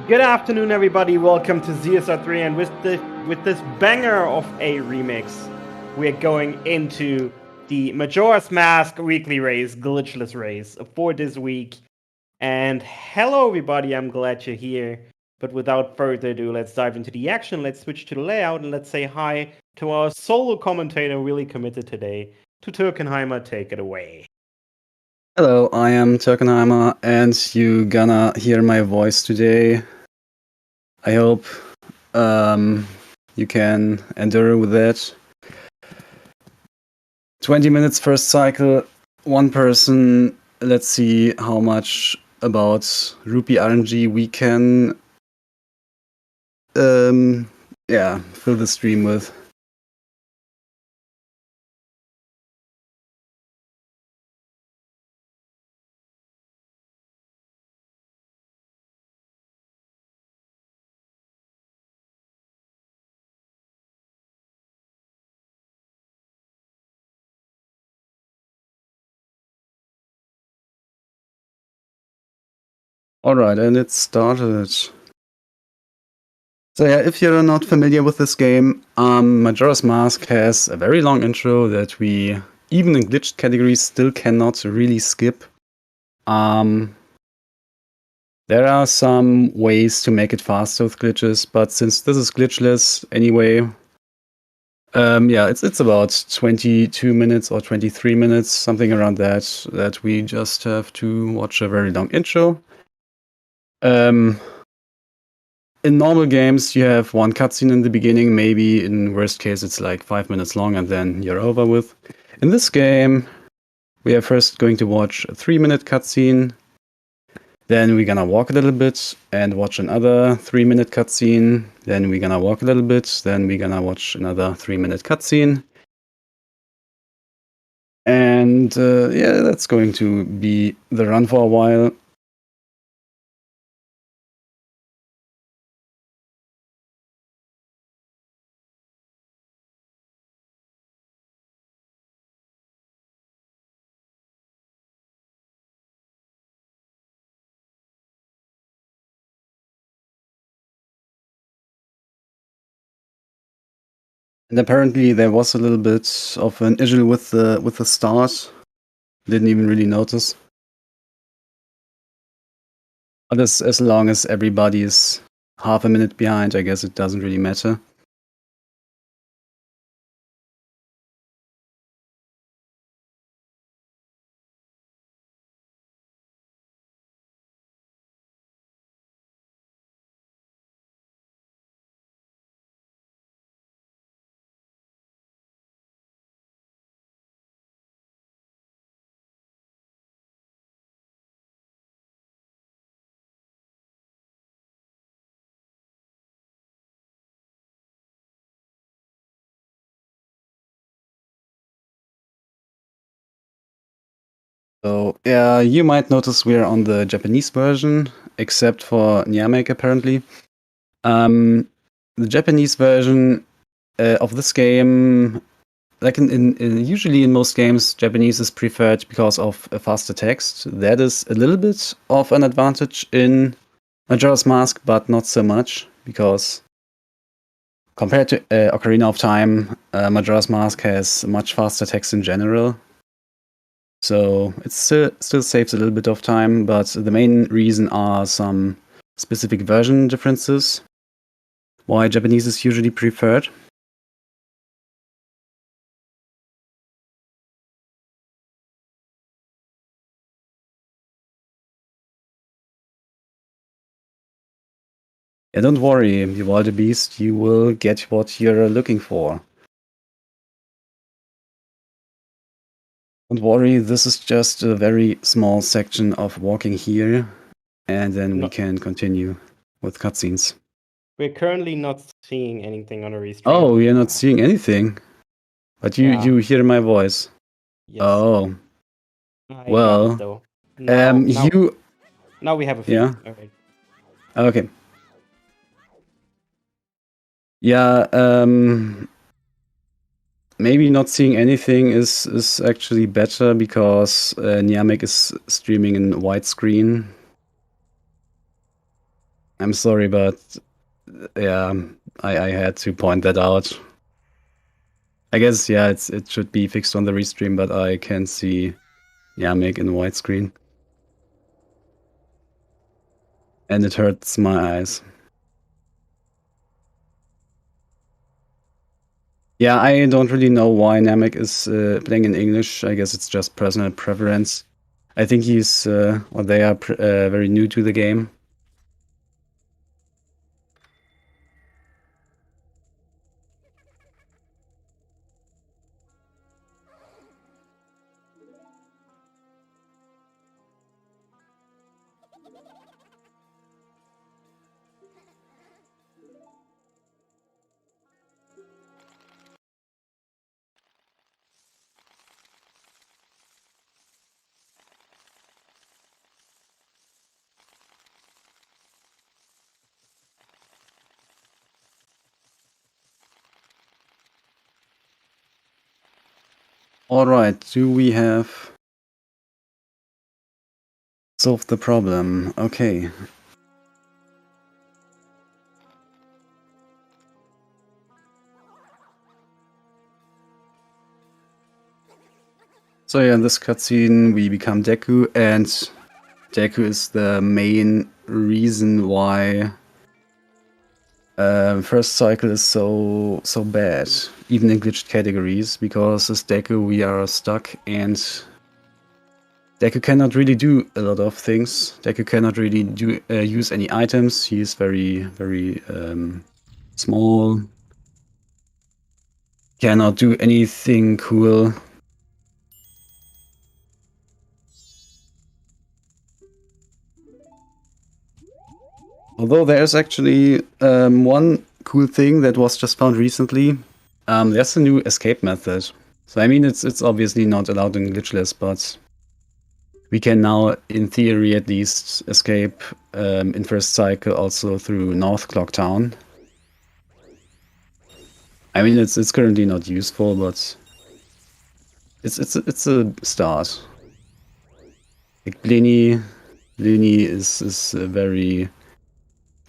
Good afternoon, everybody. Welcome to ZSR 3, and with this banger of a remix, we're going into the Majora's Mask weekly race, Glitchless race for this week. And hello, everybody. I'm glad you're here. But without further ado, let's dive into the action. Let's switch to the layout and let's say hi to our solo commentator, really committed today, to Turkenheimer. Take it away. Hello, I am Turkenheimer, and you gonna hear my voice today. I hope you can endure with that. 20 minutes first cycle, one person. Let's see how much about Rupee RNG we can fill the stream with. Alright, and it started. So yeah, if you're not familiar with this game, Majora's Mask has a very long intro that we, even in glitched categories, still cannot really skip. There are some ways to make it faster with glitches, but since this is glitchless anyway, it's about 22 minutes or 23 minutes, something around that we just have to watch a very long intro. In normal games, you have one cutscene in the beginning, maybe in worst case it's like 5 minutes long and then you're over with. In this game, we are first going to watch a 3-minute cutscene, then we're gonna walk a little bit and watch another 3-minute cutscene, then we're gonna walk a little bit, then we're gonna watch another 3-minute cutscene. And that's going to be the run for a while. And apparently there was a little bit of an issue with the start. Didn't even really notice. But as long as everybody is half a minute behind, I guess it doesn't really matter. So yeah, you might notice we're on the Japanese version, except for Niamek apparently. The Japanese version of this game, like in usually in most games, Japanese is preferred because of a faster text. That is a little bit of an advantage in Majora's Mask, but not so much, because compared to Ocarina of Time, Majora's Mask has much faster text in general. So it still saves a little bit of time, but the main reason are some specific version differences, why Japanese is usually preferred. Yeah, don't worry, Vivaldi Beast, you will get what you're looking for. Don't worry, this is just a very small section of walking here, and then we can continue with cutscenes. We're currently not seeing anything on a restream. Oh, we are not seeing anything. But you hear my voice. Yes. Oh. I Well. got it, though. Now we have a feed. Yeah. Okay. Okay. Yeah, maybe not seeing anything is actually better because Niamek is streaming in widescreen. I'm sorry, but yeah, I had to point that out. I guess, yeah, it should be fixed on the restream, but I can see Yamek in widescreen. And it hurts my eyes. Yeah, I don't really know why Namek is playing in English. I guess it's just personal preference. I think he's, or they are very new to the game. Alright, do we have solved the problem? Okay. So yeah, in this cutscene we become Deku, and Deku is the main reason why first cycle is so bad, even in glitched categories, because as Deku we are stuck and Deku cannot really do a lot of things. Deku cannot really do use any items. He is very small. Cannot do anything cool. Although there's actually one cool thing that was just found recently. There's a new escape method. So I mean, it's obviously not allowed in Glitchless, but we can now, in theory at least, escape in first cycle also through North Clock Town. I mean, it's currently not useful, but it's a start. Like Blini is very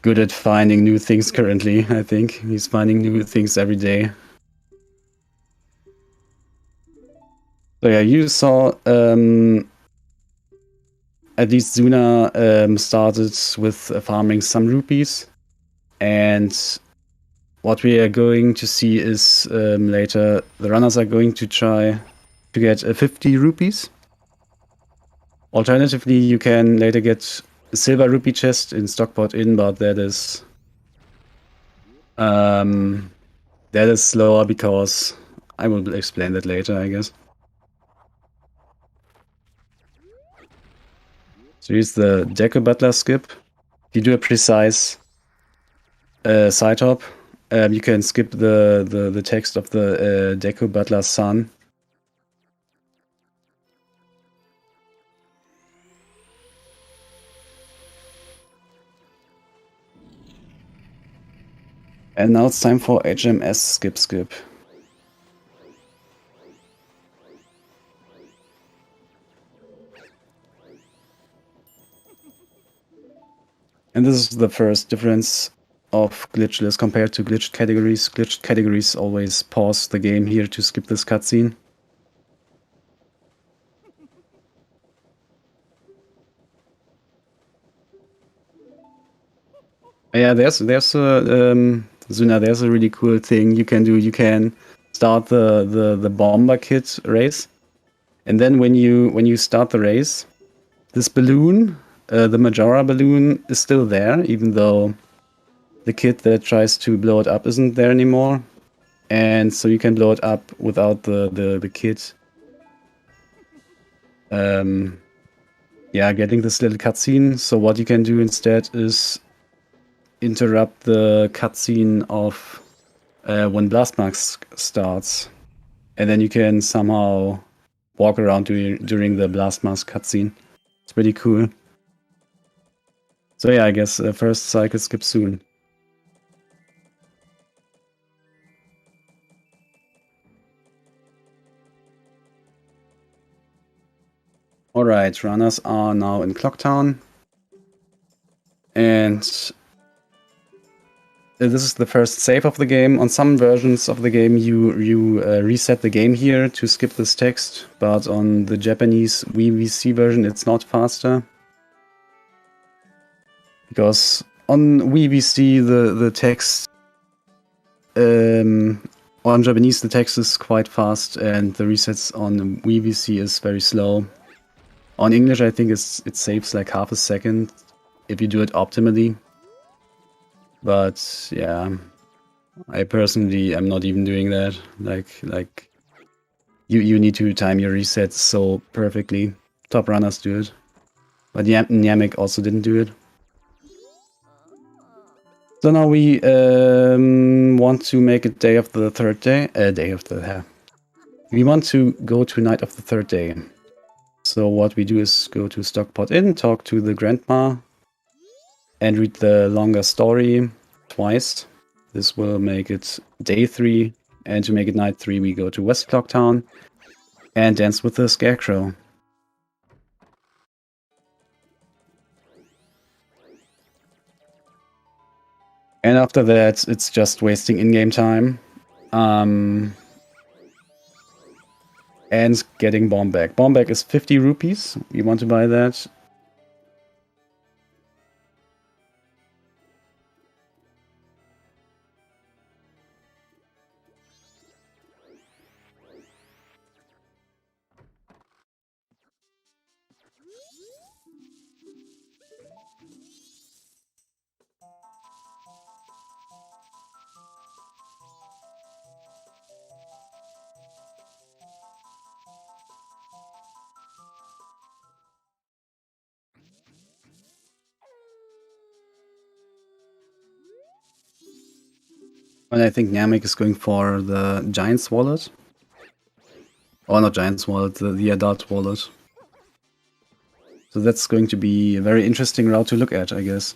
good at finding new things currently. I think he's finding new things every day. So yeah, you saw at least Zuna started with farming some rupees, and what we are going to see is later the runners are going to try to get 50 rupees. Alternatively, you can later get a silver rupee chest in Stockport Inn, but that is slower because I will explain that later, I guess. So here's the Deku Butler skip. If you do a precise side hop, you can skip the text of the Deku Butler's son. And now it's time for HMS skip. And this is the first difference of glitchless compared to glitched categories. Glitched categories always pause the game here to skip this cutscene. Yeah, there's a Zuna, there's a really cool thing you can do. You can start the bomber kit race, and then when you start the race, this balloon, the Majora balloon, is still there, even though the kit that tries to blow it up isn't there anymore. And so you can blow it up without the kit. Yeah, getting this little cutscene. So what you can do instead is interrupt the cutscene of when Blast Mask starts, and then you can somehow walk around during the Blast Mask cutscene. It's pretty cool. So yeah, I guess first cycle skip soon. Alright, runners are now in Clocktown. And this is the first save of the game. On some versions of the game, you reset the game here to skip this text, but on the Japanese VVC version, it's not faster. Because on VVC, the text... on Japanese, the text is quite fast, and the resets on VVC is very slow. On English, I think it saves like half a second if you do it optimally. But yeah, I personally am not even doing that. Like you need to time your resets so perfectly. Top runners do it, but Namek also didn't do it. So now we want to make it day of the third day. We want to go to night of the third day. So what we do is go to Stockport Inn, talk to the grandma, and read the longer story twice. This will make it day 3, and to make it night 3 we go to West Clocktown and dance with the Scarecrow. And after that, it's just wasting in-game time. And getting Bomb Bag. Bomb Bag is 50 rupees. We want to buy that. And I think Namek is going for the Giant's Wallet. Or not Giant's Wallet, the adult wallet. So that's going to be a very interesting route to look at, I guess.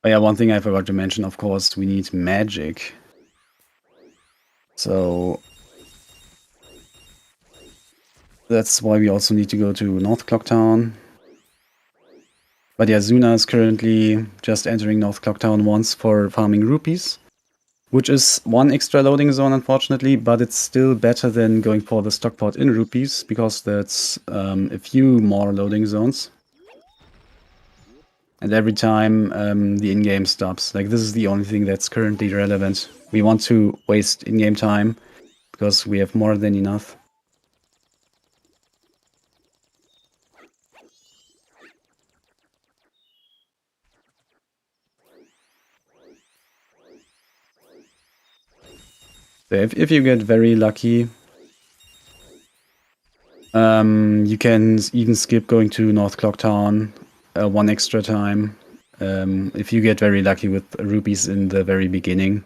Oh yeah, one thing I forgot to mention, of course, we need magic. So that's why we also need to go to North Clocktown. But yeah, Zuna is currently just entering North Clocktown once for farming rupees, which is one extra loading zone, unfortunately, but it's still better than going for the Stockport Inn rupees, because that's a few more loading zones. And every time the in-game stops. Like, this is the only thing that's currently relevant. We want to waste in-game time, because we have more than enough. So if you get very lucky, you can even skip going to North Clocktown one extra time, if you get very lucky with rupees in the very beginning.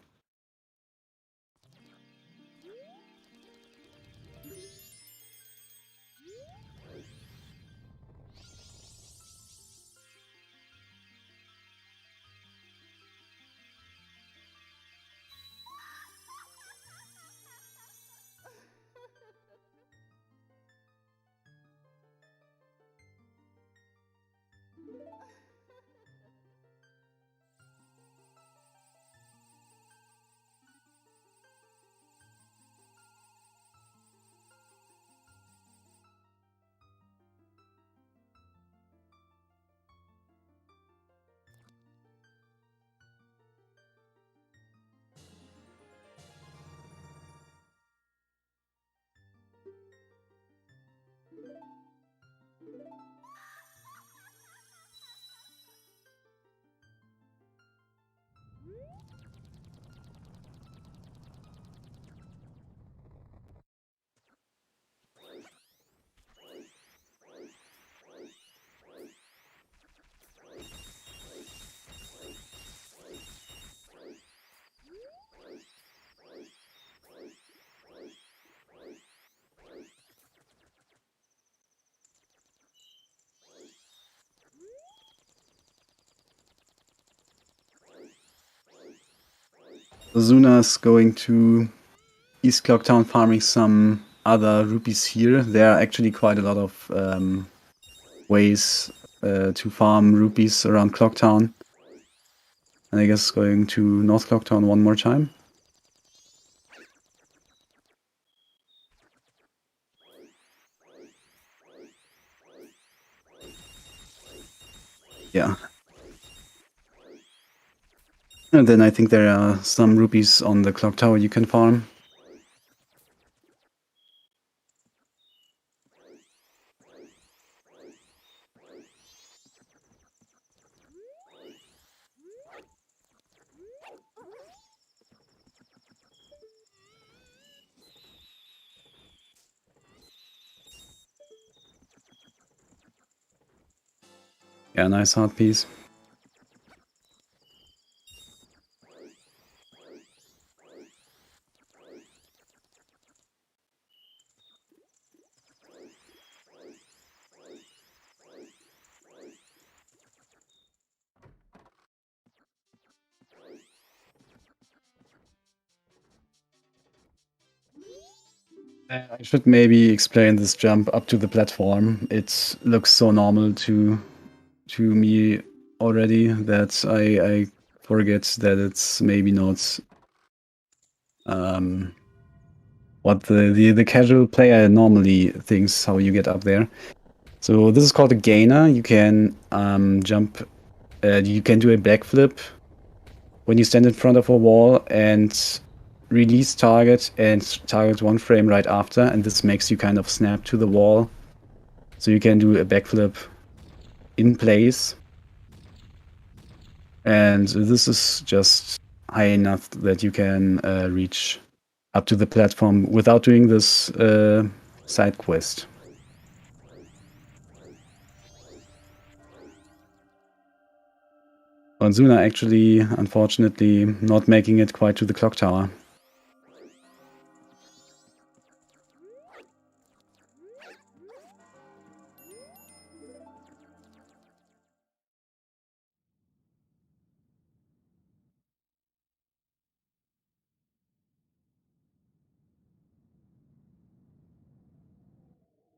Ozuna's going to East Clocktown farming some other rupees here. There are actually quite a lot of ways to farm rupees around Clocktown. And I guess going to North Clocktown one more time. Yeah. And then I think there are some rupees on the clock tower you can farm. Yeah, nice heart piece. I should maybe explain this jump up to the platform. It looks so normal to me already that I forget that it's maybe not what the casual player normally thinks how you get up there. So this is called a gainer. You can jump. You can do a backflip when you stand in front of a wall and release target and target one frame right after, and this makes you kind of snap to the wall. So you can do a backflip in place. And this is just high enough that you can reach up to the platform without doing this side quest. Onzuna actually, unfortunately, not making it quite to the clock tower.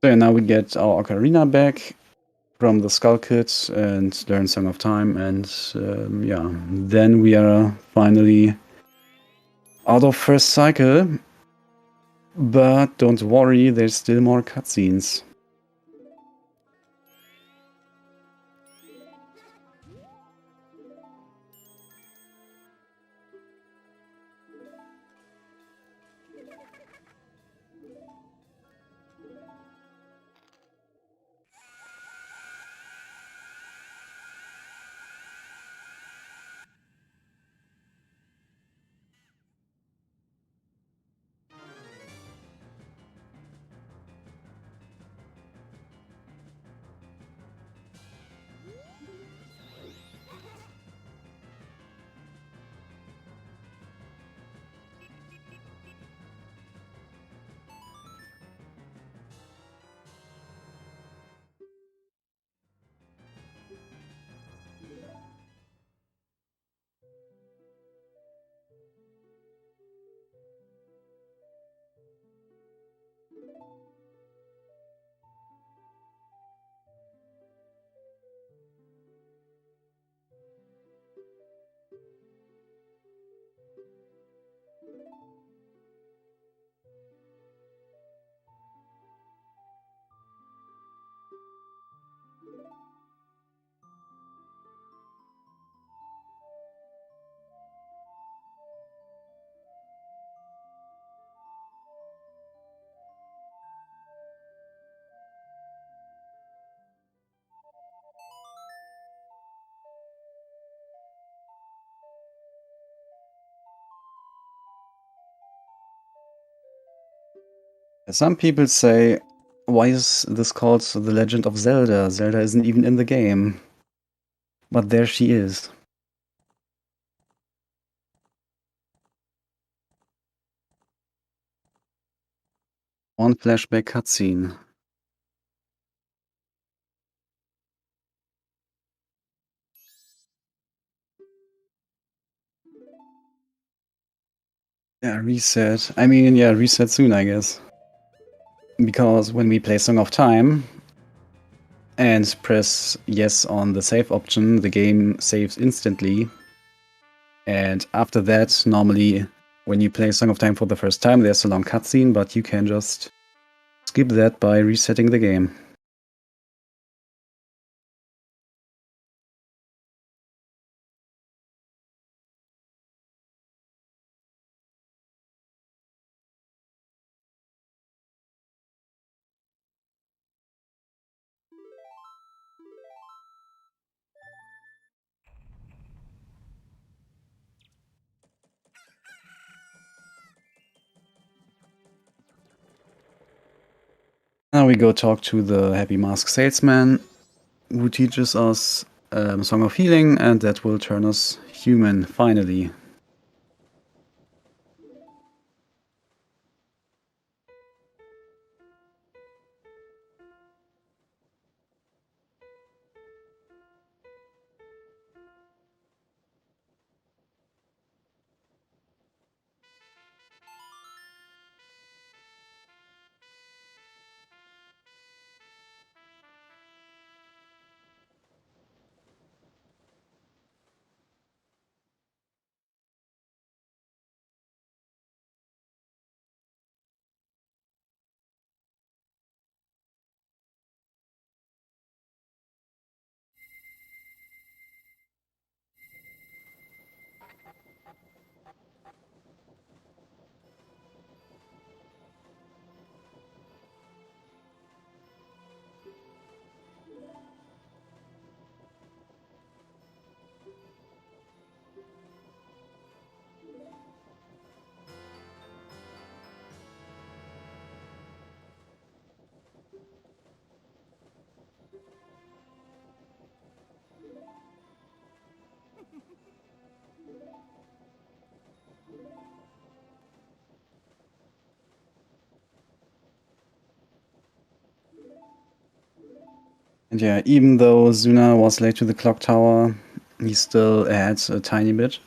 So yeah, now we get our ocarina back from the Skull Kit and learn Song of Time, and yeah, then we are finally out of first cycle. But don't worry, there's still more cutscenes. Some people say, why is this called The Legend of Zelda? Zelda isn't even in the game. But there she is. One flashback cutscene. Yeah, reset. I mean, yeah, reset soon, I guess. Because when we play Song of Time and press yes on the save option, the game saves instantly. And after that, normally when you play Song of Time for the first time, there's a long cutscene, but you can just skip that by resetting the game. Now we go talk to the Happy Mask salesman, who teaches us Song of Healing, and that will turn us human, finally. And yeah, even though Zuna was late to the clock tower, he still adds a tiny bit.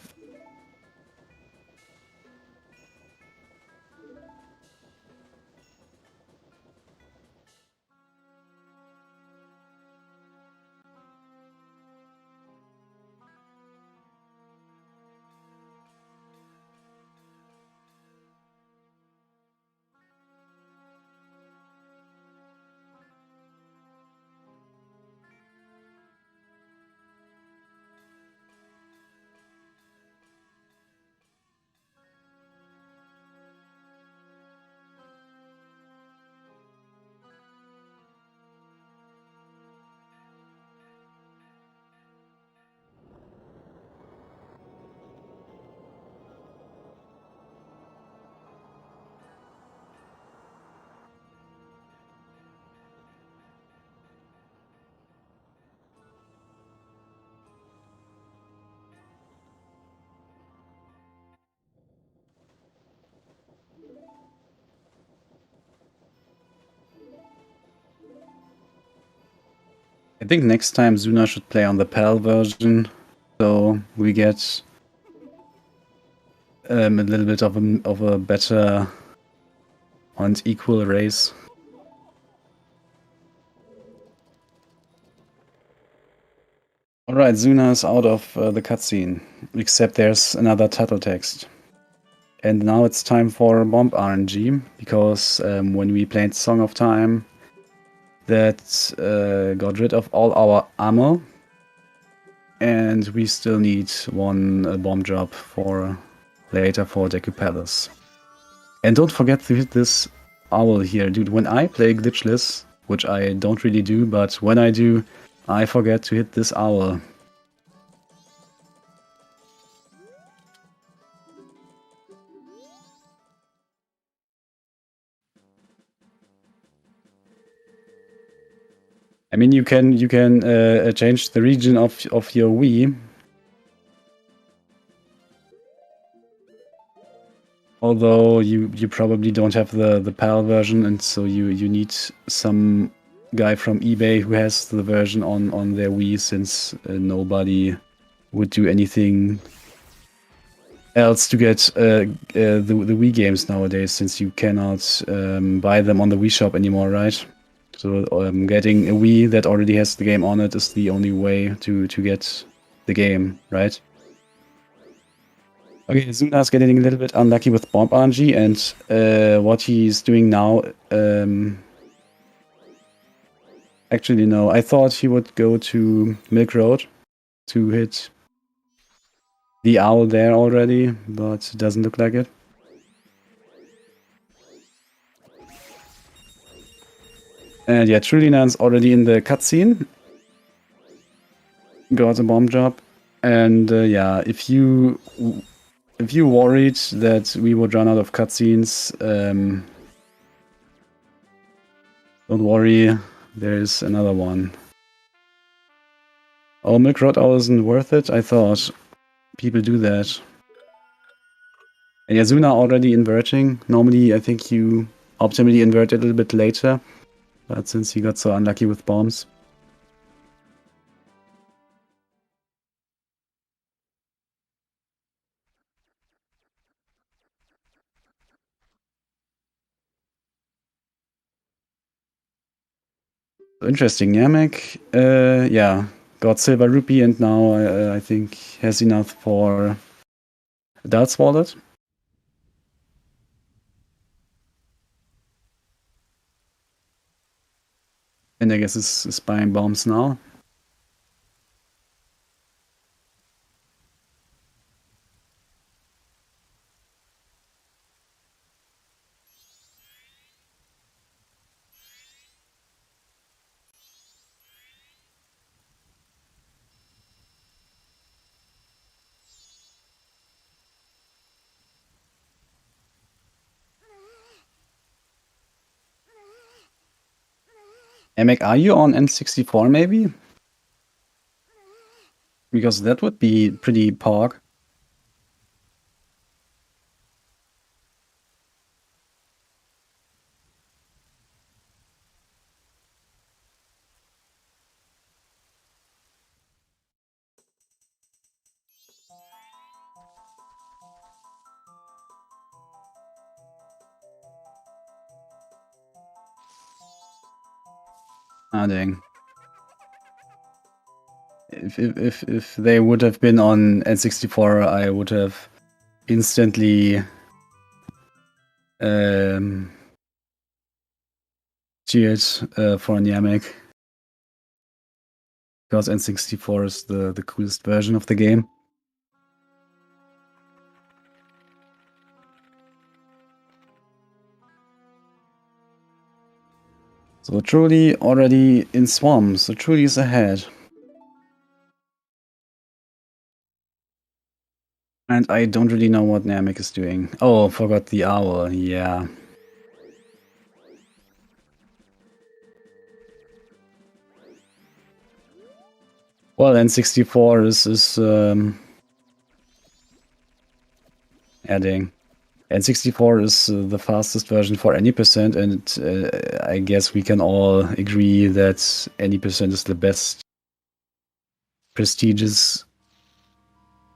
I think next time Zuna should play on the PAL version, so we get a little bit of a better and equal race. Alright, Zuna is out of the cutscene, except there's another title text. And now it's time for Bomb RNG, because when we played Song of Time, that got rid of all our ammo, and we still need one bomb drop for later for Deku Palace. And don't forget to hit this owl here, dude. When I play Glitchless, which I don't really do, but when I do, I forget to hit this owl. I mean, you can change the region of your Wii. Although you probably don't have the PAL version, and so you need some guy from eBay who has the version on their Wii, since nobody would do anything else to get the Wii games nowadays, since you cannot buy them on the Wii shop anymore, right? So getting a Wii that already has the game on it is the only way to get the game, right? Okay, Zuna's getting a little bit unlucky with Bomb RNG, and what he's doing now... actually, no, I thought he would go to Milk Road to hit the owl there already, but it doesn't look like it. And yeah, Trulinan's already in the cutscene. Got a bomb job. And yeah, if you worried that we would run out of cutscenes, don't worry, there's another one. Oh, Milk Road Owl isn't worth it? I thought people do that. And Yazuna already inverting. Normally, I think you optimally invert a little bit later. But since he got so unlucky with bombs. Interesting, Namek. Yeah, got Silver Rupee and now I think has enough for Adult's Wallet. And I guess is buying bombs now. Namek, are you on N64 maybe? Because that would be pretty pog. Ah, dang. If they would have been on N64, I would have instantly cheered for Namek. Because N64 is the coolest version of the game. So Truly already in Swamp, so Truly is ahead. And I don't really know what Namek is doing. Oh, forgot the owl, yeah. Well, N64 is adding. N64 is the fastest version for any percent, and I guess we can all agree that any percent is the best prestigious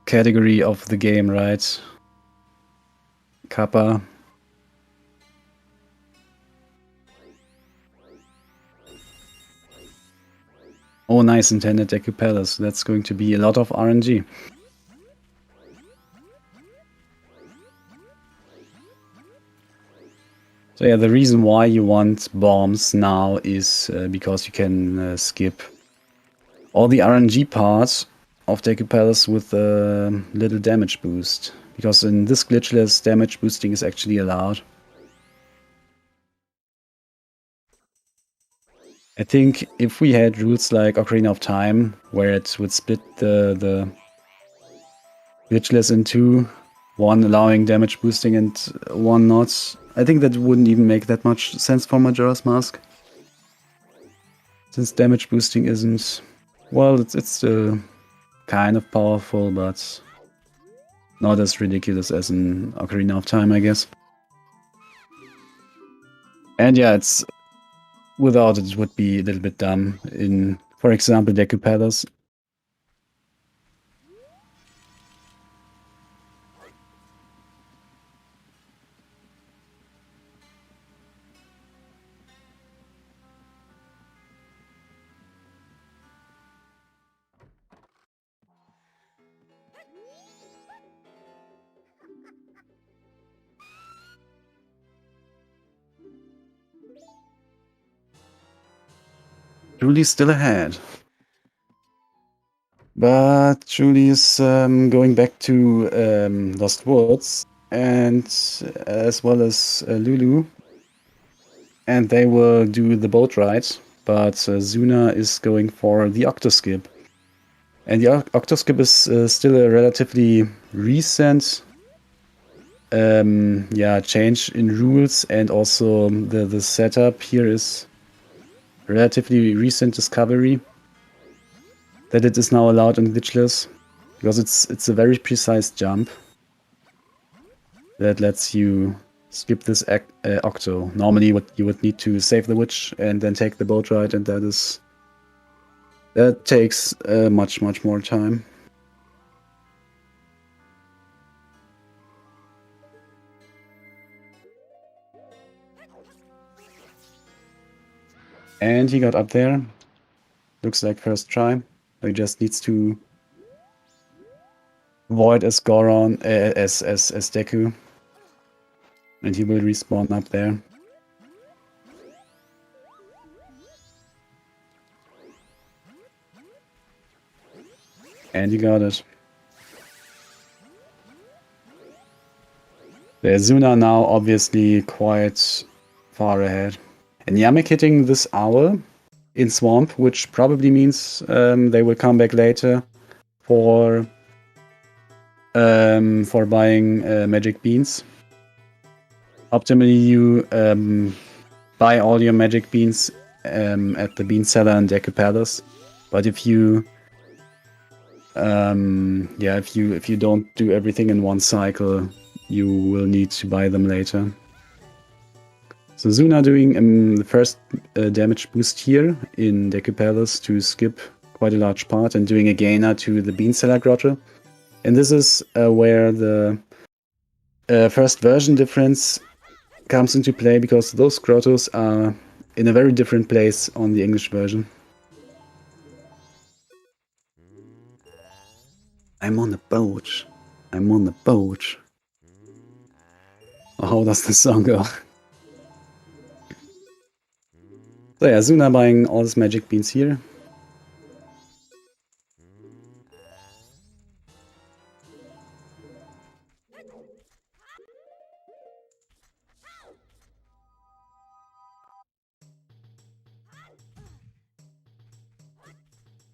category of the game, right? Kappa. Oh, nice, intended Deku Palace. That's going to be a lot of RNG. So yeah, the reason why you want bombs now is because you can skip all the RNG parts of Deku Palace with a little damage boost. Because in this glitchless, damage boosting is actually allowed. I think if we had rules like Ocarina of Time, where it would split the glitchless in two, one allowing damage boosting and one not, I think that wouldn't even make that much sense for Majora's Mask. Since damage boosting isn't... Well, it's still kind of powerful, but not as ridiculous as in Ocarina of Time, I guess. And yeah, it's... Without it would be a little bit dumb in, for example, Deku Palace. Julie still ahead. But Julie is going back to Lost Woods, and as well as Lulu. And they will do the boat ride, but Zuna is going for the Octoskip. And the Octoskip is still a relatively recent change in rules, and also the setup here is relatively recent discovery that it is now allowed on Glitchless, because it's a very precise jump that lets you skip this Octo. Normally you would need to save the witch and then take the boat ride, and that takes much more time. And he got up there. Looks like first try. He just needs to avoid as Goron as Deku. And he will respawn up there. And he got it. There's Zuna now obviously quite far ahead. And Yamek hitting this owl in Swamp, which probably means they will come back later for buying magic beans. Optimally, you buy all your magic beans at the bean seller in Deku Palace. But if you if you don't do everything in one cycle, you will need to buy them later. So Zuna doing the first damage boost here in Deku Palace to skip quite a large part, and doing a gainer to the bean seller grotto. And this is where the first version difference comes into play, because those grottos are in a very different place on the English version. I'm on a boat. I'm on the boat. Oh, how does the song go? So yeah, Zuna buying all his magic beans here.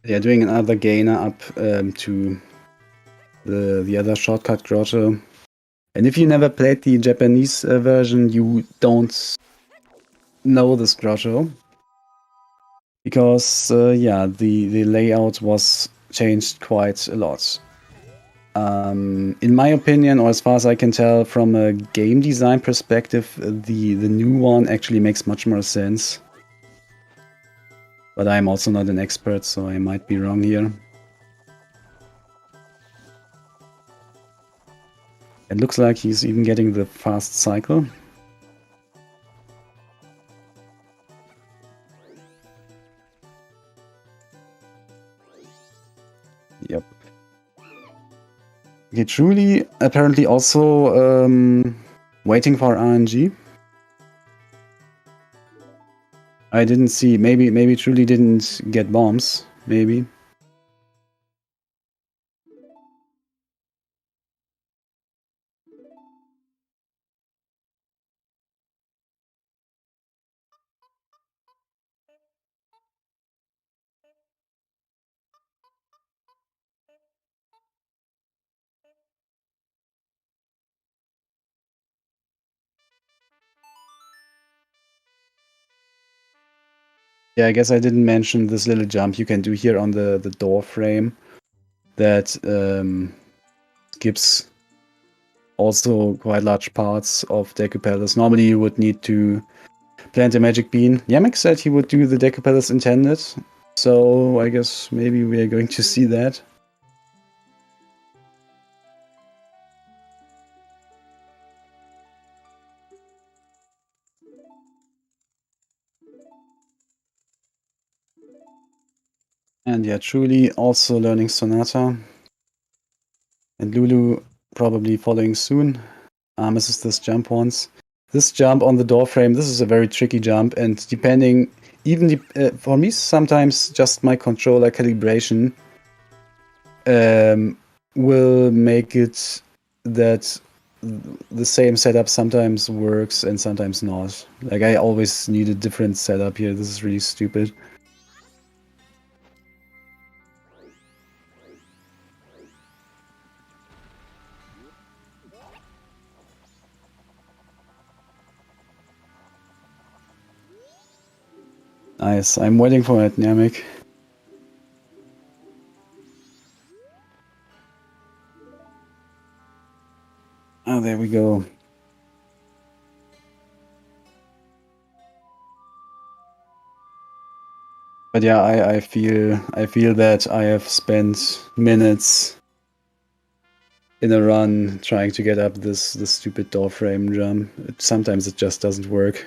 Yeah, doing another gainer up to the other shortcut grotto. And if you never played the Japanese version, you don't know this grotto. Because, the layout was changed quite a lot. In my opinion, or as far as I can tell from a game design perspective, the new one actually makes much more sense. But I'm also not an expert, so I might be wrong here. It looks like he's even getting the fast cycle. Yep. Okay, Truly apparently also waiting for RNG. I didn't see. Maybe Truly didn't get bombs. Maybe. Yeah, I guess I didn't mention this little jump you can do here on the door frame that skips also quite large parts of Deku Palace. Normally you would need to plant a magic bean. Yamek said he would do the Deku Palace intended, so I guess maybe we are going to see that. And yeah, Truly also learning Sonata. And Lulu probably following soon. Misses this jump once. this jump on the door frame, this is a very tricky jump, and depending, for me, sometimes just my controller calibration will make it that the same setup sometimes works and sometimes not. Like, I always need a different setup here. This is really stupid. Nice. I'm waiting for it, Namek. Oh, there we go. But yeah, I feel that I have spent minutes in a run trying to get up this stupid door frame jump. Sometimes it just doesn't work.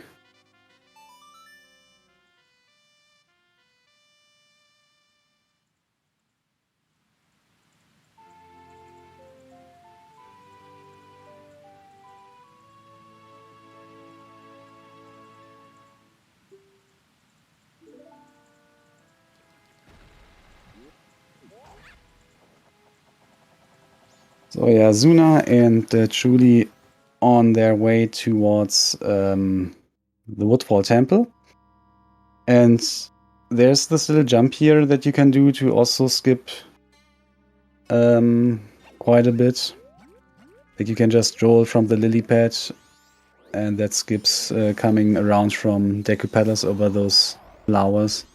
So yeah, Zuna and Julie on their way towards the Waterfall Temple. And there's this little jump here that you can do to also skip quite a bit. Like, you can just roll from the lily pad, and that skips coming around from Deku Palace over those flowers.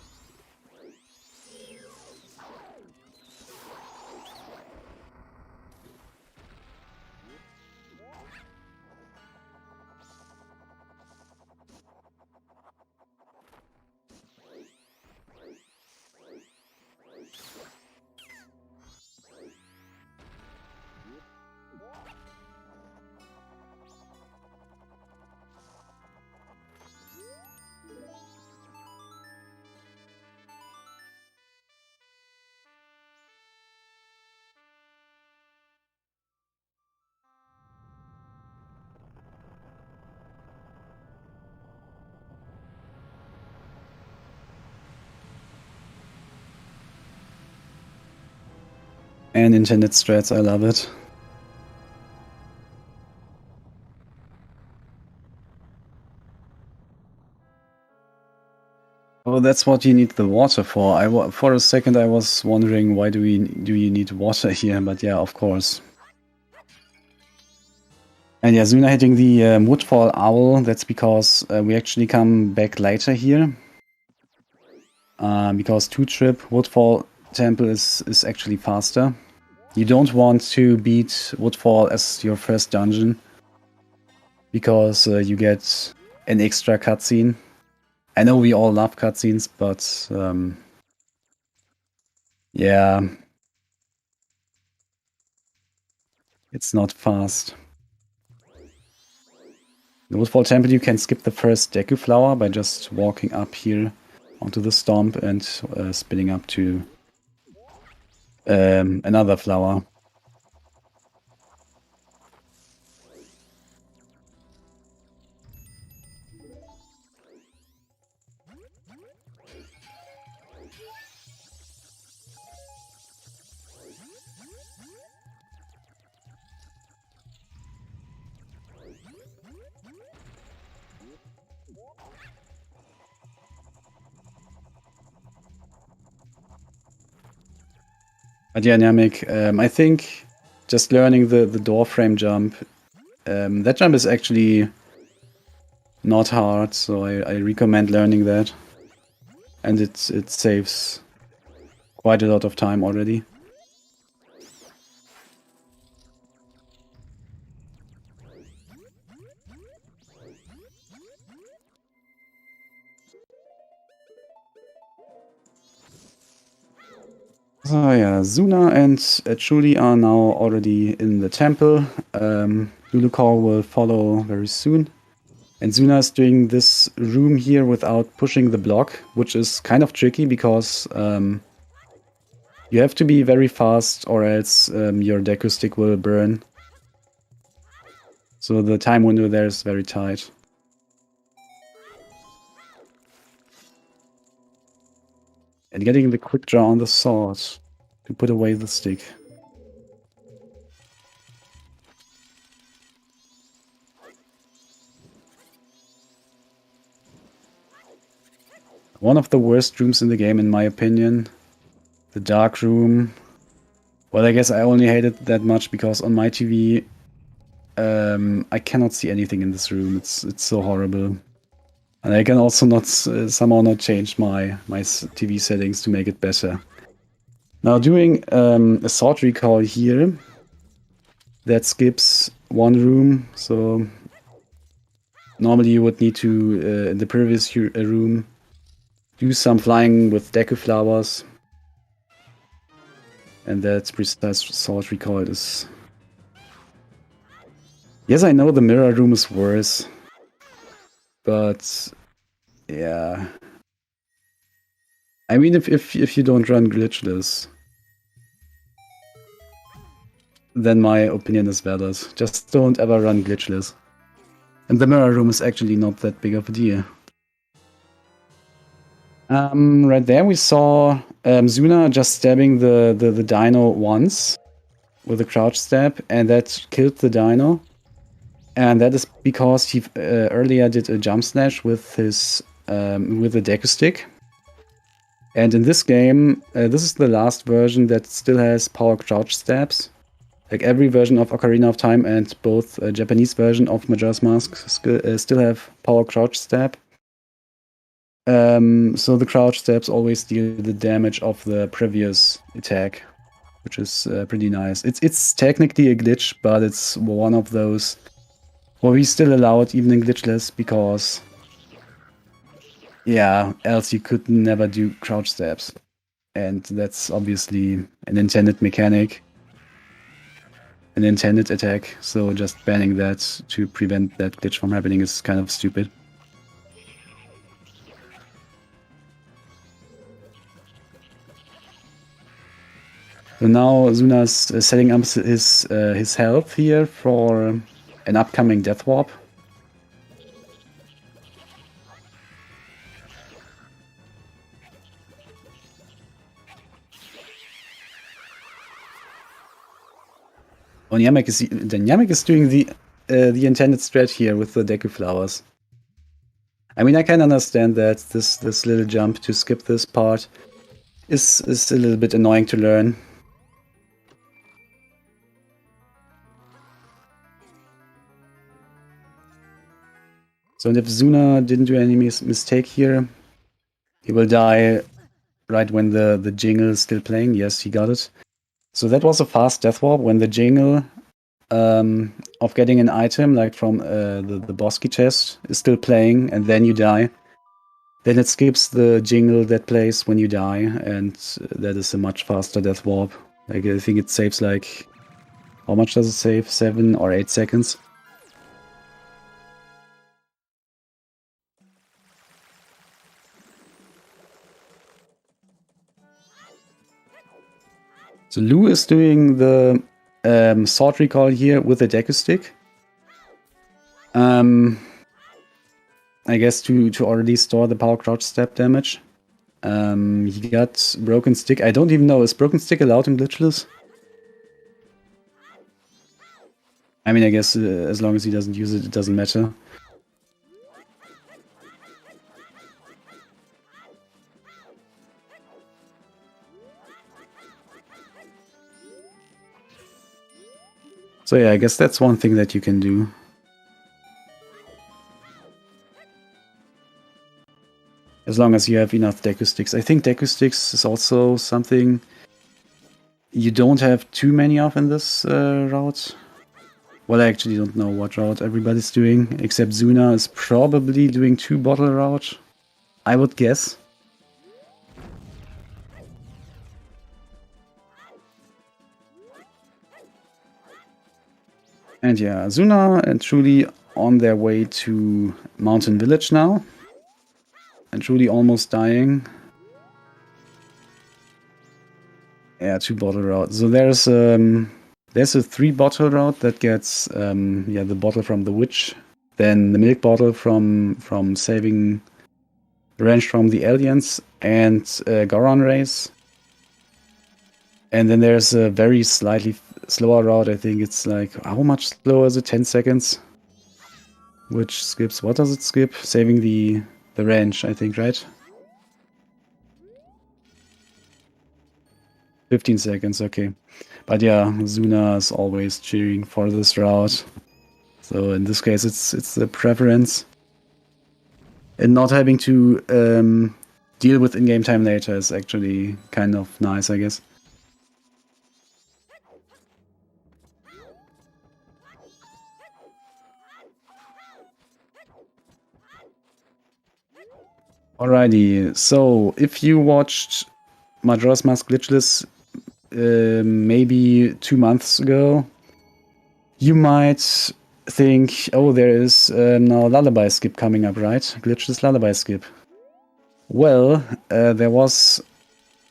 And intended strats, I love it. Oh, that's what you need the water for. For a second I was wondering, why do you need water here? But yeah, of course. And yeah, Zuna hitting the Woodfall Owl, that's because we actually come back later here. Because 2-trip Woodfall Temple is actually faster. You don't want to beat Woodfall as your first dungeon, because you get an extra cutscene. I know we all love cutscenes, but yeah, it's not fast. The Woodfall Temple, you can skip the first Deku Flower by just walking up here onto the stomp and spinning up to another flower. But yeah, Namek, I think just learning the door frame jump, that jump is actually not hard, so I recommend learning that. And it saves quite a lot of time already. So yeah, Zuna and Julie are now already in the temple. Lulukor will follow very soon. And Zuna is doing this room here without pushing the block, which is kind of tricky because you have to be very fast or else your Deku stick will burn. So the time window there is very tight. And getting the quick draw on the sword to put away the stick. One of the worst rooms in the game, in my opinion. The dark room. Well, I guess I only hate it that much because on my TV, I cannot see anything in this room. It's so horrible. And I can also not somehow not change my TV settings to make it better. Now, doing a sword recall here, that skips one room. So normally you would need to, in the previous room, do some flying with Deku Flowers. And that precise sword recall is... Yes, I know the mirror room is worse. But... yeah... I mean, if you don't run Glitchless, then my opinion is valid. Just don't ever run Glitchless. And the mirror room is actually not that big of a deal. Right there we saw Zuna just stabbing the dino once with a crouch stab, and that killed the dino. And that is because he earlier did a jump slash with his with the Deku stick. And in this game, this is the last version that still has power crouch stabs. Like every version of Ocarina of Time and both Japanese version of Majora's Mask still have power crouch stab. So the crouch stabs always deal the damage of the previous attack, which is pretty nice. It's technically a glitch, but it's one of those where we still allow it even in Glitchless because, yeah, else you could never do crouch stabs. And that's obviously an intended mechanic, an intended attack, so just banning that to prevent that glitch from happening is kind of stupid. So now Zuna's setting up his health here for an upcoming Death Warp. Oh, Namek is doing the intended strat here with the Deku Flowers. I mean, I can understand that this little jump to skip this part is a little bit annoying to learn. So if Zuna didn't do any mistake here, he will die right when the jingle is still playing. Yes, he got it. So that was a fast Death Warp when the jingle of getting an item, like from the boss key chest, is still playing, and then you die. Then it skips the jingle that plays when you die, and that is a much faster Death Warp. Like, I think it saves like... how much does it save? 7 or 8 seconds? So Lou is doing the sword recall here with the Deku stick. I guess to already store the power crouch step damage. He got broken stick. I don't even know, is broken stick allowed in Glitchless? I mean, I guess as long as he doesn't use it, it doesn't matter. So yeah, I guess that's one thing that you can do. As long as you have enough Deku sticks. I think Deku sticks is also something you don't have too many of in this route. Well, I actually don't know what route everybody's doing, except Zuna is probably doing 2 bottle route, I would guess. And yeah, Zuna and Truly on their way to Mountain Village now. And Truly almost dying. Yeah, 2 bottle route. So there's a 3 bottle route that gets the bottle from the witch, then the milk bottle from saving the ranch from the aliens, and Goron Race. And then there's a very slightly slower route. I think it's like, how much slower is it? 10 seconds? Which skips, what does it skip? Saving the range, I think, right? 15 seconds, okay. But yeah, Zuna is always cheering for this route. So in this case, it's the preference. And not having to deal with in-game time later is actually kind of nice, I guess. Alrighty, so if you watched Majora's Mask Glitchless maybe 2 months ago, you might think, oh, there is now Lullaby Skip coming up, right? Glitchless Lullaby Skip. Well, there was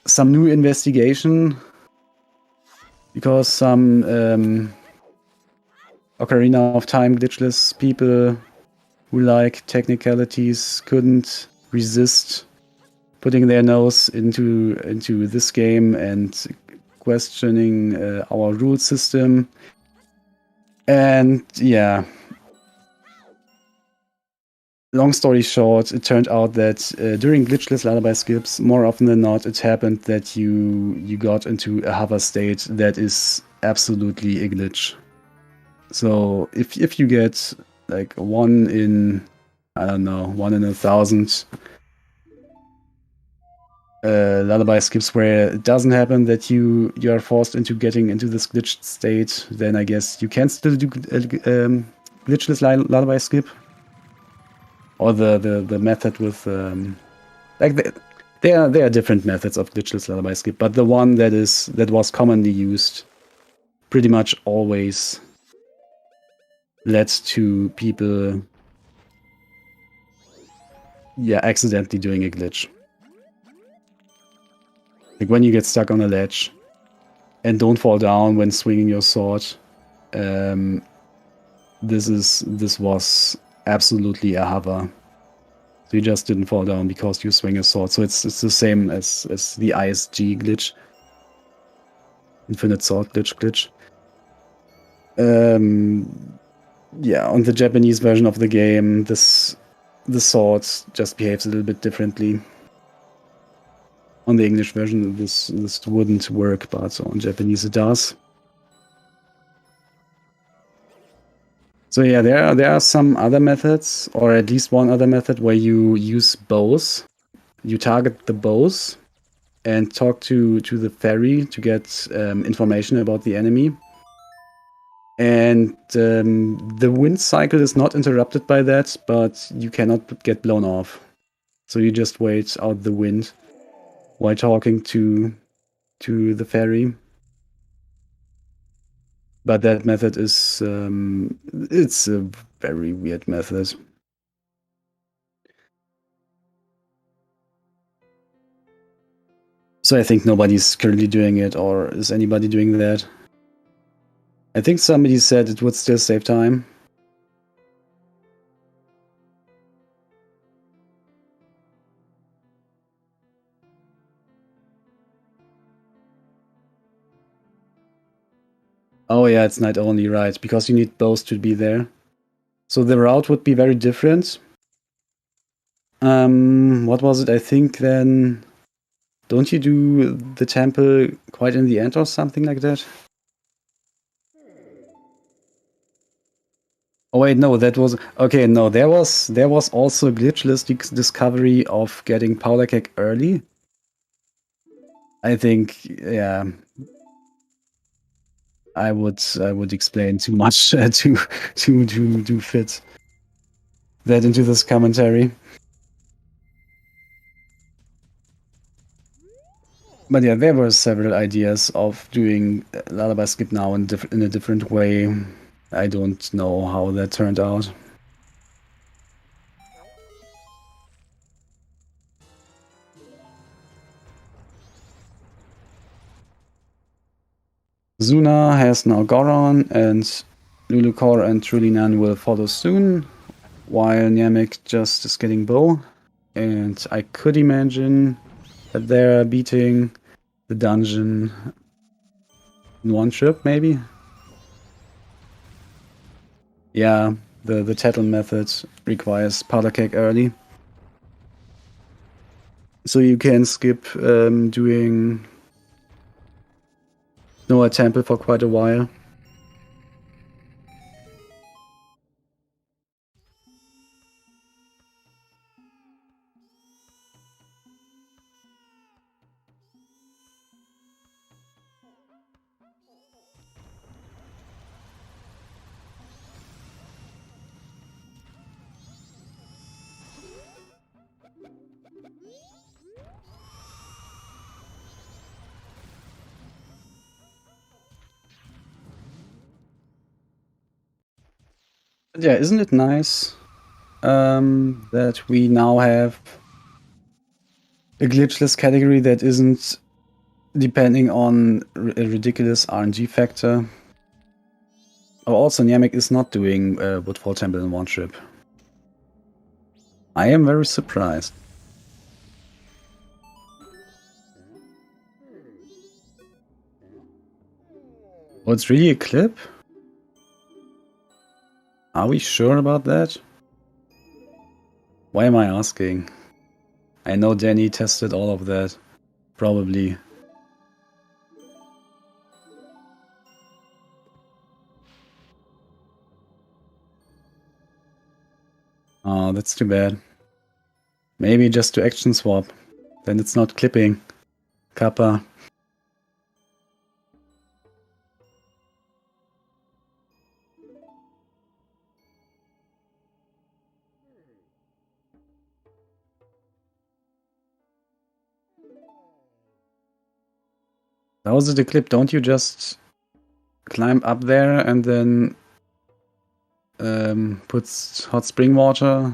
some new investigation because some Ocarina of Time Glitchless people who like technicalities couldn't resist putting their nose into this game and questioning our rule system. And yeah, long story short, it turned out that during glitchless lullaby skips, more often than not, it happened that you got into a hover state that is absolutely a glitch. So if you get like one in, I don't know, 1 in 1,000 lullaby skips where it doesn't happen that you are forced into getting into this glitched state, then I guess you can still do glitchless lullaby skip. Or the method with like there are different methods of glitchless lullaby skip, but the one that was commonly used pretty much always led to people accidentally doing a glitch. Like when you get stuck on a ledge and don't fall down when swinging your sword. This was absolutely a hover. So you just didn't fall down because you swing a sword. So it's the same as the ISG glitch. Infinite Sword glitch. Yeah, on the Japanese version of the game, the sword just behaves a little bit differently. On the English version, this wouldn't work, but on Japanese it does. So yeah, there are some other methods, or at least one other method where you use bows. You target the bows and talk to the fairy to get information about the enemy. And the wind cycle is not interrupted by that, but you cannot get blown off. So you just wait out the wind while talking to the fairy. But that method is it's a very weird method. So I think nobody's currently doing it, or is anybody doing that? I think somebody said it would still save time. Oh yeah, it's night only, right, because you need both to be there. So the route would be very different. What was it? I think then, don't you do the temple quite in the end or something like that? Oh wait, no, that was okay. No, there was also a glitchless discovery of getting powder keg early. I think, yeah, I would explain too much to fit that into this commentary. But yeah, there were several ideas of doing Lullaby Skip now in a different way. I don't know how that turned out. Zuna has now Goron, and Lulukor and Trulinan will follow soon, while Namek just is getting Bow. And I could imagine that they're beating the dungeon in one trip, maybe? Yeah, the tattle method requires powder keg early. So you can skip doing Noah Temple for quite a while. But yeah, isn't it nice that we now have a glitchless category that isn't depending on a ridiculous RNG factor? Oh, also, Namek is not doing Waterfall Temple in one trip. I am very surprised. Oh, it's really a clip? Are we sure about that? Why am I asking? I know Danny tested all of that. Probably. Oh, that's too bad. Maybe just to action swap. Then it's not clipping. Kappa. How is it a clip? Don't you just climb up there and then put hot spring water?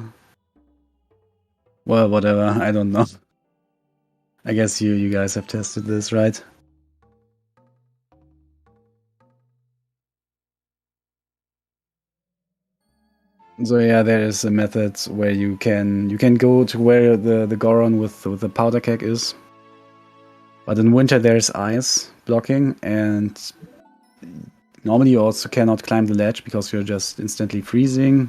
Well, whatever. I don't know. I guess you guys have tested this, right? So yeah, there is a method where you can go to where the Goron with the powder keg is. But in winter there's ice blocking, and normally you also cannot climb the ledge because you're just instantly freezing.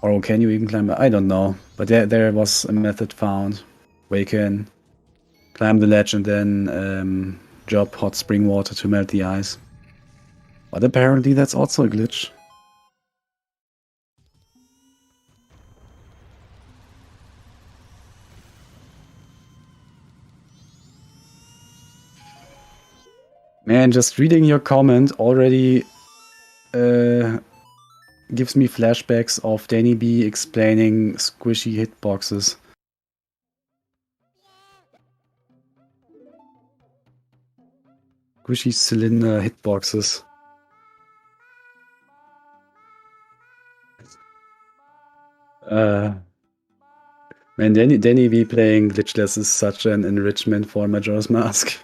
Or can you even climb? I don't know. But there was a method found where you can climb the ledge and then drop hot spring water to melt the ice. But apparently that's also a glitch. Man, just reading your comment already gives me flashbacks of Danny B explaining squishy hitboxes. Squishy cylinder hitboxes. Man, Danny B playing Glitchless is such an enrichment for Majora's Mask.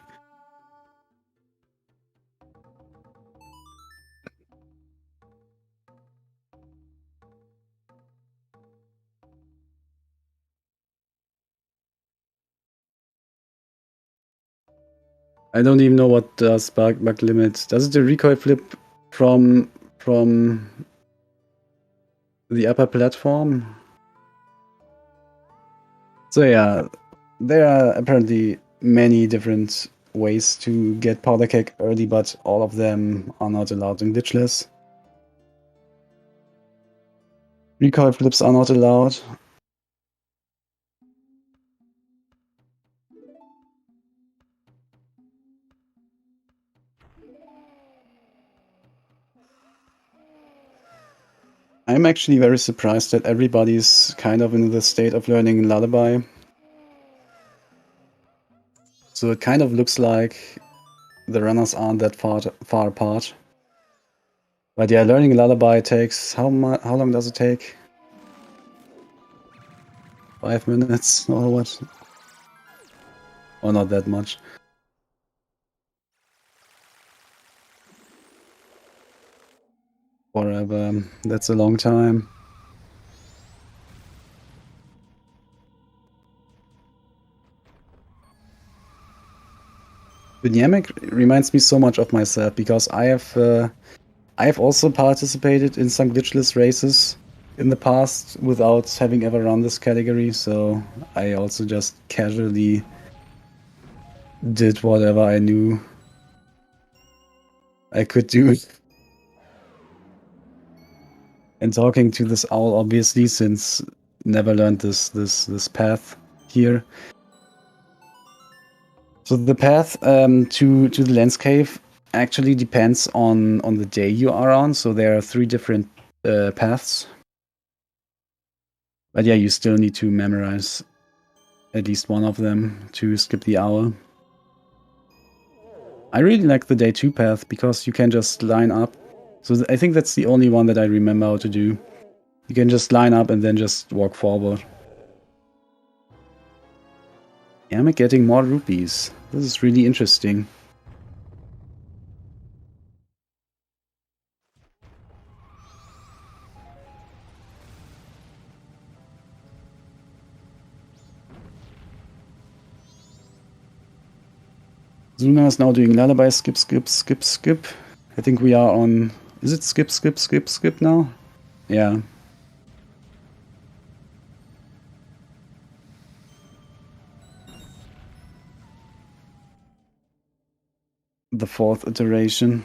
I don't even know what does bug limit. Does it a recoil flip from the upper platform? So yeah, there are apparently many different ways to get powder keg early, but all of them are not allowed in Glitchless. Recoil flips are not allowed. I'm actually very surprised that everybody's kind of in the state of learning Lullaby. So it kind of looks like the runners aren't that far apart. But yeah, learning Lullaby takes how long does it take? 5 minutes or what? Or not that much. Forever. That's a long time. The Namek reminds me so much of myself because I have also participated in some glitchless races in the past without having ever run this category, so I also just casually did whatever I knew I could do. And talking to this owl, obviously, since never learned this path here. So the path to the lens cave actually depends on the day you are on. So there are 3 different paths. But yeah, you still need to memorize at least one of them to skip the owl. I really like the day 2 path because you can just line up. So I think that's the only one that I remember how to do. You can just line up and then just walk forward. Am I getting more rupees? This is really interesting. Zuna is now doing lullaby, skip, skip, skip, skip. I think we are on... Is it skip, skip, skip, skip now? Yeah. The 4th iteration.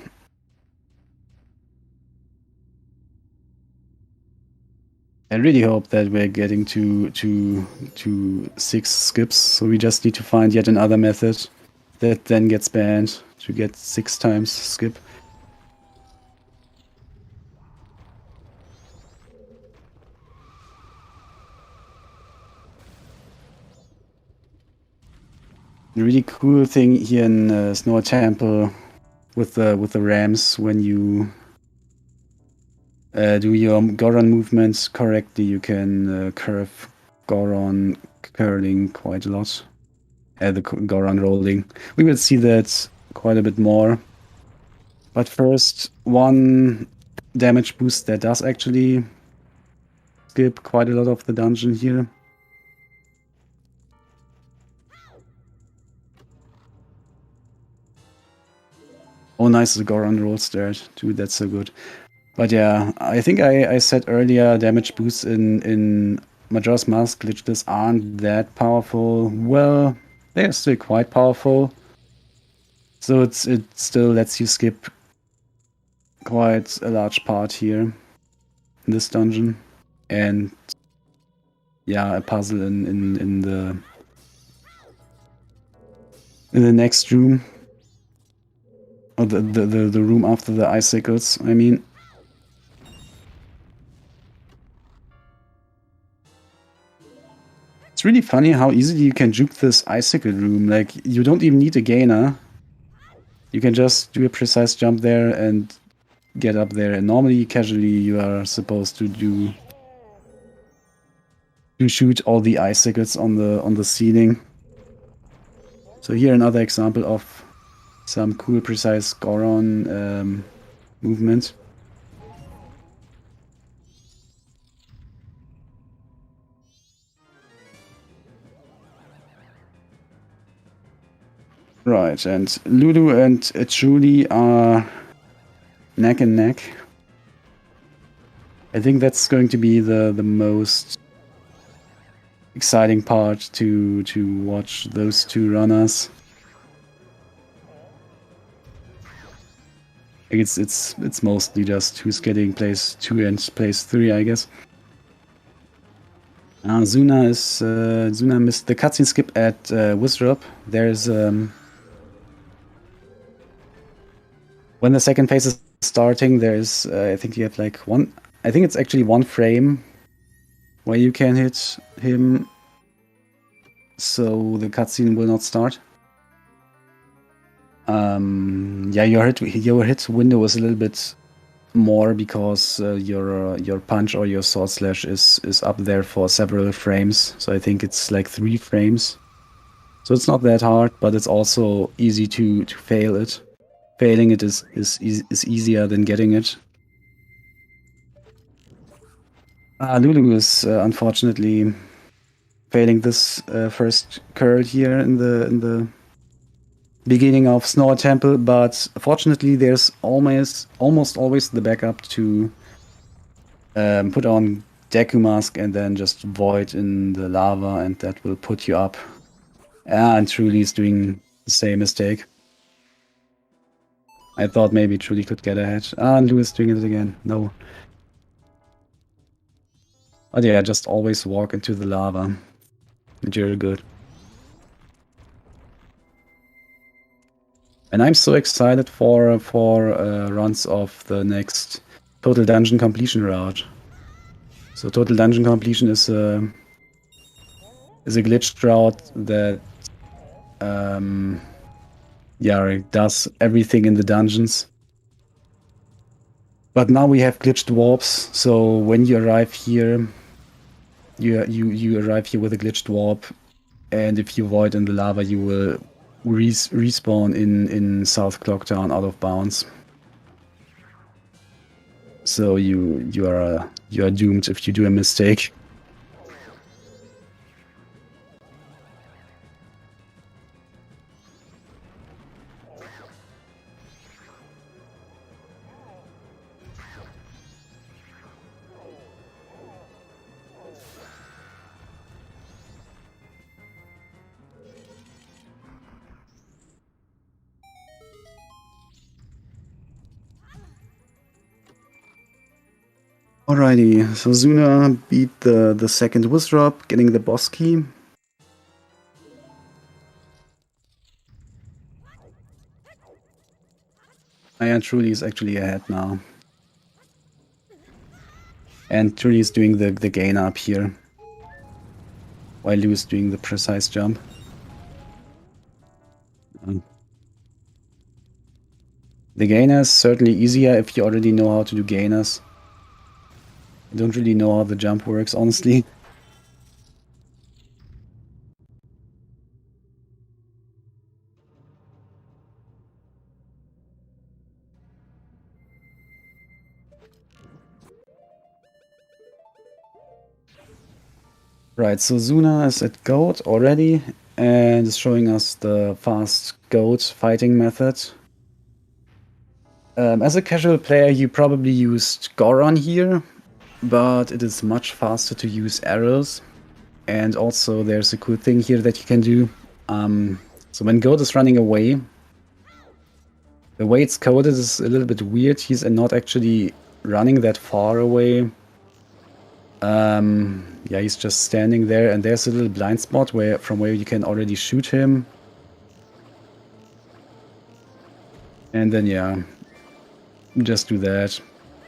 I really hope that we're getting to 6 skips, so we just need to find yet another method that then gets banned to get 6 times skip. The really cool thing here in Seestar Temple with the ramps, when you do your Goron movements correctly, you can curve Goron curling quite a lot. The Goron rolling. We will see that quite a bit more. But first, one damage boost that does actually skip quite a lot of the dungeon here. Oh, nice, the Goron roll start. Dude, that's so good. But yeah, I think I said earlier, damage boosts in Majora's Mask Glitchless aren't that powerful. Well, they're still quite powerful. So it still lets you skip quite a large part here in this dungeon. And yeah, a puzzle in the next room. Or the room after the icicles, I mean. It's really funny how easily you can juke this icicle room. Like, you don't even need a gainer. You can just do a precise jump there and get up there. And normally, casually, you are supposed to shoot all the icicles on the ceiling. So here another example of some cool precise Goron movement. Right, and Lulu and Julie are neck and neck. I think that's going to be the most exciting part to watch those 2 runners. It's mostly just who's getting place 2 and place 3, I guess. Zuna missed the cutscene skip at Wizrop. There's when the second phase is starting, there's I think you have like one. I think it's actually 1 frame where you can hit him, so the cutscene will not start. Yeah, your hit window is a little bit more because your punch or your sword slash is up there for several frames. So I think it's like 3 frames. So it's not that hard, but it's also easy to fail it. Failing it is easier than getting it. Lulu is unfortunately failing this first curl here in the beginning of Snore Temple, but fortunately there's almost always the backup to put on Deku Mask and then just Void in the lava, and that will put you up. And Truly is doing the same mistake. I thought maybe Truly could get ahead. And Lou is doing it again. No. But yeah, just always walk into the lava. And you're good. And I'm so excited for runs of the next Total Dungeon Completion route. So Total Dungeon Completion is a glitched route that yeah, does everything in the dungeons. But now we have glitched warps, so when you arrive here, you arrive here with a glitched warp, and if you void in the lava, you will respawn in South Clocktown out of bounds. So you are doomed if you do a mistake. Alrighty, so Zuna beat the second Wizrop, getting the boss key. And Truly is actually ahead now. And Truly is doing the gain up here, while Lou is doing the precise jump. The gainer is certainly easier if you already know how to do gainers. I don't really know how the jump works, honestly. Right, so Zuna is at Goat already and is showing us the fast Goat fighting method. As a casual player, you probably used Goron here, but it is much faster to use arrows. And also there's a cool thing here that you can do. So when Goat is running away, the way it's coded is a little bit weird. He's not actually running that far away. Yeah, he's just standing there, and there's a little blind spot from where you can already shoot him. And then yeah, just do that.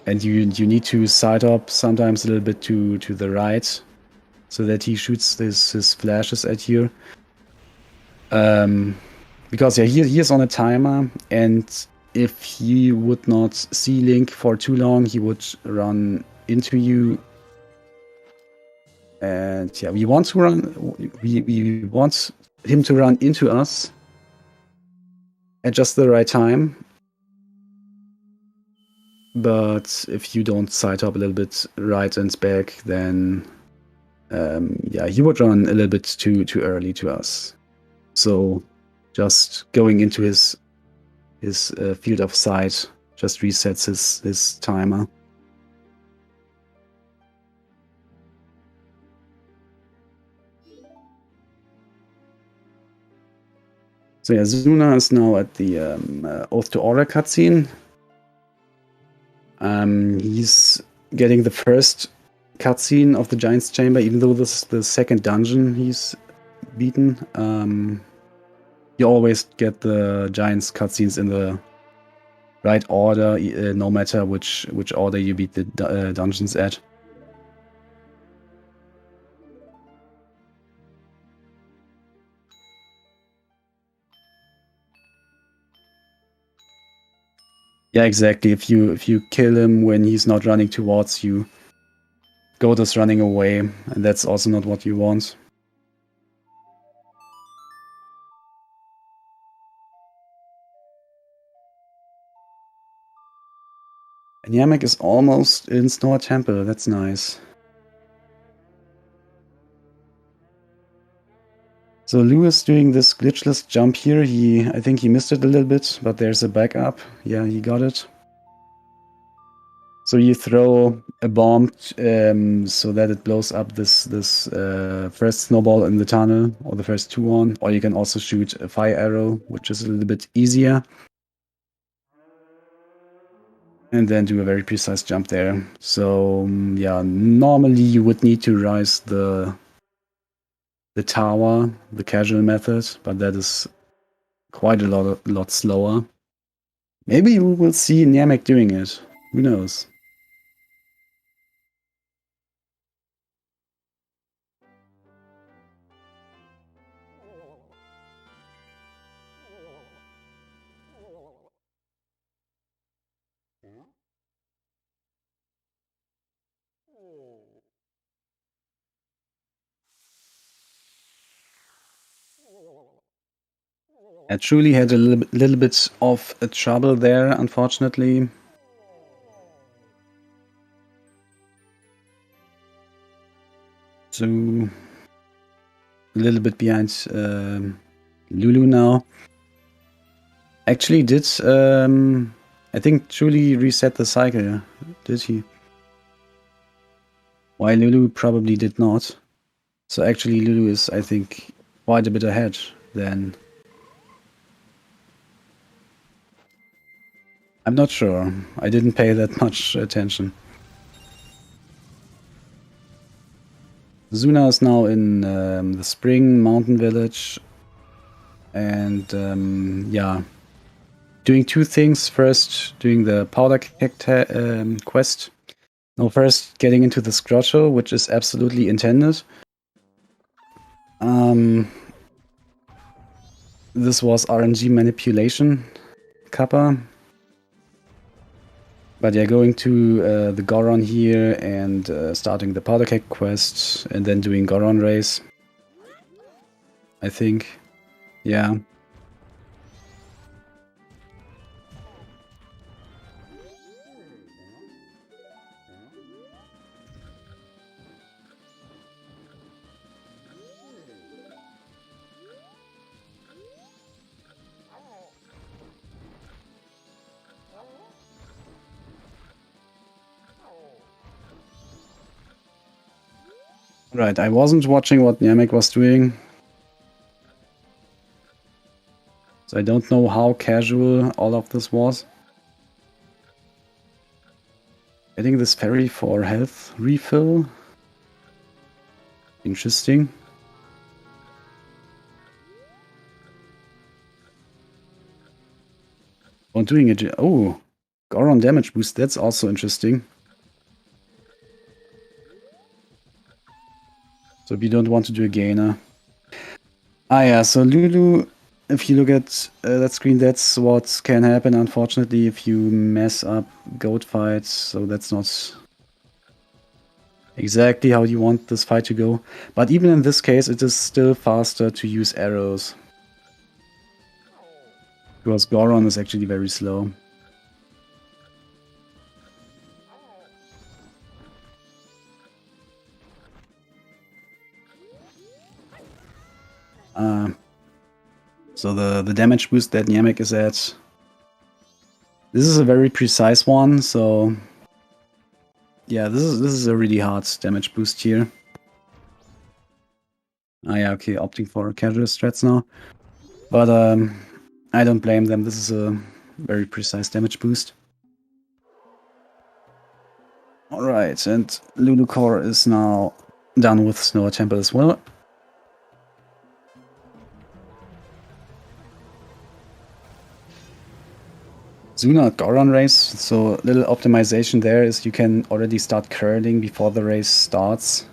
And you need to side up sometimes a little bit to the right, so that he shoots his flashes at you. Because yeah, he is on a timer, and if he would not see Link for too long, he would run into you. And yeah, we want him to run into us at just the right time. But if you don't side up a little bit right and back, then yeah, he would run a little bit too early to us. So just going into his field of sight just resets his timer. So yeah, Zuna is now at the Oath to Aura cutscene. He's getting the first cutscene of the Giant's Chamber, even though this is the second dungeon he's beaten. You always get the Giant's cutscenes in the right order, no matter which order you beat the dungeons at. Yeah, exactly. If you kill him when he's not running towards you, Goat is running away, and that's also not what you want. And Yamek is almost in Snore Temple. That's nice. So Lewis doing this glitchless jump here. I think he missed it a little bit, but there's a backup. Yeah, he got it. So you throw a bomb so that it blows up this first snowball in the tunnel, or the first two on, or you can also shoot a fire arrow, which is a little bit easier. And then do a very precise jump there. So yeah, normally you would need to rise the tower, the casual method, but that is quite a lot slower. Maybe we will see Namek doing it. Who knows? I truly had a little bit of a trouble there, unfortunately. So a little bit behind Lulu now. Actually did, I think, truly reset the cycle, did he? While Lulu probably did not. So actually Lulu is, I think, quite a bit ahead then. I'm not sure. I didn't pay that much attention. Zuna is now in the Spring Mountain Village. And yeah, doing two things. First, doing the powder keg quest. No, first getting into the grotto, which is absolutely intended. This was RNG manipulation, Kappa. But yeah, going to the Goron here and starting the powder keg quest and then doing Goron Race. I think. Yeah. Right, I wasn't watching what Namek was doing. So I don't know how casual all of this was. Getting this fairy for health refill. Interesting. Oh, doing it. Oh, Goron damage boost. That's also interesting. So if you don't want to do a gainer. Ah, yeah. So Lulu, if you look at that screen, that's what can happen, unfortunately, if you mess up goat fights. So that's not exactly how you want this fight to go. But even in this case, it is still faster to use arrows. Because Goron is actually very slow. So the damage boost that Namek is at. This is a very precise one, so yeah, this is a really hard damage boost here. Ah yeah, okay, opting for casual strats now. But I don't blame them, this is a very precise damage boost. Alright, and Lulucore is now done with Snow Temple as well. Zuna Goron Race, so little optimization there is you can already start curling before the race starts.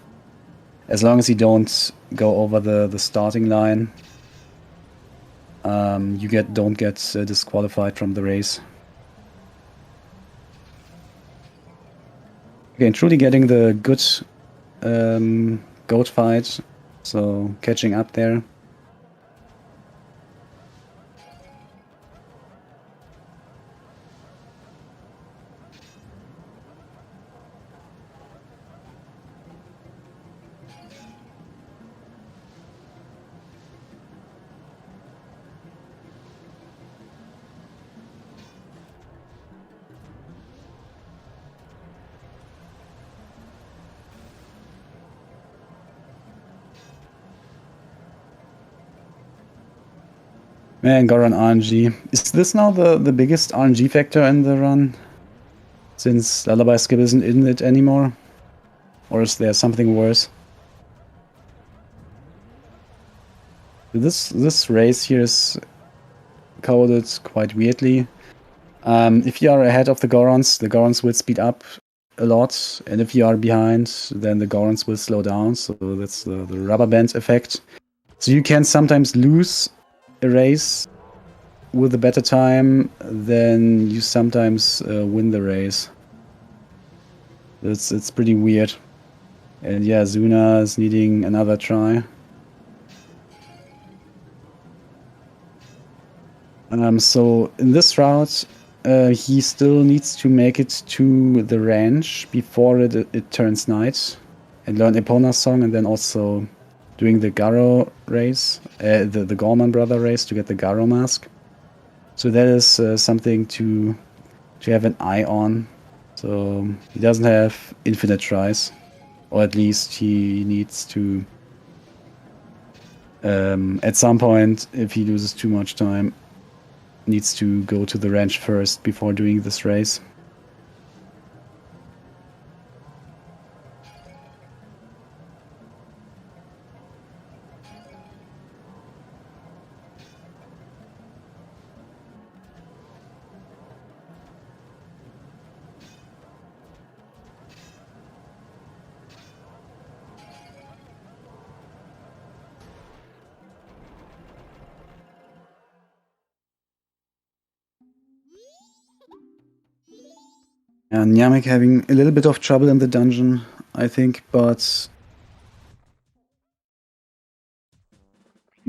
As long as you don't go over the starting line, you don't get disqualified from the race. Again, truly getting the good goat fight, so catching up there. Man, Goron RNG. Is this now the biggest RNG factor in the run? Since Lullaby Skip isn't in it anymore? Or is there something worse? This race here is coded quite weirdly. If you are ahead of the Gorons will speed up a lot, and if you are behind, then the Gorons will slow down, so that's the rubber band effect. So you can sometimes lose a race with a better time, then you sometimes win the race. It's pretty weird. And yeah, Zuna is needing another try. So in this route, he still needs to make it to the ranch before it turns night, and learn Epona's song, and then also doing the Garo race, the Gorman brother race to get the Garo mask. So that is something to have an eye on. So he doesn't have infinite tries, or at least he needs to. At some point, if he loses too much time, needs to go to the ranch first before doing this race. And Namek having a little bit of trouble in the dungeon, I think, but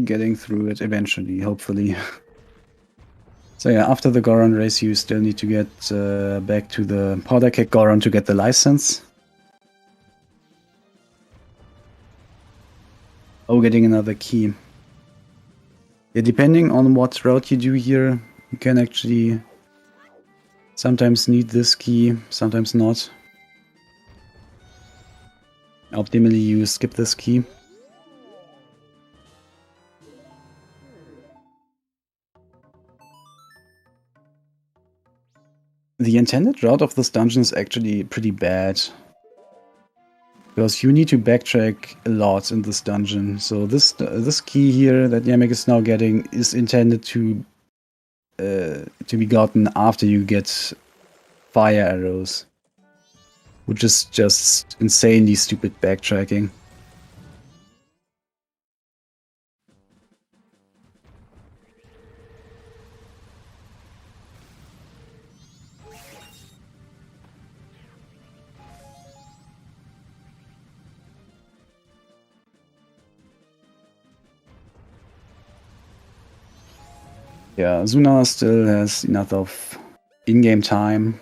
getting through it eventually, hopefully. So yeah, after the Goron race, you still need to get back to the Powder Keg Goron to get the license. Oh, getting another key. Yeah, depending on what route you do here, you can actually sometimes need this key, sometimes not. Optimally, you skip this key. The intended route of this dungeon is actually pretty bad, because you need to backtrack a lot in this dungeon. So this key here that Yamek is now getting is intended to be gotten after you get fire arrows, which is just insanely stupid backtracking. Yeah, Zuna still has enough of in-game time.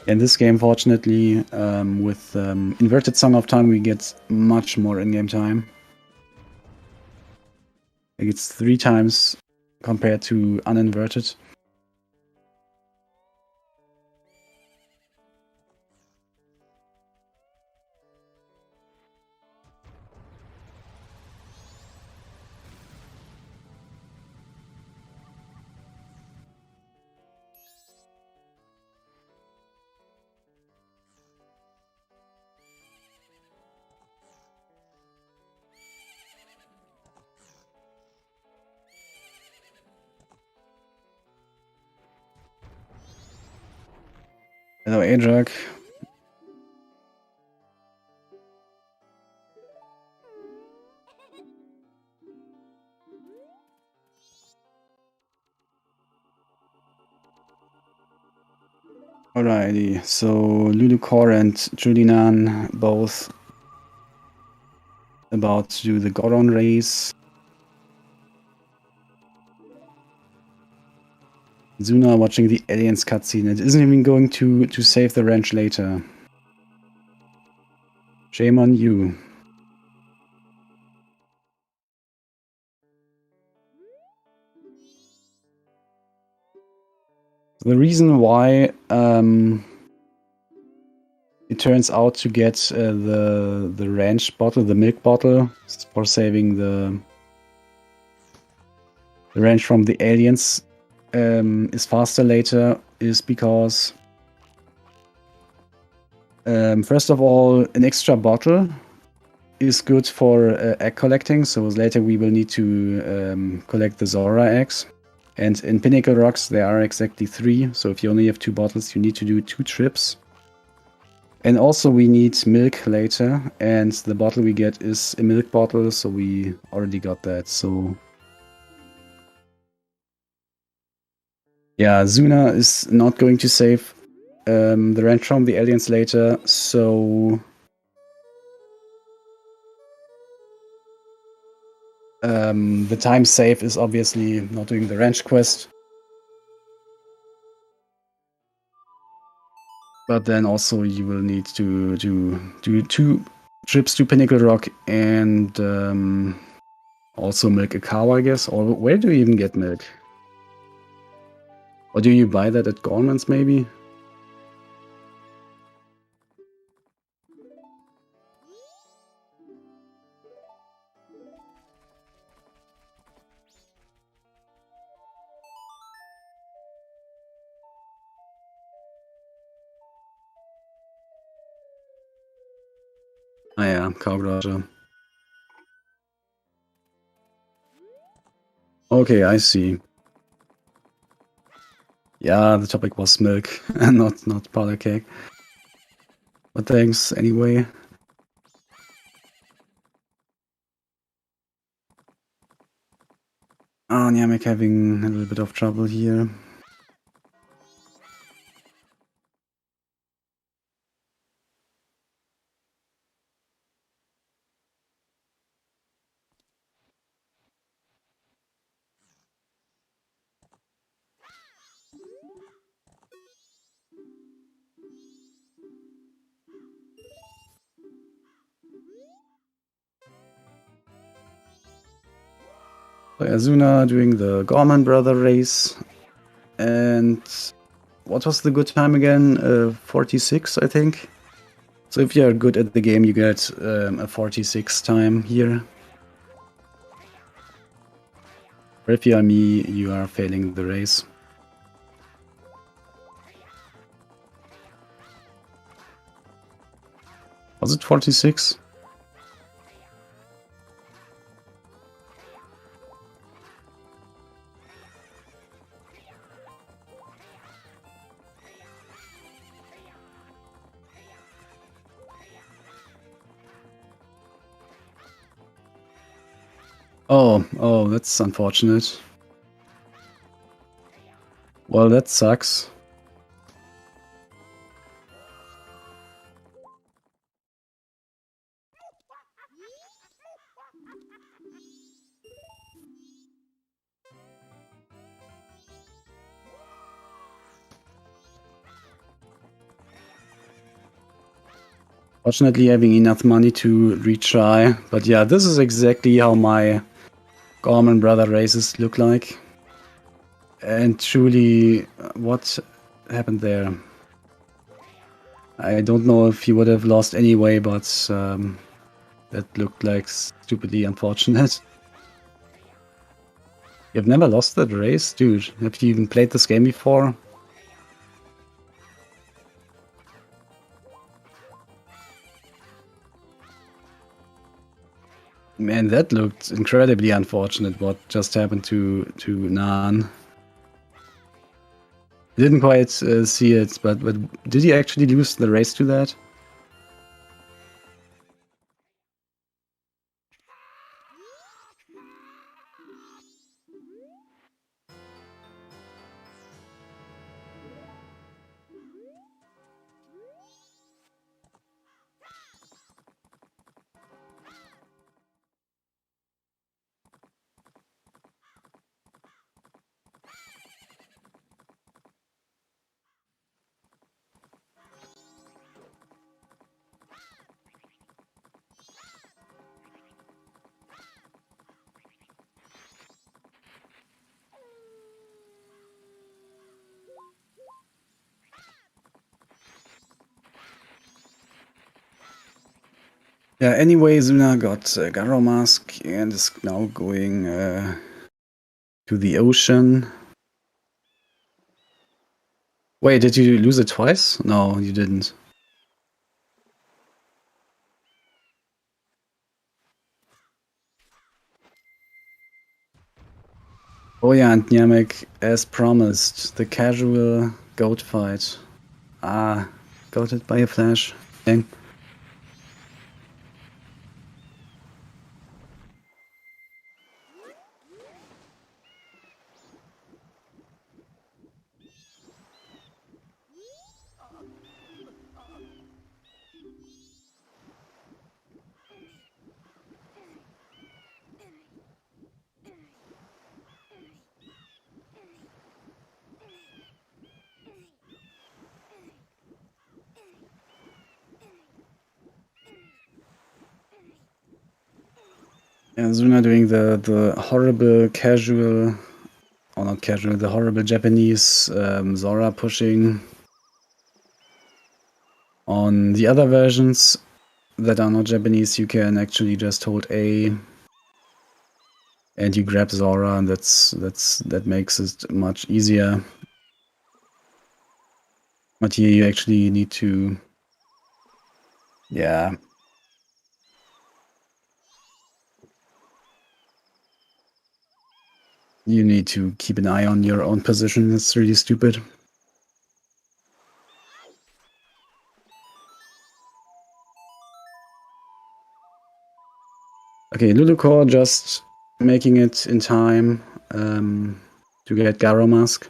In this game, fortunately, with Inverted Song of Time, we get much more in-game time. Like it's 3 times compared to uninverted. Hello, Ajak. Alrighty, so Lulukor and Julinan both about to do the Goron Race. Zuna watching the aliens cutscene. It isn't even going to save the ranch later. Shame on you. The reason why it turns out to get the ranch bottle, the milk bottle, for saving the ranch from the aliens is faster later is because first of all, an extra bottle is good for egg collecting. So later we will need to collect the Zora eggs. And in Pinnacle Rocks there are exactly 3. So if you only have 2 bottles, you need to do 2 trips. And also we need milk later, and the bottle we get is a milk bottle, so we already got that. So yeah, Zuna is not going to save the ranch from the aliens later, so the time save is obviously not doing the ranch quest. But then also you will need to do 2 trips to Pinnacle Rock and also milk a cow, I guess. Or where do you even get milk? Or do you buy that at Gorman's maybe? Ah ja, Cowgarter. Okay, I see. Yeah, the topic was milk and not powder cake. But thanks anyway. Oh, Namek having a little bit of trouble here. So Azuna doing the Gorman brother race. And what was the good time again? 46, I think. So if you're good at the game, you get a 46 time here. Or if you are me, you are failing the race. Was it 46? Oh, that's unfortunate. Well, that sucks. Fortunately, having enough money to retry. But yeah, this is exactly how my Gorman brother races look like. And truly, what happened there? I don't know if he would have lost anyway, but that looked like stupidly unfortunate. You've never lost that race? Dude, have you even played this game before? Man, that looked incredibly unfortunate what just happened to Nan. Didn't quite see it, but did he actually lose the race to that? Yeah, anyway, Zuna got Garo Mask and is now going to the ocean. Wait, did you lose it twice? No, you didn't. Oh yeah, and Nyamek, as promised, the casual goat fight. Ah, got it by a flash. Dang. And Zuna doing the horrible casual, or not casual, the horrible Japanese Zora pushing. On the other versions that are not Japanese, you can actually just hold A and you grab Zora, and that makes it much easier. But here you actually need to, yeah. You need to keep an eye on your own position. It's really stupid. Okay, Lulucore just making it in time to get Garo Mask.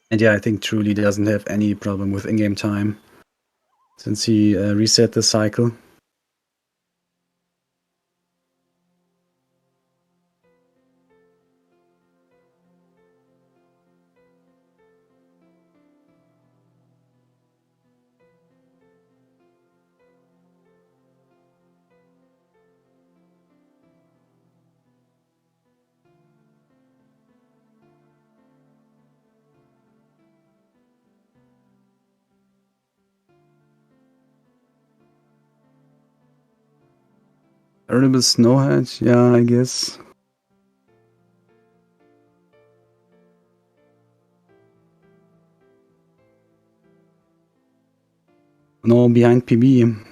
And yeah, I think Truly doesn't have any problem with in-game time since he reset the cycle. Terrible Snowhead, yeah, I guess. No, behind PB.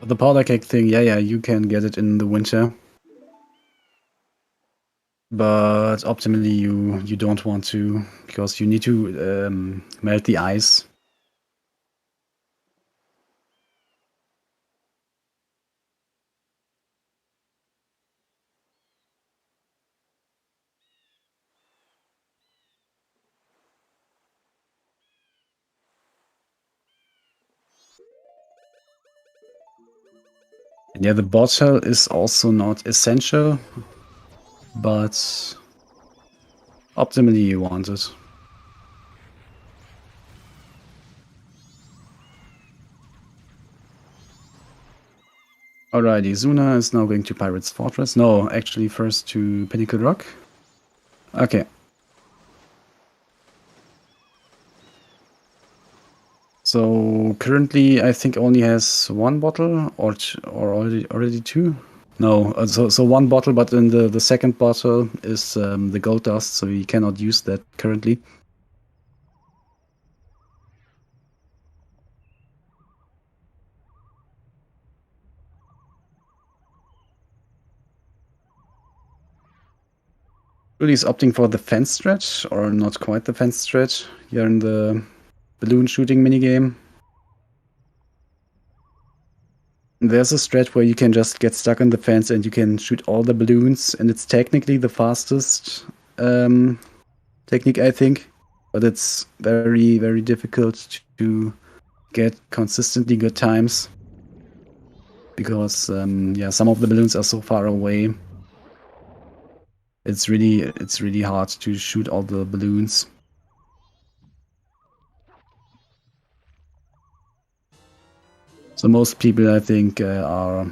The powder cake thing, yeah, you can get it in the winter. But optimally you don't want to, because you need to melt the ice. And yeah, the bottle is also not essential, but optimally you want it. Alrighty, Zuna is now going to Pirate's Fortress. No, actually first to Pinnacle Rock. Okay. So currently I think only has one bottle or already two. No, so one bottle, but in the second bottle is the gold dust, so he cannot use that currently. Really is opting for the fence stretch, or not quite the fence stretch, here in the balloon shooting minigame. There's a stretch where you can just get stuck on the fence and you can shoot all the balloons, and it's technically the fastest technique, I think, but it's very, very difficult to get consistently good times. because yeah, some of the balloons are so far away. It's really hard to shoot all the balloons. So most people, I think, are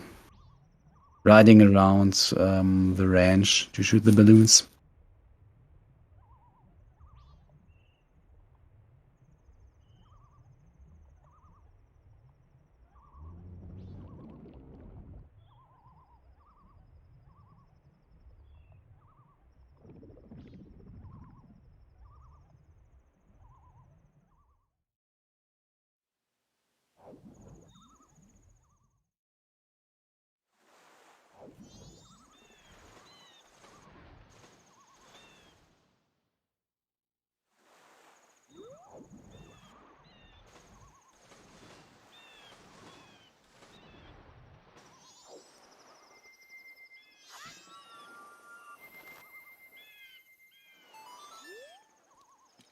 riding around the ranch to shoot the balloons.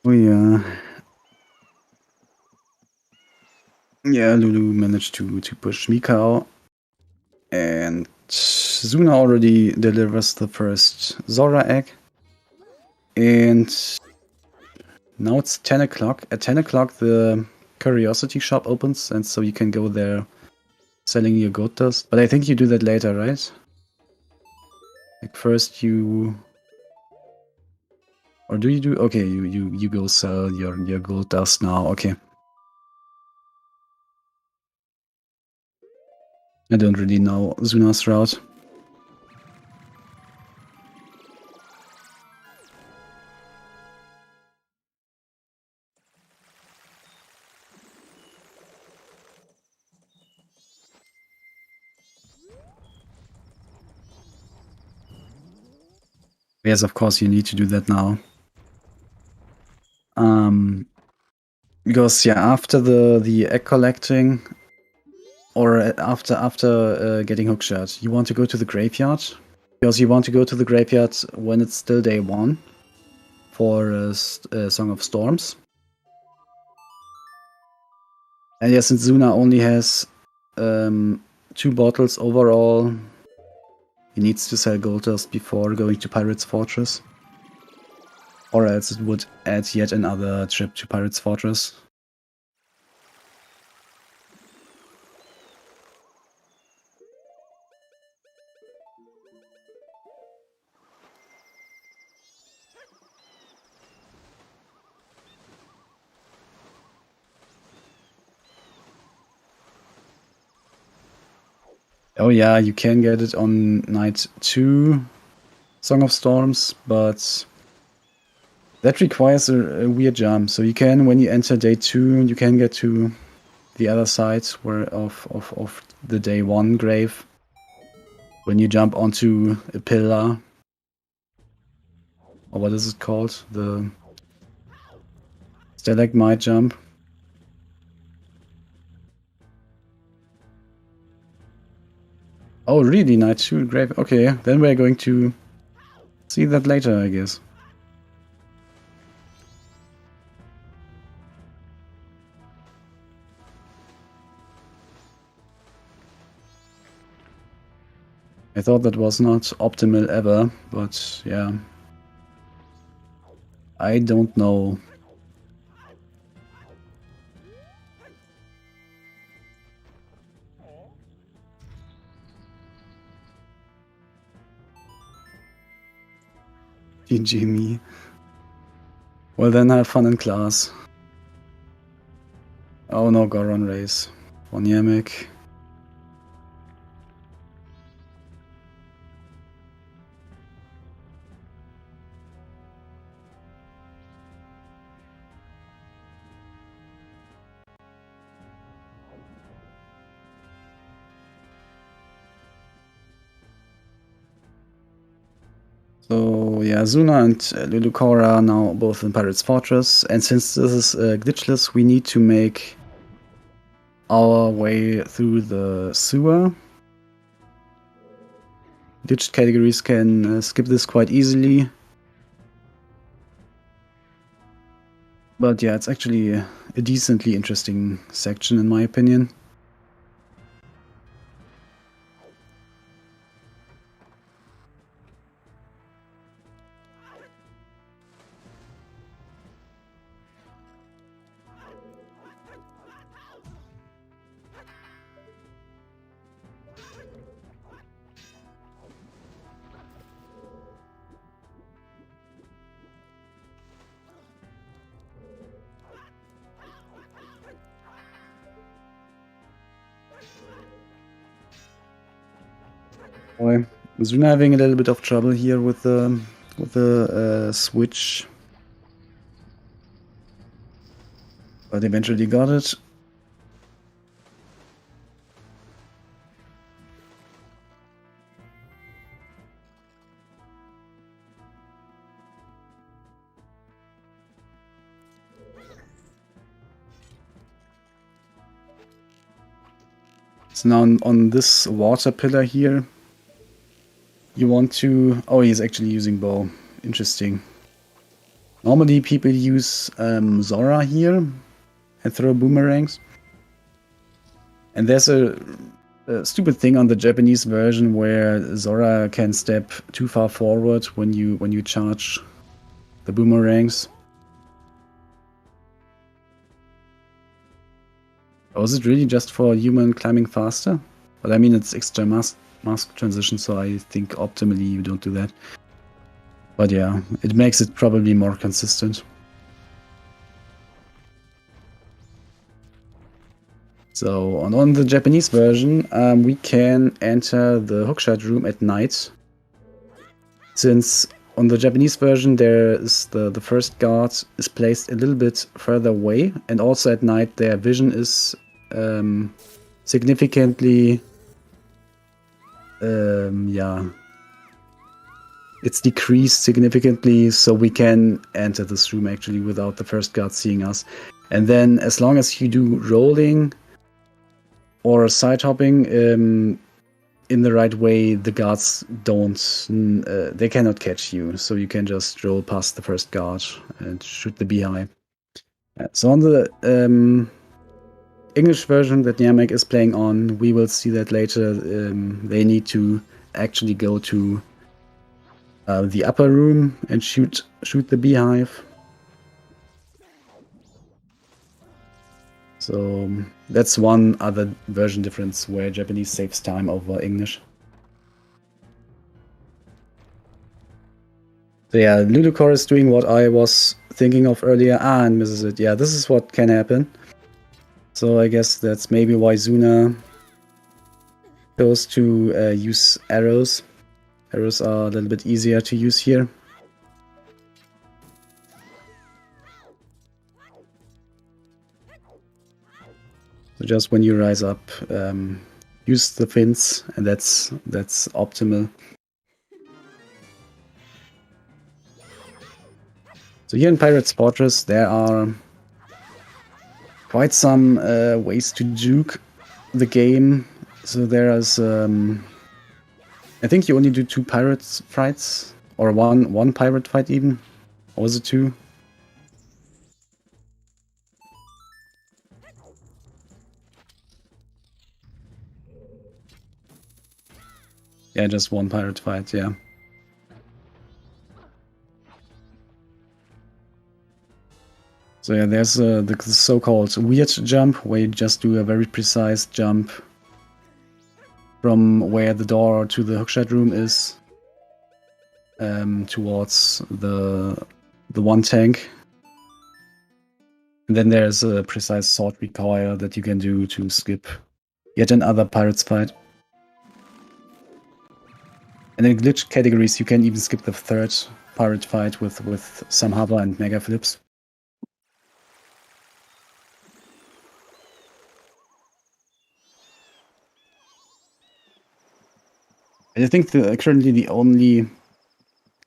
Oh yeah. Yeah, Lulu managed to push Mikao. And Zuna already delivers the first Zora egg. And now it's 10 o'clock. At 10 o'clock the curiosity shop opens, and so you can go there selling your goat dust. But I think you do that later, right? Like first you... Or do you do... Okay, you go sell your gold dust now, okay. I don't really know Zuna's route. Yes, of course you need to do that now. Because yeah, after the egg collecting, or after getting hookshot, you want to go to the graveyard, because you want to go to the graveyard when it's still day 1 for Song of Storms. And yeah, since Zuna only has 2 bottles overall, he needs to sell gold dust before going to Pirate's Fortress, or else it would add yet another trip to Pirate's Fortress. Oh yeah, you can get it on night 2, Song of Storms, but that requires a weird jump. So you can, when you enter day 2, you can get to the other side of the day 1 grave. When you jump onto a pillar, or what is it called? The stalagmite jump. Oh, really? Night 2 grave? Okay, then we're going to see that later, I guess. I thought that was not optimal ever, but yeah. I don't know. Jimmy. Well then, have fun in class. Oh no, Goron Race. Von Yemek. So yeah, Zuna and Lulukora are now both in Pirate's Fortress, and since this is glitchless, we need to make our way through the sewer. Glitched categories can skip this quite easily. But yeah, it's actually a decently interesting section in my opinion. Boy, Zuna having a little bit of trouble here with the switch, but eventually got it. So now on this water pillar here, you want to... Oh, he's actually using bow. Interesting. Normally people use Zora here and throw boomerangs. And there's a stupid thing on the Japanese version where Zora can step too far forward when you charge the boomerangs. Or is it really just for human climbing faster? But I mean, it's extra mask transition, so I think optimally you don't do that. But yeah, it makes it probably more consistent. So on the Japanese version, we can enter the hookshot room at night. Since on the Japanese version, there is the first guard is placed a little bit further away, and also at night their vision is significantly, it's decreased significantly, so we can enter this room actually without the first guard seeing us. And then as long as you do rolling or side hopping in the right way, the guards they cannot catch you, so you can just roll past the first guard and shoot the beehive. So on the English version that Niamek is playing on, we will see that later. They need to actually go to the upper room and shoot the beehive. So that's one other version difference where Japanese saves time over English. So yeah, Ludicor is doing what I was thinking of earlier and misses it. Yeah, this is what can happen. So I guess that's maybe why Zuna chose to use arrows. Arrows are a little bit easier to use here. So just when you rise up, use the fins, and that's optimal. So here in Pirate's Fortress, there are quite some ways to juke the game. So there is, I think you only do 2 pirate fights, or one pirate fight even, or was it 2? Yeah, just 1 pirate fight, yeah. So yeah, there's the so-called weird jump, where you just do a very precise jump from where the door to the hookshot room is towards the one tank. And then there's a precise sword recoil that you can do to skip yet another pirate's fight. And in glitch categories, you can even skip the 3rd pirate fight with some hover and mega flips. And I think currently the only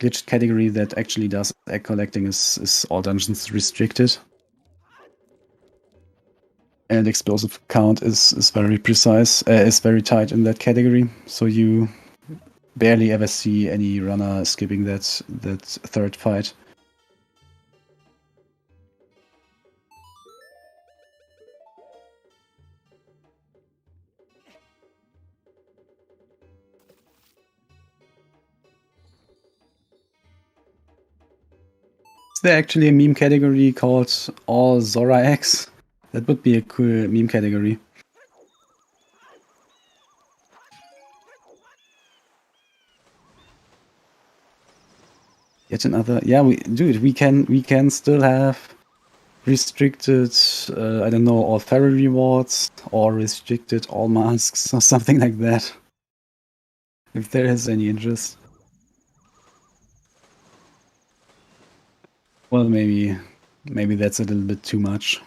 glitched category that actually does egg collecting is all dungeons restricted. And explosive count is very precise, is very tight in that category. So you barely ever see any runner skipping that 3rd fight. Is there actually a meme category called All Zora X? That would be a cool meme category. Yet another, yeah, we can still have restricted, I don't know, all fairy rewards or restricted all masks or something like that. if there is any interest. Well, maybe that's a little bit too much.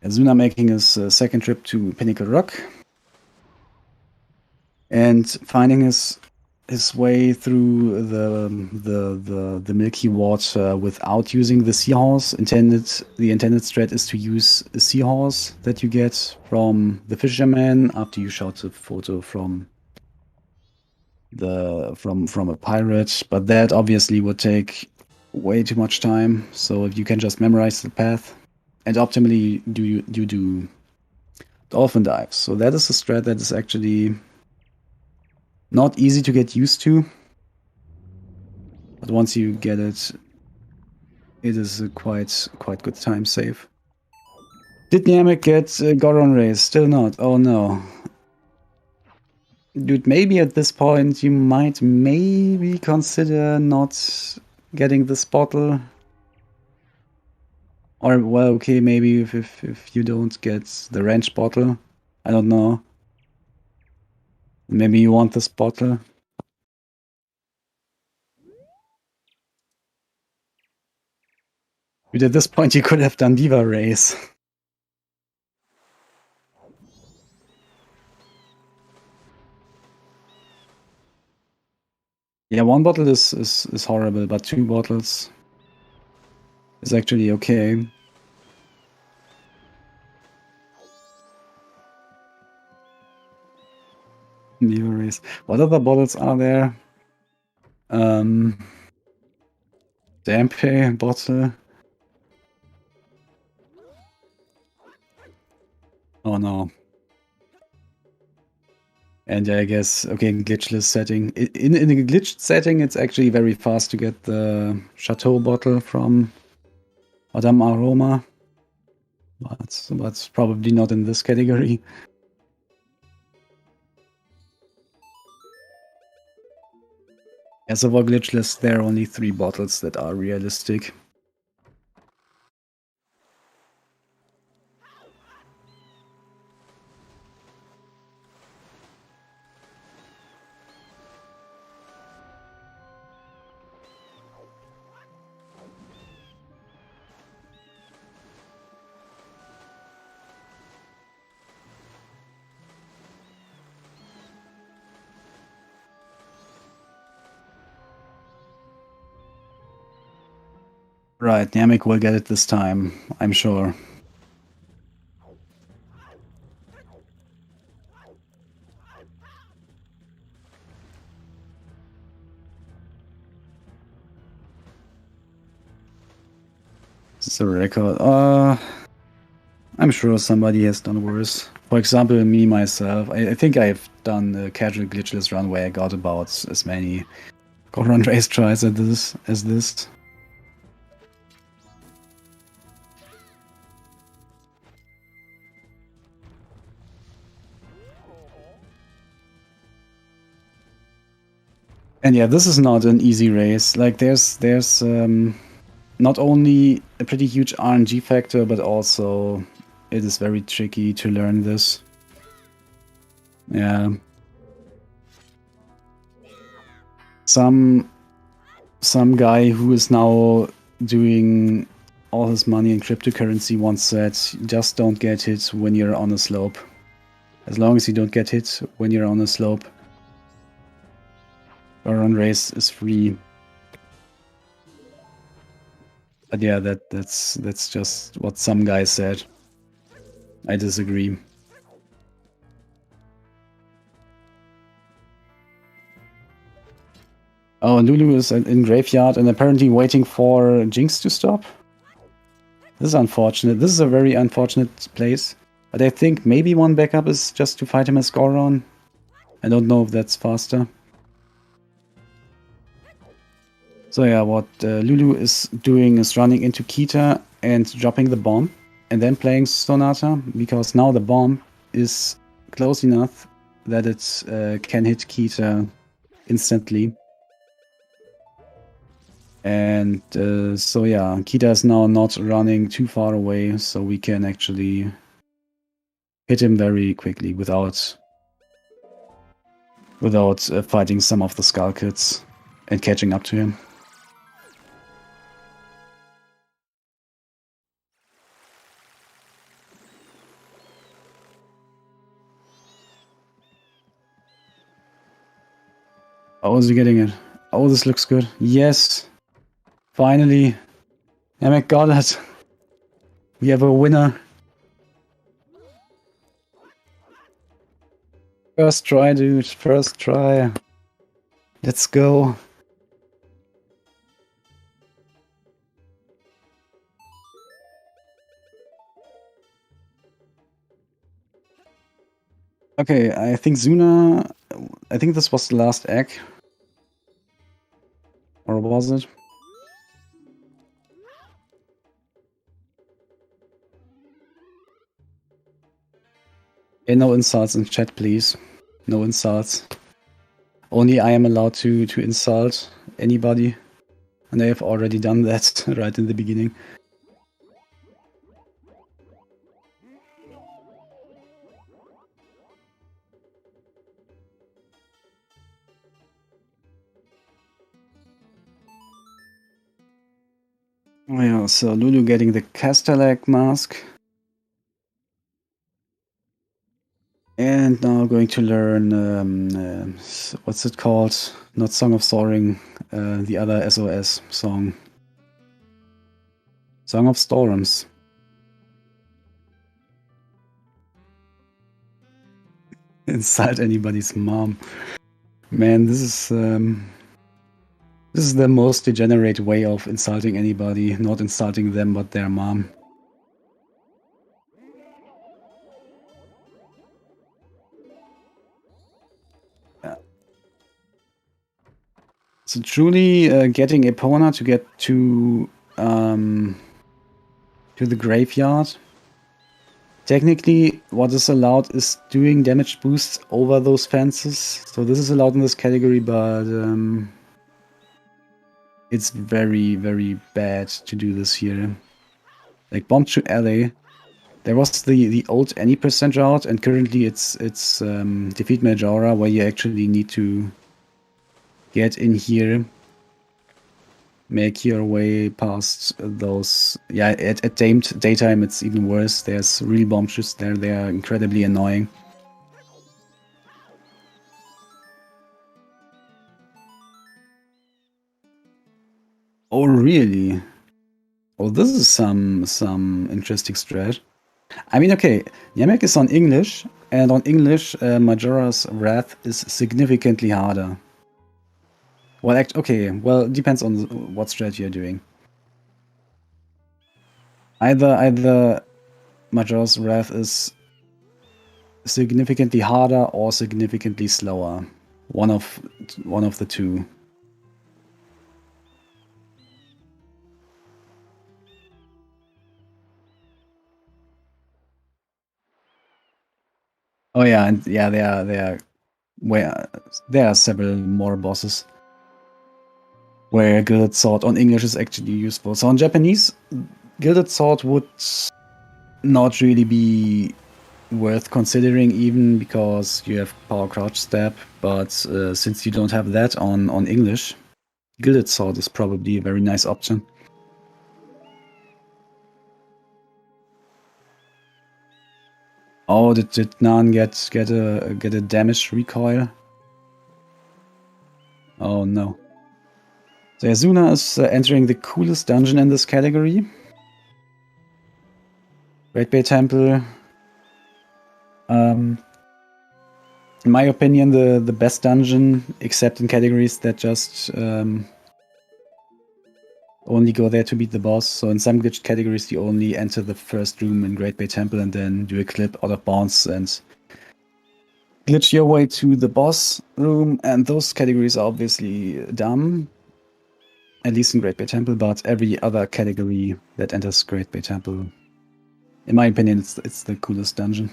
Azuna making his second trip to Pinnacle Rock and finding his way through the milky water without using the seahorse. The intended strat is to use a seahorse that you get from the fisherman after you shot a photo from a pirate, but that obviously would take way too much time. So if you can just memorize the path and optimally do dolphin dives. So that is a strat that is actually not easy to get used to, but once you get it, it is a quite good time save. Did Namek get Goron Race? Still not. Oh no. Dude, maybe at this point you might maybe consider not getting this bottle. Or, well, okay, maybe if you don't get the wrench bottle. I don't know. Maybe you want this bottle. But at this point you could have done Diva Race. Yeah, one bottle is horrible, but two bottles is actually okay. Diva Race. What other bottles are there? Dampe bottle. Oh no. And I guess, okay, glitchless setting. In a glitched setting, it's actually very fast to get the Chateau bottle from Madame Aroma. But probably not in this category. As of our glitchless, there are only 3 bottles that are realistic. Right, Namek will get it this time, I'm sure. This is a record. I'm sure somebody has done worse. For example, me, myself. I think I've done a casual glitchless run where I got about as many Goron Race tries as this. And yeah, this is not an easy race. Like there's not only a pretty huge RNG factor, but also it is very tricky to learn this. Yeah. Some guy who is now doing all his money in cryptocurrency once said, just don't get hit when you're on a slope. As long as you don't get hit when you're on a slope, Goron Race is free. But yeah, that's just what some guy said. I disagree. Oh, Lulu is in Graveyard and apparently waiting for Jinx to stop. This is unfortunate. This is a very unfortunate place. But I think maybe one backup is just to fight him as Goron. I don't know if that's faster. So yeah, what Lulu is doing is running into Kita and dropping the bomb. And then playing Sonata, because now the bomb is close enough that it can hit Kita instantly. And so yeah, Kita is now not running too far away, so we can actually hit him very quickly without fighting some of the Skull Kids and catching up to him. Oh, is he getting it? Oh, this looks good. Yes. Finally. Namek got it. We have a winner. First try, dude. First try. Let's go. Okay, I think Zuna... I think this was the last egg. Or was it? Hey, no insults in chat, please. No insults. Only I am allowed to insult anybody. And I have already done that right in the beginning. Oh yeah, so Lulu getting the Castellac mask. And now going to learn, what's it called? Not Song of Soaring, the other SOS song. Song of Storms. Insult anybody's mom. Man, this is the most degenerate way of insulting anybody. Not insulting them, but their mom. So truly getting Epona to get to the graveyard. Technically, what is allowed is doing damage boosts over those fences. So this is allowed in this category, but it's very, very bad to do this here. Like Bomb to Alley, there was the old any percent route, and currently it's defeat Majora, where you actually need to get in here, make your way past those. Yeah, at daytime it's even worse. There's real bombs there. They are incredibly annoying. Oh really? Oh, this is some interesting strat. I mean, okay, Namek is on English, and on English, Majora's Wrath is significantly harder. Well, okay, well, it depends on what strategy you're doing. Either Majora's Wrath is significantly harder or significantly slower. One of the two. Oh yeah, and yeah, there are several more bosses where Gilded Sword on English is actually useful. So on Japanese, Gilded Sword would not really be worth considering, even because you have Power Crouch Stab, but since you don't have that on English, Gilded Sword is probably a very nice option. Oh, did Nan get a damage recoil? Oh no. So Azuna is entering the coolest dungeon in this category. Great Bay Temple. In my opinion, the best dungeon, except in categories that just only go there to beat the boss. So in some glitched categories, you only enter the first room in Great Bay Temple and then do a clip out of bounds and glitch your way to the boss room. And those categories are obviously dumb, at least in Great Bay Temple, but every other category that enters Great Bay Temple, in my opinion, it's the coolest dungeon.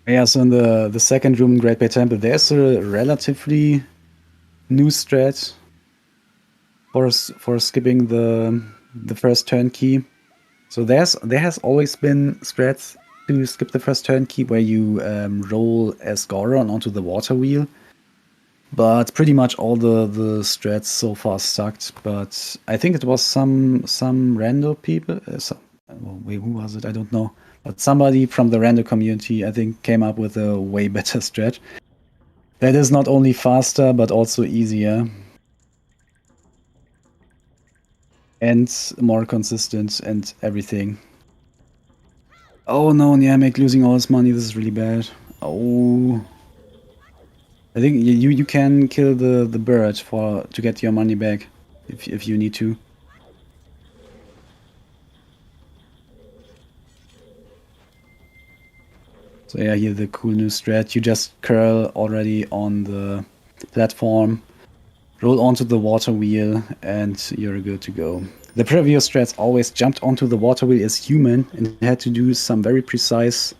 Yeah, so in the second room in Great Bay Temple, there's a relatively new strat for skipping the first turnkey. So there has always been strats to skip the first turnkey where you roll as Goron onto the water wheel. But pretty much all the strats so far sucked. But I think it was some rando people. Wait, who was it? I don't know. But somebody from the rando community, I think, came up with a way better strat. That is not only faster, but also easier. And more consistent and everything. Oh no, Niamek losing all his money. This is really bad. Oh. I think you can kill the bird to get your money back if you need to. So yeah, here the cool new strat. You just curl already on the platform, roll onto the water wheel, and you're good to go. The previous strats always jumped onto the water wheel as human and had to do some very precise,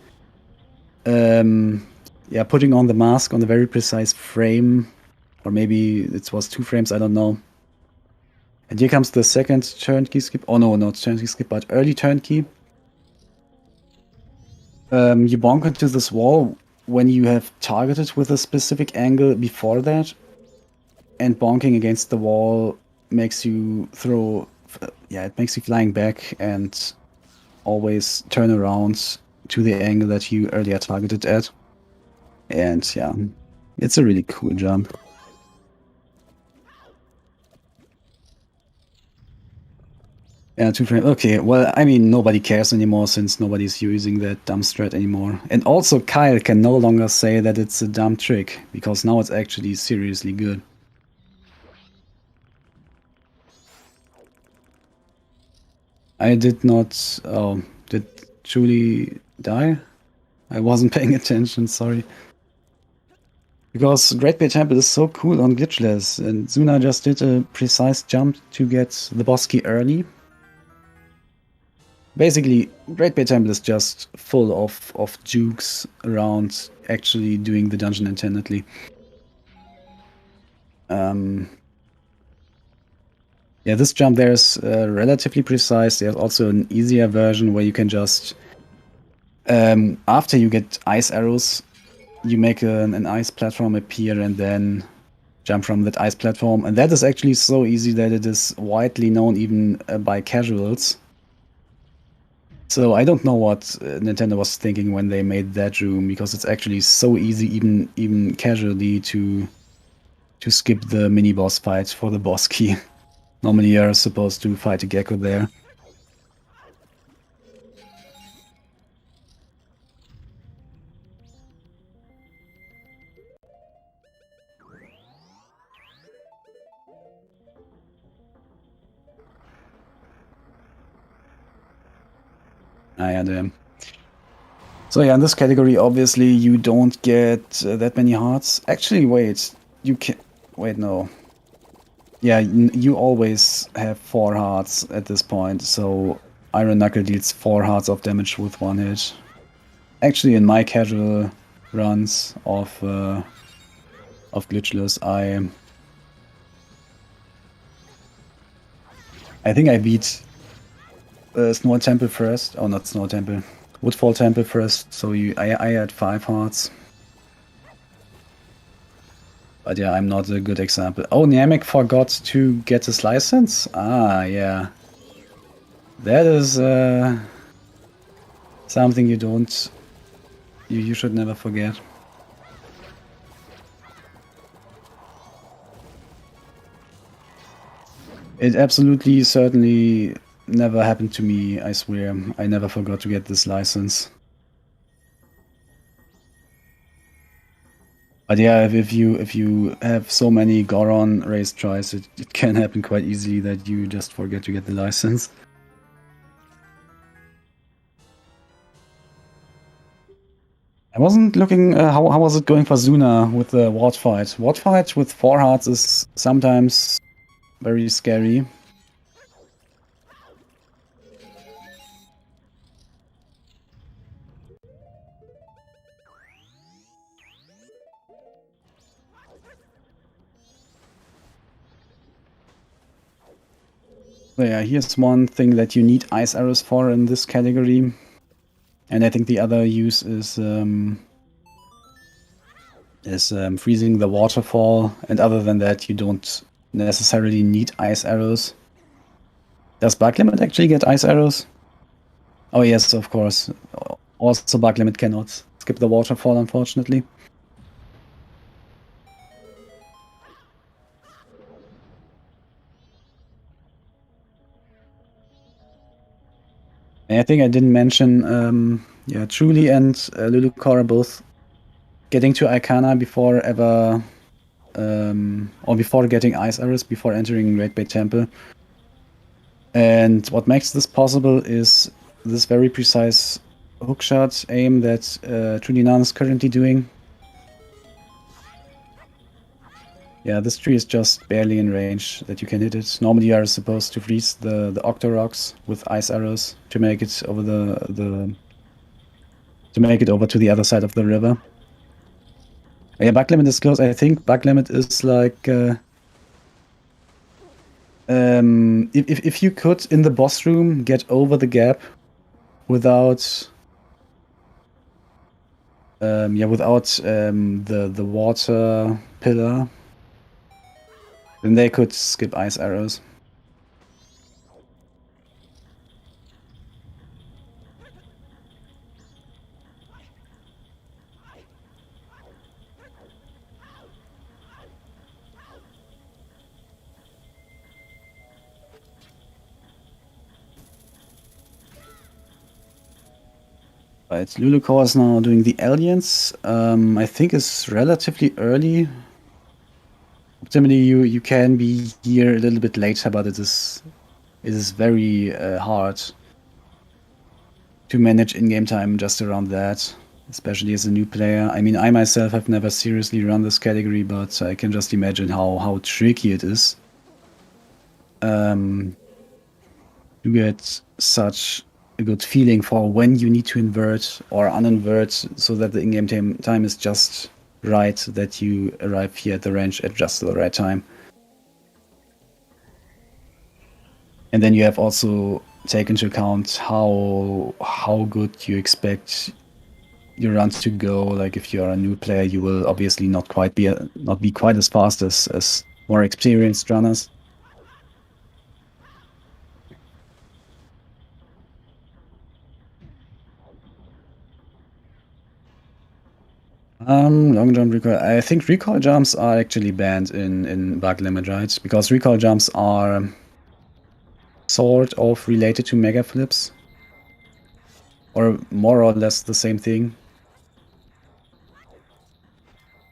putting on the mask on a very precise frame, or maybe it was 2 frames, I don't know. And here comes the second turnkey skip. Oh no, not turnkey skip, but early turnkey. You bonk into this wall when you have targeted with a specific angle before that, and bonking against the wall makes you throw. It makes you flying back and always turn around to the angle that you earlier targeted at. And yeah, it's a really cool jump. Yeah, 2 frames. Okay, well, I mean, nobody cares anymore since nobody's using that dumb strat anymore. And also, Kyle can no longer say that it's a dumb trick, because now it's actually seriously good. I did not... Oh, did Julie die? I wasn't paying attention, sorry. Because Great Bay Temple is so cool on Glitchless, and Zuna just did a precise jump to get the boss key early. Basically, Great Bay Temple is just full of jukes around actually doing the dungeon intendedly. Yeah, this jump there is relatively precise. There's also an easier version where you can just, after you get ice arrows, you make an ice platform appear and then jump from that ice platform. And that is actually so easy that it is widely known even by casuals. So I don't know what Nintendo was thinking when they made that room, because it's actually so easy, even casually, to skip the mini boss fight for the boss key. Normally you're supposed to fight a gecko there. Ah, yeah, damn. So yeah, in this category, obviously, you don't get that many hearts. Actually, wait, you can... Wait, no. Yeah, you always have 4 hearts at this point, so Iron Knuckle deals 4 hearts of damage with 1 hit. Actually, in my casual runs of Glitchless, I think I beat Snow Temple first. Oh, not Snow Temple. Woodfall Temple first, so I had 5 hearts. But yeah, I'm not a good example. Oh, Namek forgot to get his license? Ah, yeah. That is something you should never forget. It absolutely, certainly never happened to me, I swear. I never forgot to get this license. But yeah, if you have so many Goron Race tries, it can happen quite easily that you just forget to get the license. I wasn't looking... how was it going for Zuna with the ward fight? Ward fight with 4 hearts is sometimes very scary. Yeah, here's one thing that you need ice arrows for in this category. And I think the other use is freezing the waterfall. And other than that, you don't necessarily need ice arrows. Does Bug Limit actually get ice arrows? Oh yes, of course. Also, Bug Limit cannot skip the waterfall, unfortunately. And I think I didn't mention, yeah, Truly and Lulucore are both getting to Icana before ever, or before getting ice arrows, before entering Great Bay Temple. And what makes this possible is this very precise hookshot aim that Truly Nan is currently doing. Yeah, this tree is just barely in range that you can hit it. Normally you are supposed to freeze the Octoroks with ice arrows to make it over to make it over to the other side of the river. Yeah, Bug Limit is close. I think Bug Limit is like if you could in the boss room get over the gap without the water pillar, then they could skip ice arrows. Right, Lulucore is now doing the aliens. I think it's relatively early. Optimally, you can be here a little bit later, but it is very hard to manage in-game time just around that, especially as a new player. I mean, I myself have never seriously run this category, but I can just imagine how tricky it is to get such a good feeling for when you need to invert or uninvert so that the in-game time is just right, that you arrive here at the range at just the right time. And then you have also take into account how good you expect your runs to go. Like if you are a new player, you will obviously not be quite as fast as more experienced runners. Long jump recoil. I think recoil jumps are actually banned in Bug Limit, right? Because recoil jumps are sort of related to mega flips, or more or less the same thing.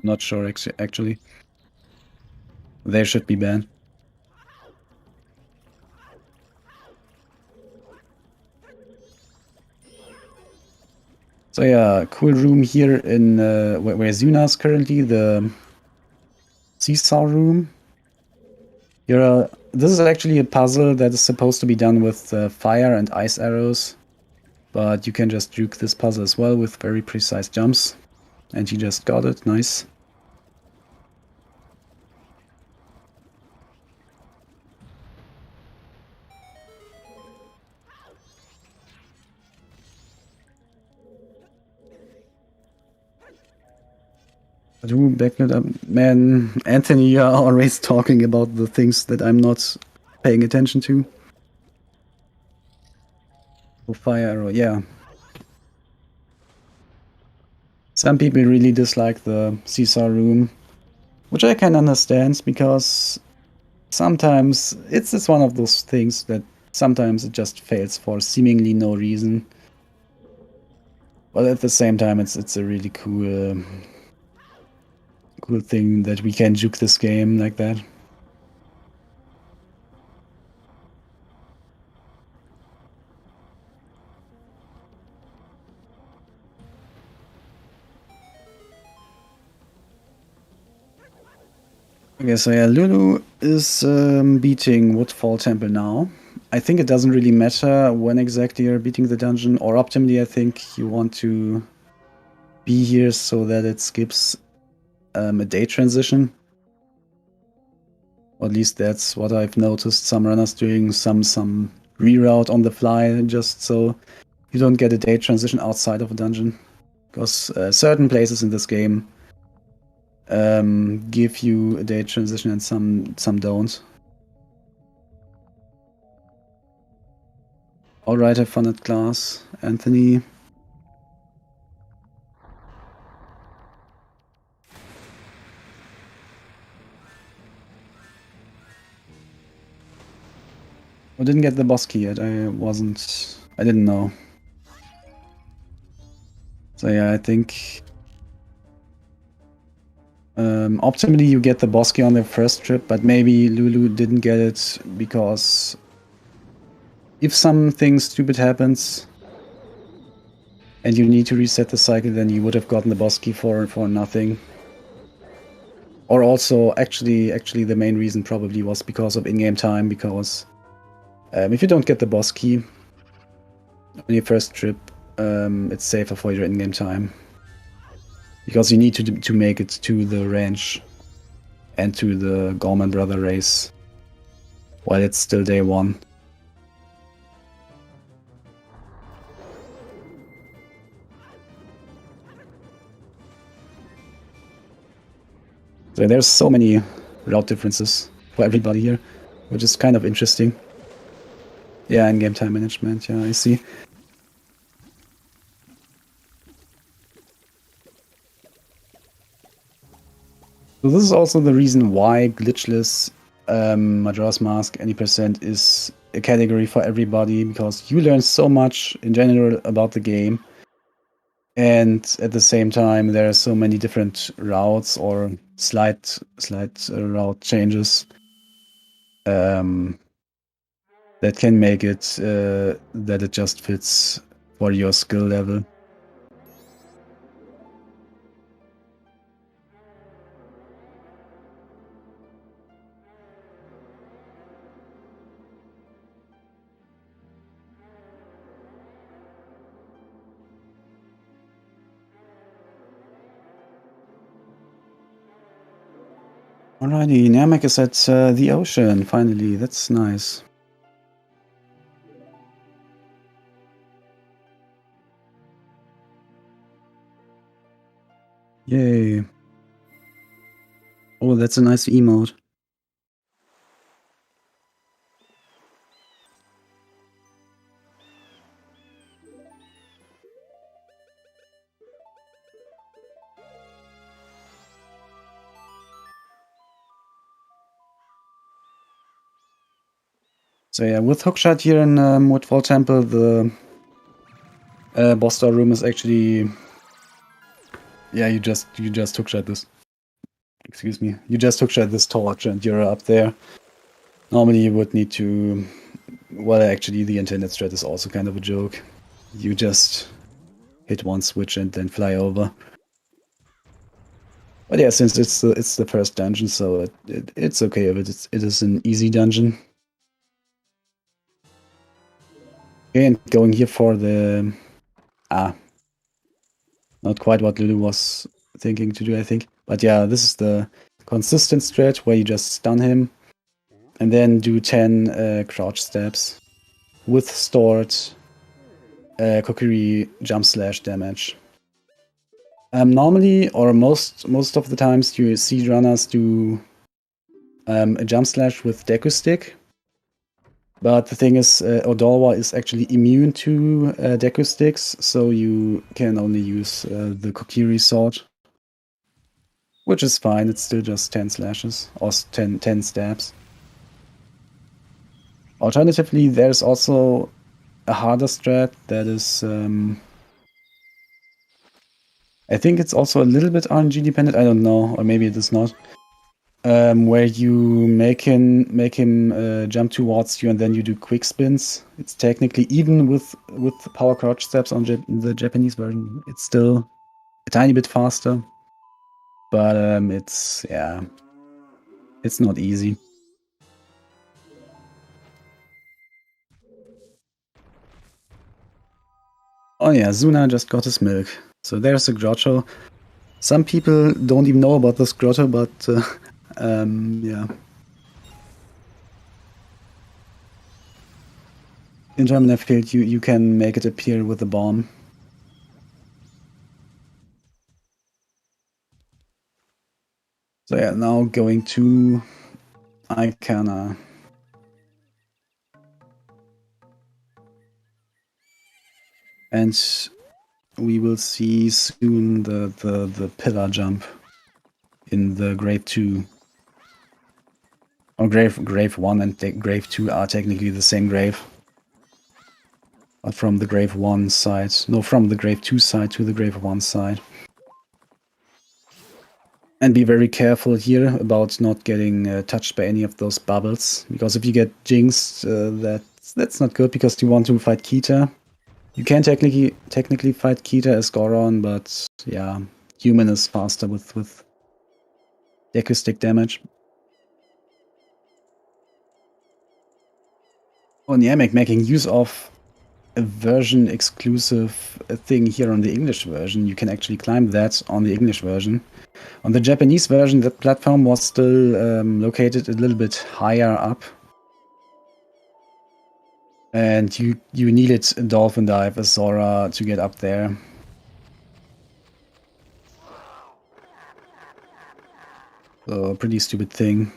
Not sure actually. They should be banned. So yeah, cool room here in where Zuna's currently, the Seestar Room. This is actually a puzzle that is supposed to be done with fire and ice arrows, but you can just juke this puzzle as well with very precise jumps. And he just got it, nice. Backlit up. Man, Anthony, you're always talking about the things that I'm not paying attention to. Oh, fire arrow, yeah. Some people really dislike the Seestar Room, which I can understand because sometimes it's just one of those things that sometimes it just fails for seemingly no reason. But at the same time, it's a really cool thing that we can juke this game like that. Okay, so yeah, Lulu is beating Waterfall Temple now. I think it doesn't really matter when exactly you're beating the dungeon, or optimally I think you want to be here so that it skips a day transition. Or at least that's what I've noticed. Some runners doing some reroute on the fly, just so you don't get a day transition outside of a dungeon. Because certain places in this game give you a day transition and some don't. Alright, have fun at class, Anthony. I didn't get the boss key yet. I didn't know. So yeah, I think optimally you get the boss key on the first trip, but maybe Lulu didn't get it because if something stupid happens and you need to reset the cycle, then you would have gotten the boss key for nothing. Or also, actually the main reason probably was because of in-game time, because if you don't get the boss key on your first trip, it's safer for your in-game time. Because you need to make it to the ranch and to the Gorman Brother race while it's still day one. So there's so many route differences for everybody here, which is kind of interesting. Yeah, in-game time management, yeah, I see. So this is also the reason why Glitchless, Majora's Mask, any percent is a category for everybody, because you learn so much in general about the game. And at the same time, there are so many different routes or slight route changes that can make it that it just fits for your skill level. Alrighty, Namek is at the ocean, finally. That's nice. Yay. Oh, that's a nice emote. So yeah, with hookshot here in Waterfall Temple, the boss star room is actually... Yeah, you just hookshot this. Excuse me. You just hookshot this torch and you're up there. Normally you would need to... Well, actually the internet strat is also kind of a joke. You just hit one switch and then fly over. But yeah, since it's the first dungeon, so it's okay if it is an easy dungeon. Okay, and going here for the... not quite what Lulu was thinking to do, I think. But yeah, this is the consistent strat where you just stun him and then do 10 crouch steps with stored Kokiri jump slash damage. Normally, or most of the times, you see runners do a jump slash with Deku Stick. But the thing is, Odolwa is actually immune to Deku Sticks, so you can only use the Kokiri sword. Which is fine, it's still just 10 slashes, or 10 stabs. Alternatively, there's also a harder strat that is... I think it's also a little bit RNG dependent, I don't know, or maybe it is not. Where you make him jump towards you and then you do quick spins. It's technically, even with power crouch steps on the Japanese version, it's still a tiny bit faster. But it's not easy. Oh yeah, Zuna just got his milk. So there's a grotto. Some people don't even know about this grotto, but yeah. in Terminal Field, you can make it appear with a bomb. So yeah, now going to Icana. And we will see soon the pillar jump in the Grave 2. Or Grave 1 and Grave 2 are technically the same grave. But from the Grave 1 side. No, from the Grave 2 side to the Grave 1 side. And be very careful here about not getting touched by any of those bubbles. Because if you get jinxed, that's not good because you want to fight Kita. You can technically fight Kita as Goron, but yeah, human is faster with Deku stick damage. Oh, Namek making use of a version exclusive thing here on the English version. You can actually climb that on the English version. On the Japanese version, that platform was still located a little bit higher up. And you needed a Dolphin Dive, a Zora to get up there. So, a pretty stupid thing.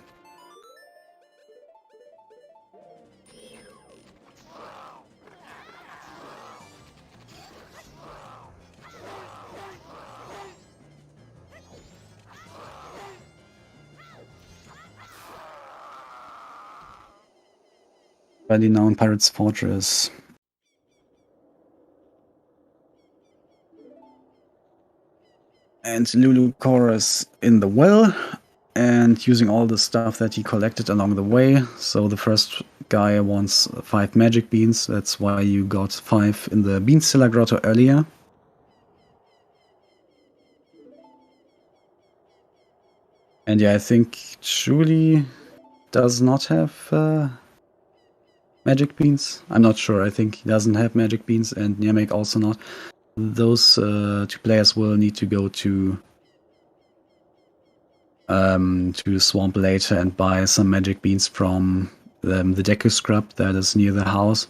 Already now in Pirate's Fortress. And Lulu Chorus in the well, and using all the stuff that he collected along the way. So the first guy wants 5 magic beans. That's why you got 5 in the Beanstiller Grotto earlier. And yeah, I think Julie does not have magic beans. I'm not sure. I think he doesn't have magic beans, and Namek also not. Those 2 players will need to go to the swamp later and buy some magic beans from the Deku Scrub that is near the house.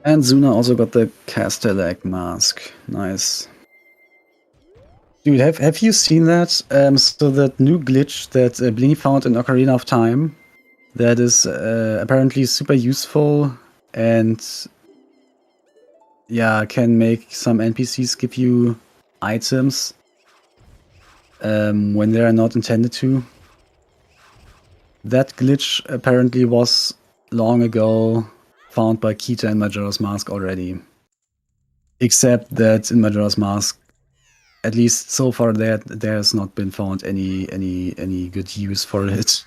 And Zuna also got the Castellac mask. Nice. Dude, have you seen that? So that new glitch that Blini found in Ocarina of Time, that is apparently super useful and yeah, can make some NPCs give you items when they are not intended to. That glitch apparently was long ago found by Kita in Majora's Mask already. Except that in Majora's Mask, at least so far, there has not been found any good use for it.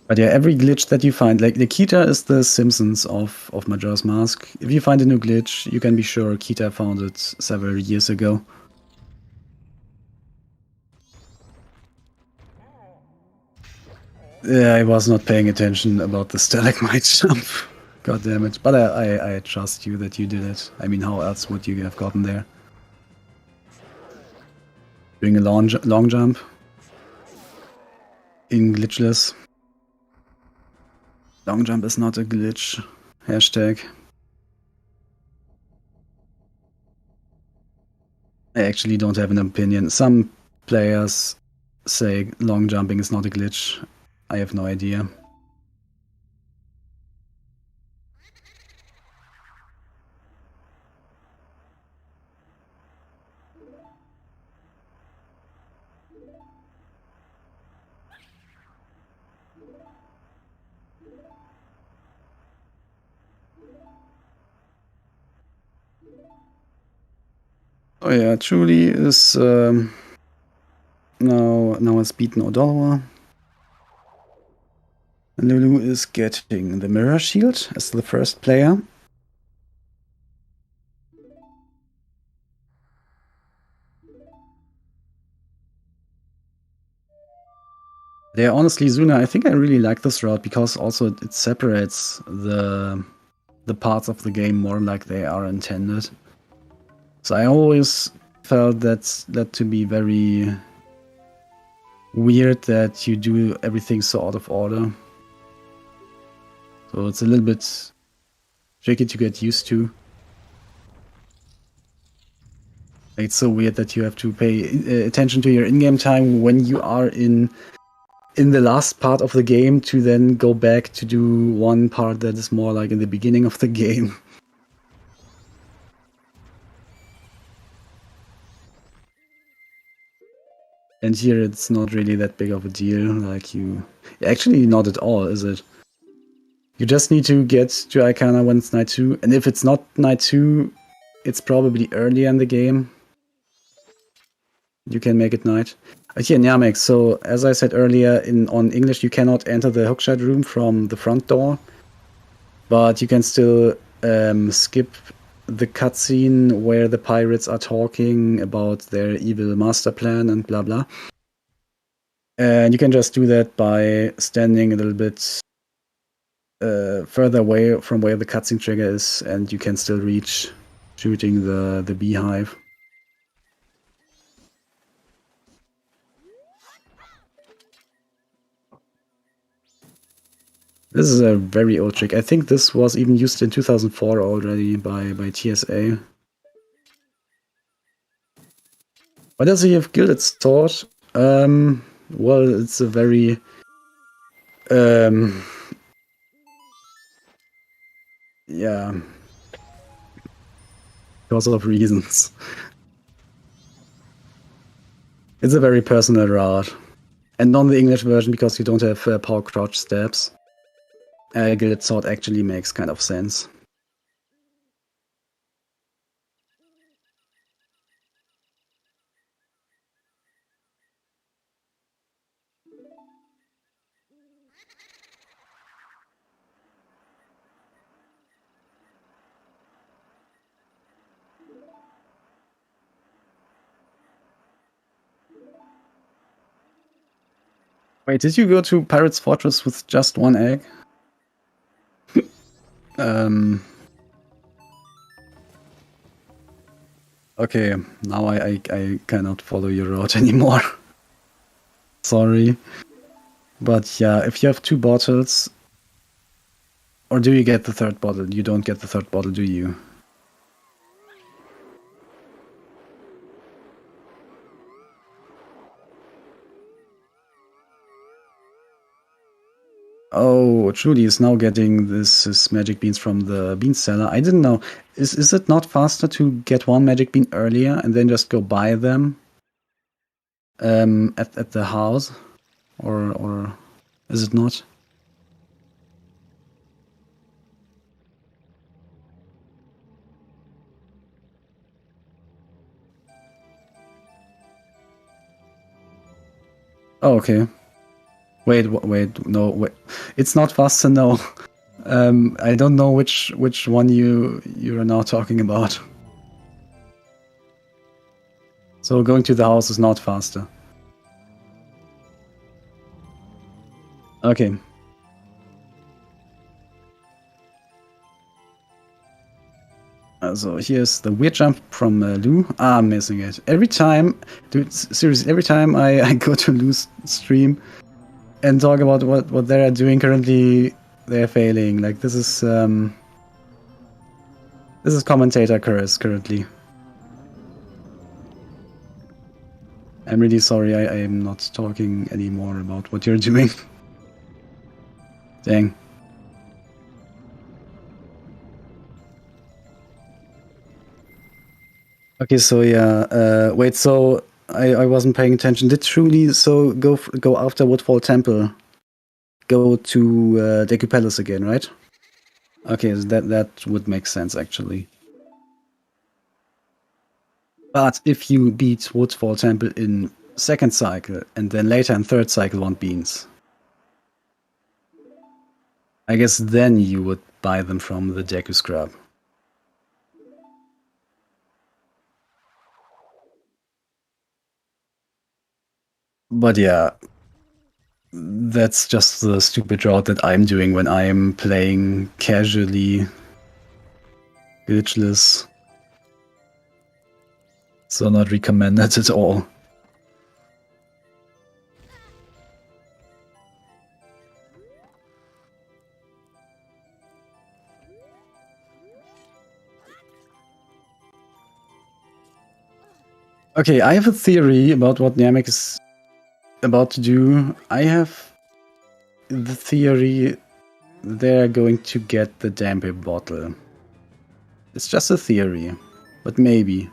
But yeah, every glitch that you find, like the Kita is the Simpsons of Majora's Mask. If you find a new glitch, you can be sure Kita found it several years ago. Yeah, I was not paying attention about the stalagmite jump. God damn it. But I trust you that you did it. I mean, how else would you have gotten there? Doing a long jump in Glitchless. Long jump is not a glitch. Hashtag. I actually don't have an opinion. Some players say long jumping is not a glitch. I have no idea. Oh yeah, Truly is now it's beaten Odolwa. Lulu is getting the mirror shield as the first player. Yeah, honestly, Zuna, I think I really like this route because also it separates the parts of the game more like they are intended. So I always felt that to be very weird that you do everything so out of order. So it's a little bit tricky to get used to. It's so weird that you have to pay attention to your in-game time when you are in the last part of the game to then go back to do one part that is more like in the beginning of the game. And here it's not really that big of a deal. Like actually not at all, is it? You just need to get to Icana when it's night 2, and if it's not night 2, it's probably earlier in the game. You can make it night. Here, Namek, so as I said earlier, on English you cannot enter the hookshot room from the front door, but you can still skip the cutscene where the pirates are talking about their evil master plan and blah blah. And you can just do that by standing a little bit further away from where the cutscene trigger is, and you can still reach shooting the beehive. This is a very old trick. I think this was even used in 2004 already by TSA. Why does he have gilded sword? Well, it's a very yeah, because of reasons. It's a very personal route. And on the English version, because you don't have power crouch stabs, gilded sword actually makes kind of sense. Wait, did you go to Pirate's Fortress with just one egg? Okay, now I cannot follow your route anymore. Sorry. But yeah, if you have 2 bottles... Or do you get the 3rd bottle? You don't get the 3rd bottle, do you? Oh, Trudy is now getting this magic beans from the bean seller. I didn't know. Is it not faster to get 1 magic bean earlier and then just go buy them at the house? Or is it not? Oh, okay. Wait, no, wait. It's not faster, no. I don't know which one you are now talking about. So going to the house is not faster. Okay. So here's the weird jump from Lou. Ah, I'm missing it. Every time, dude, seriously, every time I go to Lou's stream and talk about what they are doing currently, they're failing. Like, this is commentator curse currently. I'm really sorry, I am not talking anymore about what you're doing. Dang. Okay, so yeah, wait, so I wasn't paying attention. Did Truly so go after Waterfall Temple? Go to Deku Palace again, right? Okay, so that would make sense actually. But if you beat Waterfall Temple in 2nd cycle and then later in 3rd cycle want beans. I guess then you would buy them from the Deku Scrub. But yeah, that's just the stupid route that I'm doing when I'm playing casually glitchless. So not recommended at all. Okay, I have a theory about what Namek is about to do. I have the theory they're going to get the Dampe bottle. It's just a theory, but maybe.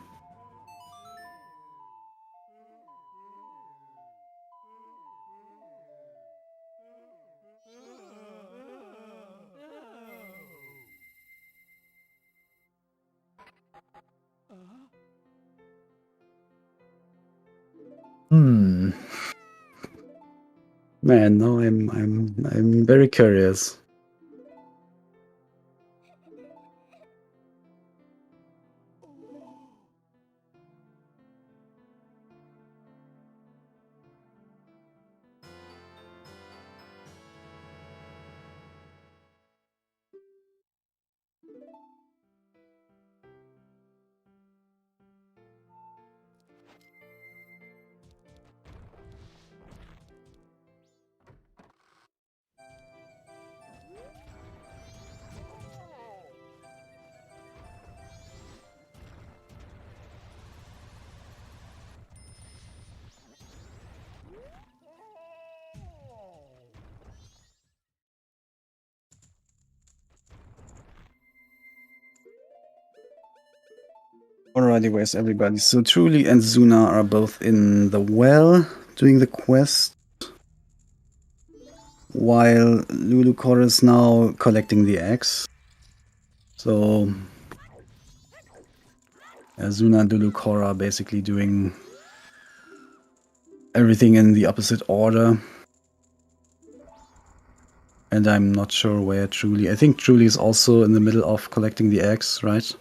Man, now I'm very curious. Alrighty, where's everybody? So Truly and Zuna are both in the well doing the quest, while Lulucore is now collecting the eggs. So Zuna and Lulucore are basically doing everything in the opposite order. And I'm not sure where Truly... I think Truly is also in the middle of collecting the eggs, right?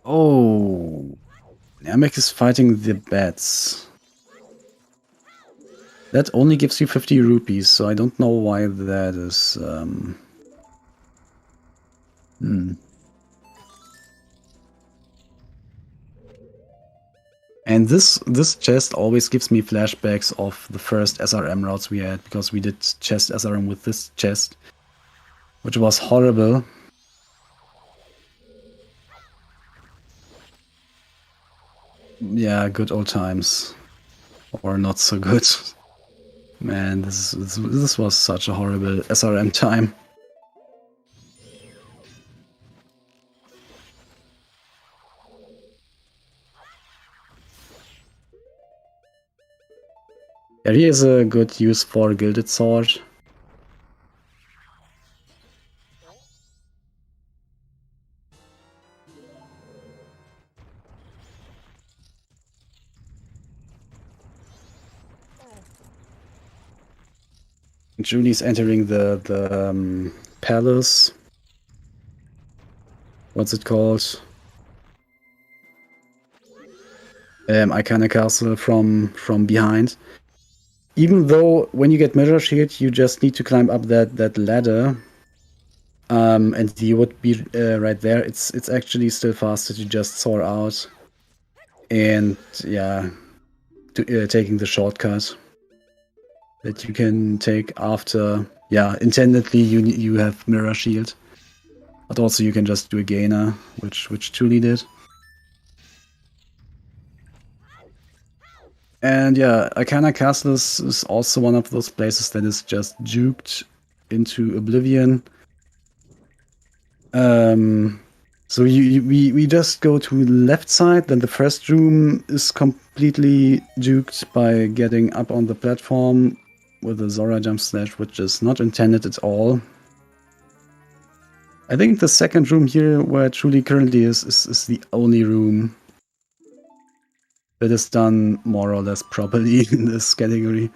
Oh, Namek is fighting the bats. That only gives you 50 rupees, so I don't know why that is. And this chest always gives me flashbacks of the first SRM routes we had, because we did chest SRM with this chest, which was horrible. Yeah, good old times. Or not so good. Man, this was such a horrible SRM time. Yeah, he has a good use for Gilded Sword. Julie's entering the palace. What's it called? Icona Castle from behind. Even though when you get Mirror Shield, you just need to climb up that ladder, and you would be right there. It's actually still faster to just soar out, and yeah, taking the shortcut that you can take after. Yeah, intendedly you have Mirror Shield, but also you can just do a gainer, which Truly did. And yeah, Icona Castle is also one of those places that is just juked into oblivion. So we just go to the left side, then the first room is completely juked by getting up on the platform with a Zora jump slash, which is not intended at all. I think the second room here, where it truly currently is the only room that is done more or less properly in this category.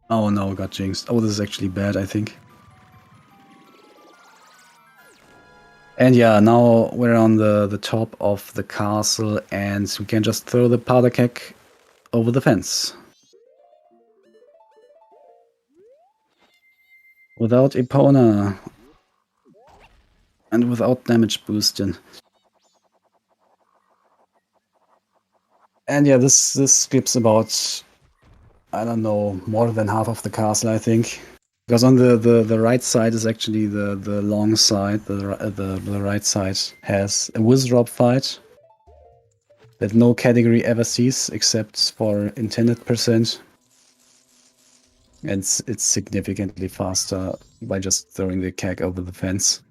Oh no, got jinxed. Oh, this is actually bad, I think. And yeah, now we're on the top of the castle, and we can just throw the powder keg over the fence. Without Epona. And without damage boosting. And yeah, this skips about, I don't know, more than half of the castle, I think. Because on the right side is actually the long side. The right side has a Wizrob fight that no category ever sees except for intended percent. And it's significantly faster by just throwing the keg over the fence.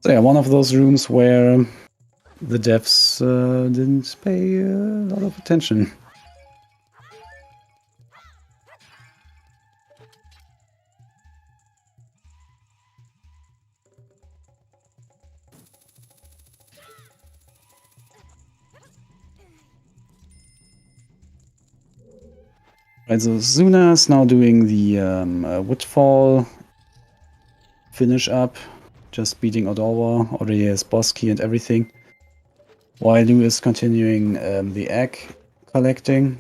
So yeah, one of those rooms where the devs didn't pay a lot of attention. Right, so Zuna is now doing the Woodfall finish up, just beating Odawa, already has boss key and everything. While Lu is continuing the egg collecting.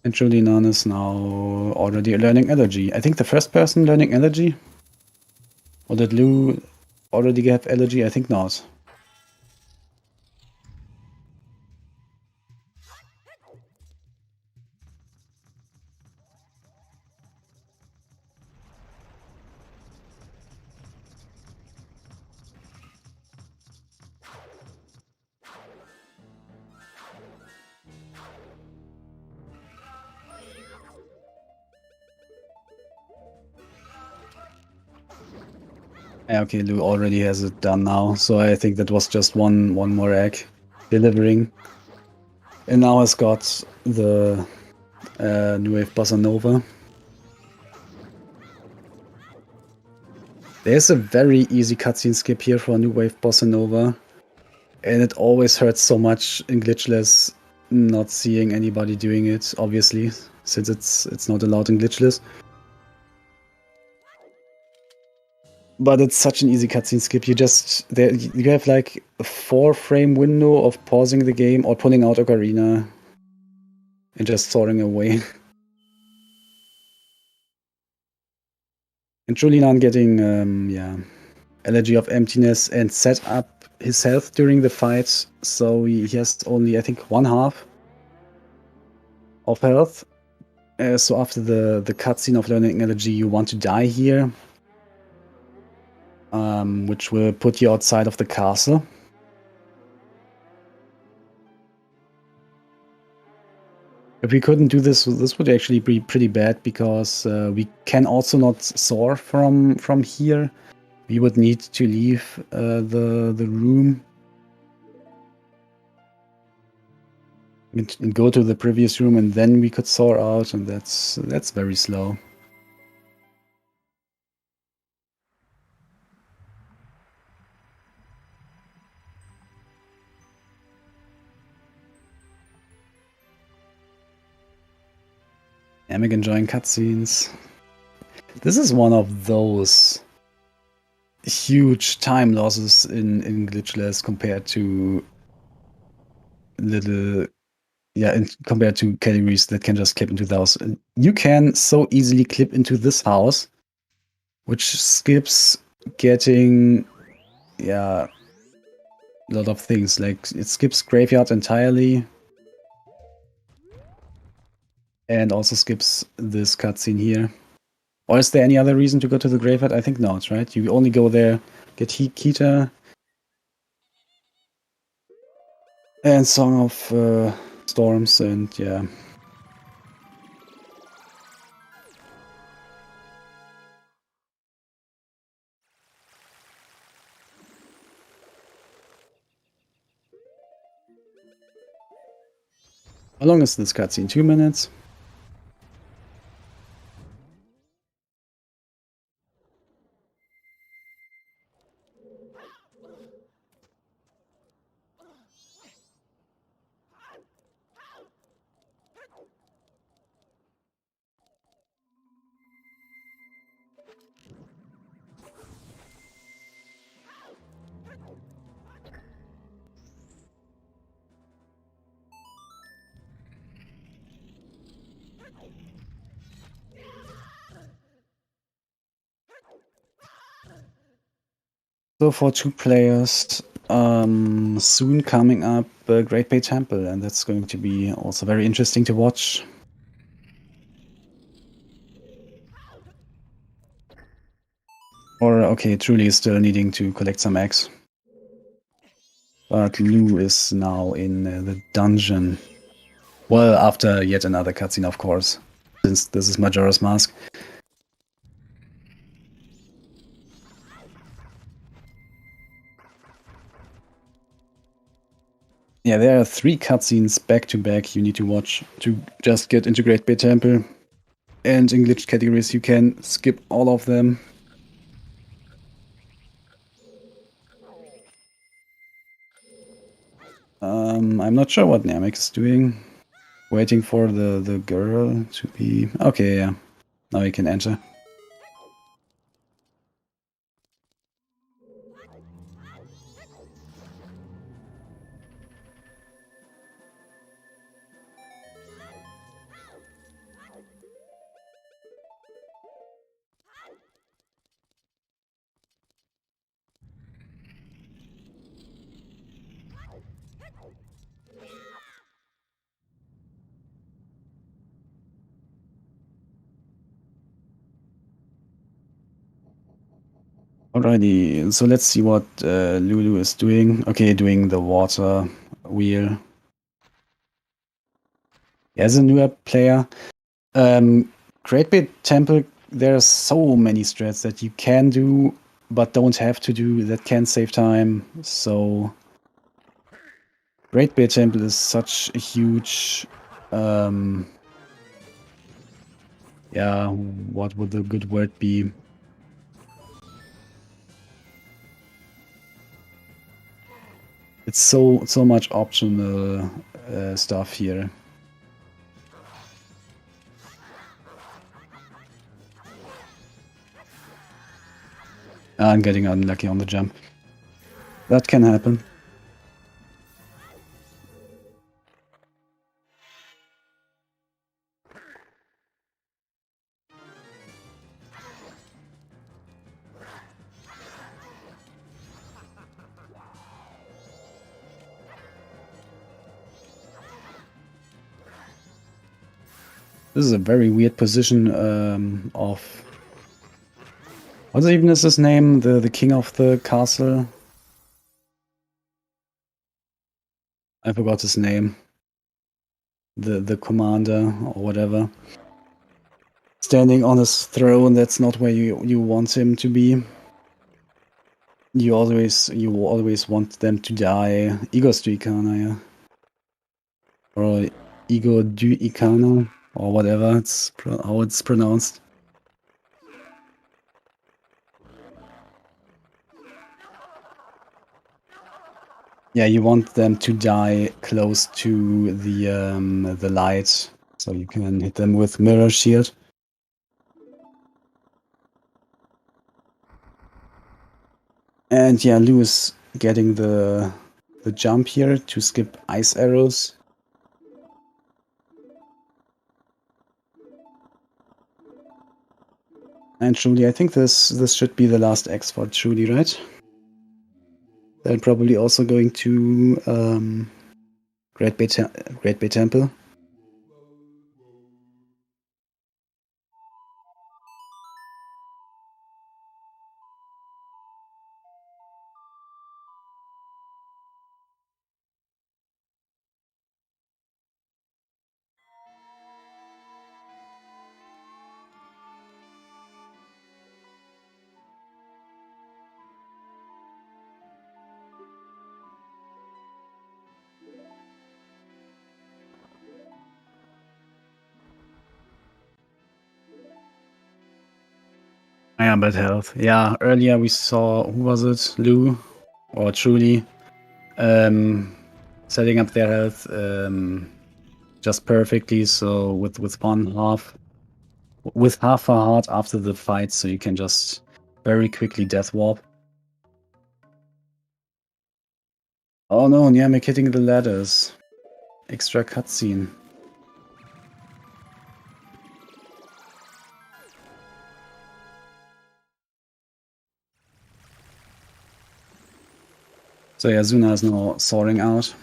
And Julian is now already learning Elegy. I think the first person learning Elegy? Or did Lu already have Elegy? I think not. Yeah, okay, Lu already has it done now, so I think that was just one more egg delivering. And now has got the New Wave Bossa Nova. There's a very easy cutscene skip here for New Wave Bossa Nova. And it always hurts so much in Glitchless not seeing anybody doing it, obviously, since it's not allowed in Glitchless. But it's such an easy cutscene skip. You have like a 4-frame window of pausing the game or pulling out Ocarina and just soaring away. And Julian getting Elegy of Emptiness and set up his health during the fight, so he has only, I think, 1/2 of health. So after the cutscene of learning Elegy, you want to die here. Which will put you outside of the castle. If we couldn't do this, this would actually be pretty bad, because we can also not soar from here. We would need to leave the room and go to the previous room, and then we could soar out, and that's very slow. Am I enjoying cutscenes? This is one of those huge time losses in Glitchless compared to compared to categories that can just clip into the house. You can so easily clip into this house, which skips getting a lot of things. Like, it skips graveyard entirely, and also skips this cutscene here. Or is there any other reason to go to the graveyard? I think not, right? You only go there, get Kita and Song of Storms, and yeah. How long is this cutscene? 2 minutes? So for 2 players, soon coming up Great Bay Temple, and that's going to be also very interesting to watch. Or, okay, Truly is still needing to collect some eggs. But Lou is now in the dungeon. Well, after yet another cutscene, of course, since this is Majora's Mask. Yeah, there are 3 cutscenes back to back you need to watch to just get into Great Bay Temple. And in glitch categories, you can skip all of them. I'm not sure what Namek is doing. Waiting for the girl to be... Okay, yeah. Now you can enter. Alrighty, so let's see what Lulu is doing. Okay, doing the water wheel. As a newer player, Great Bay Temple, there are so many strats that you can do, but don't have to do, that can save time. So Great Bay Temple is such a huge, yeah, what would the good word be? It's so much optional stuff here. I'm getting unlucky on the jump. That can happen. This is a very weird position of... What even is his name? The king of the castle? I forgot his name. The commander or whatever. Standing on his throne, that's not where you want him to be. You always want them to die. Igor Strikana, yeah. Or Igor du Ikana, or whatever how it's pronounced. Yeah, you want them to die close to the light, so you can hit them with mirror shield. And yeah, Lou is getting the jump here to skip ice arrows. And Trudy, I think this should be the last X for Trudy, right? They're probably also going to Great Bay Temple. I am bad health. Yeah, earlier we saw, who was it? Lou or Truly setting up their health just perfectly. So with half a heart after the fight, so you can just very quickly death warp. Oh no, Niamek hitting the ladders. Extra cutscene. So yeah, Zuna is now soaring out.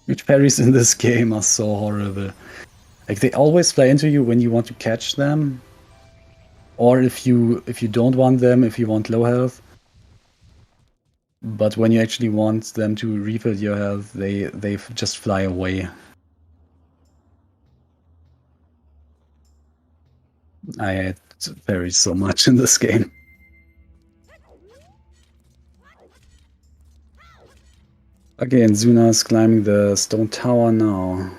Huge parries in this game are so horrible. Like they always fly into you when you want to catch them, or if you don't want them, if you want low health. But when you actually want them to refill your health, they just fly away. I hate parries so much in this game. Again, Zuna is climbing the stone tower now.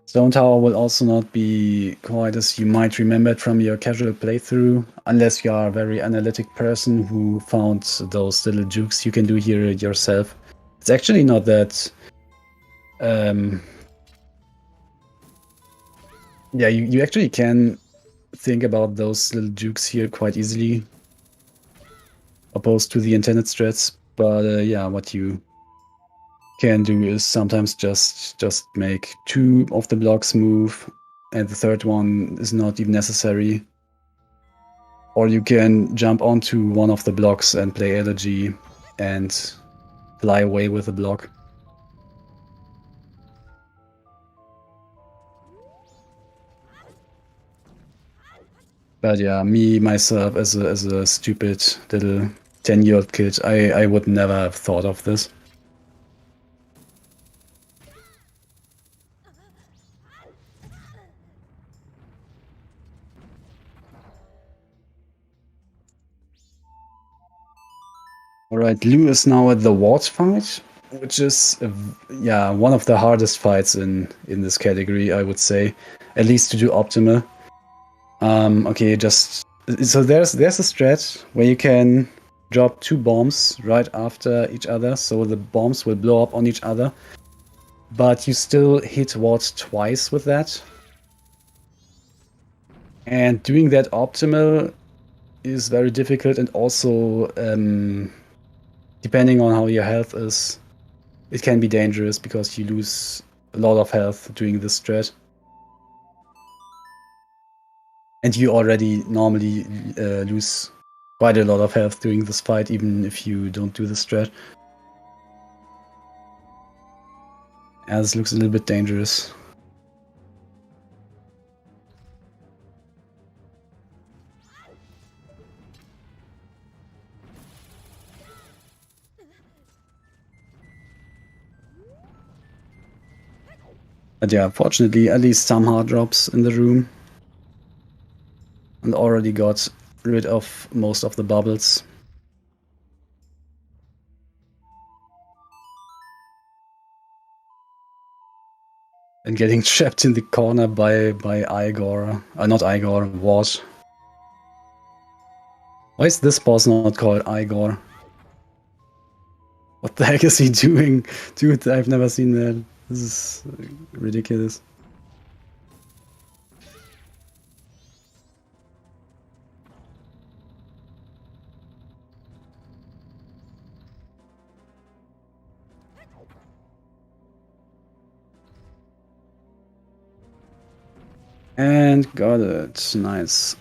Stone Tower will also not be quite as you might remember it from your casual playthrough, unless you are a very analytic person who found those little jukes you can do here yourself. It's actually not that... yeah, you actually can think about those little jukes here quite easily, opposed to the intended strats, but yeah, what you can do is sometimes just make 2 of the blocks move, and the third one is not even necessary. Or you can jump onto one of the blocks and play Elegy and fly away with the block. But yeah, myself, as a stupid little 10-year-old kid, I would never have thought of this. Alright, Lou is now at the ward fight, which is yeah, one of the hardest fights in this category, I would say, at least to do optimal. Okay, so there's a strat where you can drop 2 bombs right after each other, so the bombs will blow up on each other, but you still hit ward twice with that. And doing that optimal is very difficult, and also depending on how your health is, it can be dangerous because you lose a lot of health doing this strat. And you already normally lose quite a lot of health during this fight, even if you don't do the strat. Yeah, this looks a little bit dangerous. But yeah, fortunately, at least some hard drops in the room. And already got rid of most of the bubbles. And getting trapped in the corner by Igor. Not Igor, Wart. Why is this boss not called Igor? What the heck is he doing? Dude, I've never seen that. This is ridiculous. And got it. Nice.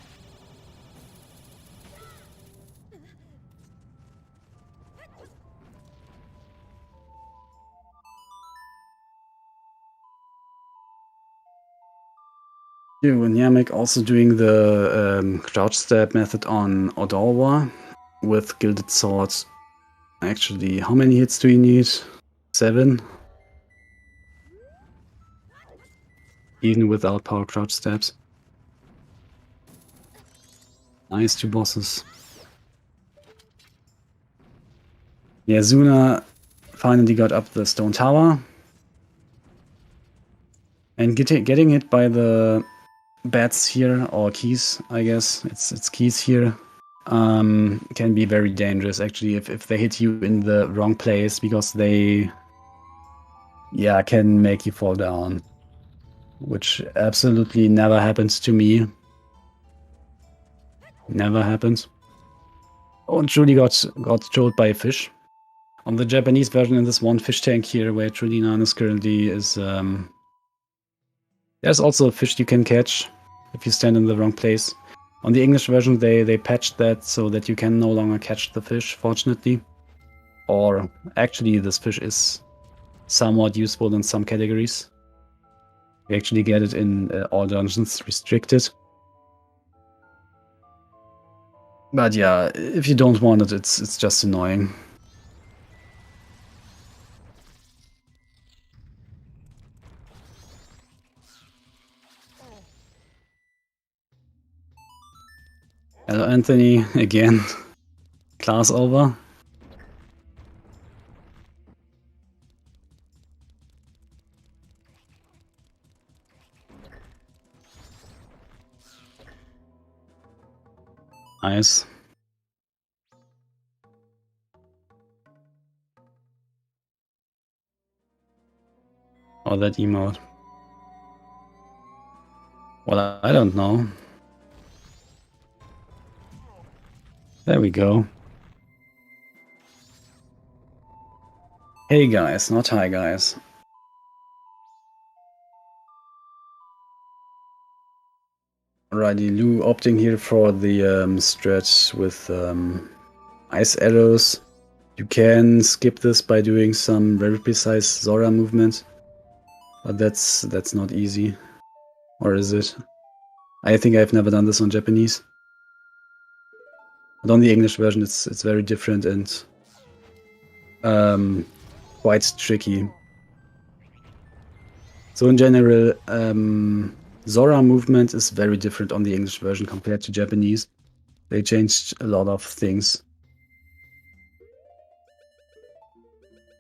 Here, Yamek also doing the crouch stab method on Odolwa with Gilded Swords. Actually, how many hits do you need? 7? Even without power crouch stabs. Nice, 2 bosses. Yeah, Zuna finally got up the stone tower. And getting hit by the bats here, or keys, I guess. It's keys here. Can be very dangerous actually if they hit you in the wrong place, because they can make you fall down. Which absolutely never happens to me. Never happens. Oh, and Julie got trolled by a fish. On the Japanese version, in this one fish tank here where Trulinan is currently, is there's also a fish you can catch if you stand in the wrong place. On the English version, they patched that so that you can no longer catch the fish, fortunately. Or actually, this fish is somewhat useful in some categories. You actually get it in all dungeons, restricted. But yeah, if you don't want it, it's just annoying. Hello, Anthony, again. Class over. Nice. Or that emote. Well, I don't know. There we go. Hey guys, not hi guys. Alrighty, Lou opting here for the stretch with ice arrows. You can skip this by doing some very precise Zora movement, but that's not easy. Or is it? I think I've never done this on Japanese. But on the English version, it's very different and quite tricky. So in general, Zora movement is very different on the English version compared to Japanese. They changed a lot of things.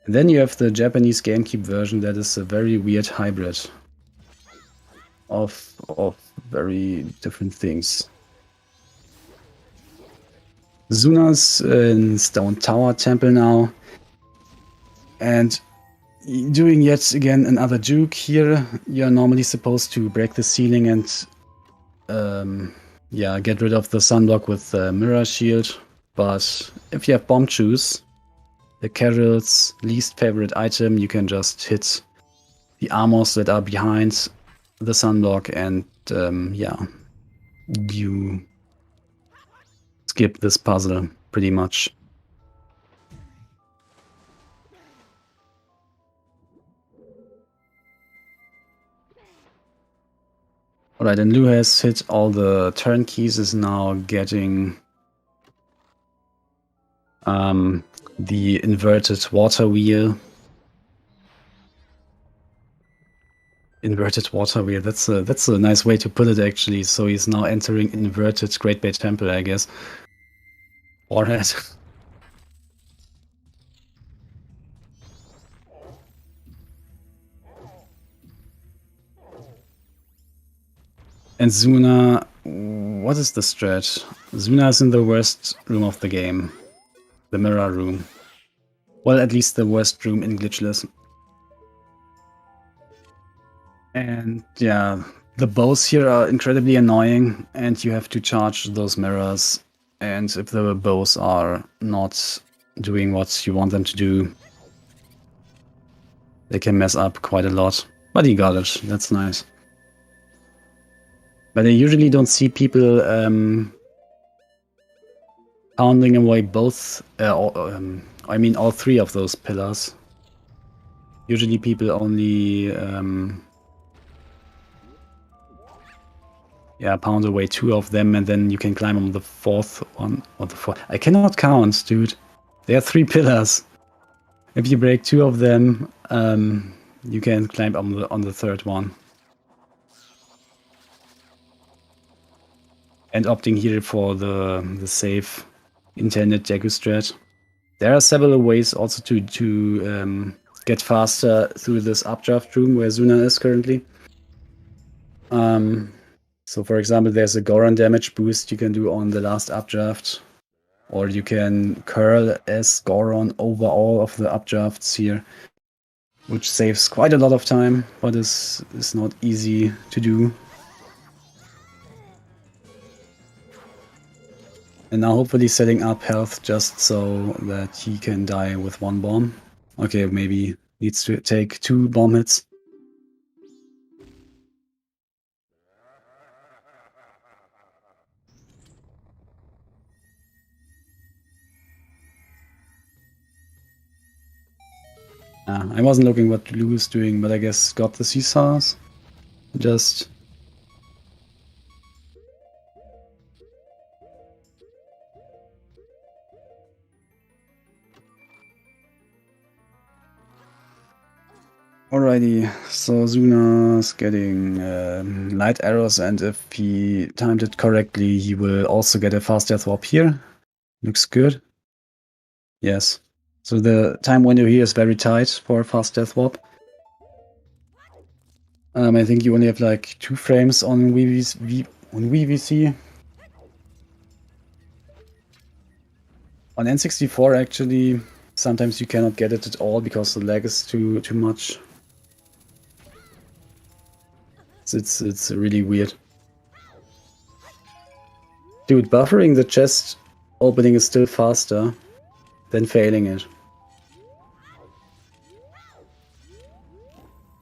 And then you have the Japanese GameCube version that is a very weird hybrid of very different things. Zuna's in Stone Tower Temple now. And doing yet again another juke here. You're normally supposed to break the ceiling and get rid of the sunblock with the mirror shield. But if you have bomb juice, the Carol's least favorite item, you can just hit the armors that are behind the sunblock and you skip this puzzle pretty much. Alright, and Lou has hit all the turnkeys, is now getting the inverted water wheel. Inverted water wheel, that's a nice way to put it actually. So he's now entering inverted Great Bay Temple, I guess. Warhead. And Zuna, what is the stretch? Zuna is in the worst room of the game. The mirror room. Well, at least the worst room in Glitchless. And yeah, the bows here are incredibly annoying, and you have to charge those mirrors. And if the bows are not doing what you want them to do, they can mess up quite a lot. But he got it, that's nice. But I usually don't see people pounding away both, all three of those pillars. Usually people only pound away two of them, and then you can climb on the fourth one, or the fourth. I cannot count, dude. There are three pillars. If you break two of them, you can climb on the third one. And opting here for the safe intended Deku strat. There are several ways also to get faster through this updraft room where Zuna is currently. So for example, there's a Goron damage boost you can do on the last updraft, or you can curl as Goron over all of the updrafts here, which saves quite a lot of time, but is not easy to do. And now hopefully setting up health just so that he can die with one bomb. Okay, maybe needs to take 2 bomb hits. I wasn't looking what Lou is doing, but I guess got the Seesars. Just... Alrighty, so Zuna's getting light arrows, and if he timed it correctly, he will also get a fast death warp here. Looks good. Yes. So the time window here is very tight for a fast death warp. I think you only have like 2 frames on VVC. On N64 actually, sometimes you cannot get it at all because the lag is too much. It's really weird. Dude, buffering the chest opening is still faster than failing it.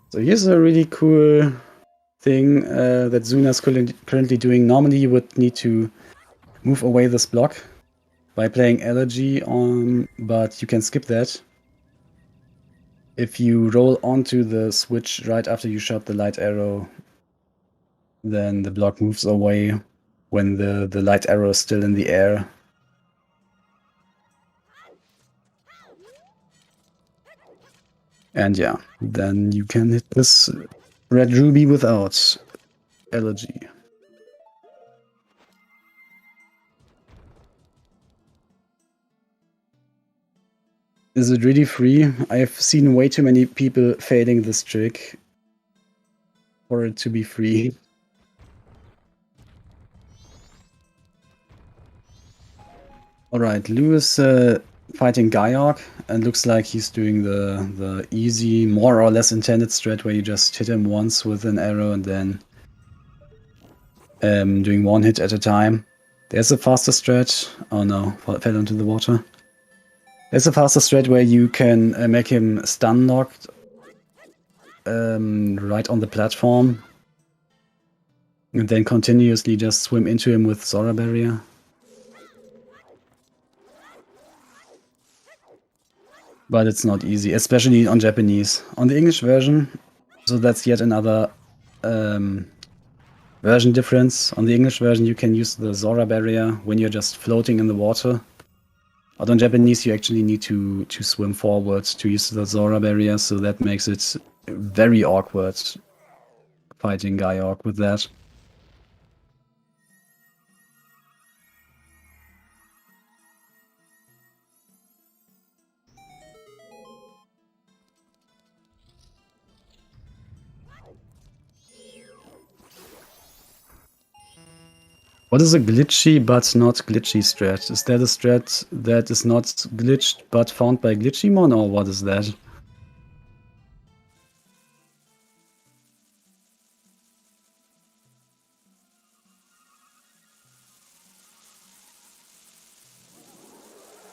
So here's a really cool thing that Zuna's currently doing. Normally you would need to move away this block by playing Elegy on, but you can skip that. If you roll onto the switch right after you shot the light arrow, then the block moves away when the light arrow is still in the air. And yeah, then you can hit this red ruby without Elegy. Is it really free? I've seen way too many people failing this trick for it to be free. Alright, Lou is fighting Gaiok, and looks like he's doing the easy, more or less intended strat where you just hit him once with an arrow and then doing 1 hit at a time. There's a faster strat. Oh no, fell into the water. There's a faster strat where you can make him stun locked right on the platform and then continuously just swim into him with Zora Barrier. But it's not easy, especially on Japanese. On the English version, so that's yet another version difference. On the English version, you can use the Zora Barrier when you're just floating in the water. But on Japanese, you actually need to swim forward to use the Zora Barrier, so that makes it very awkward fighting Gaiok with that. What is a glitchy but not glitchy strat? Is that a strat that is not glitched but found by Glitchymon, or what is that?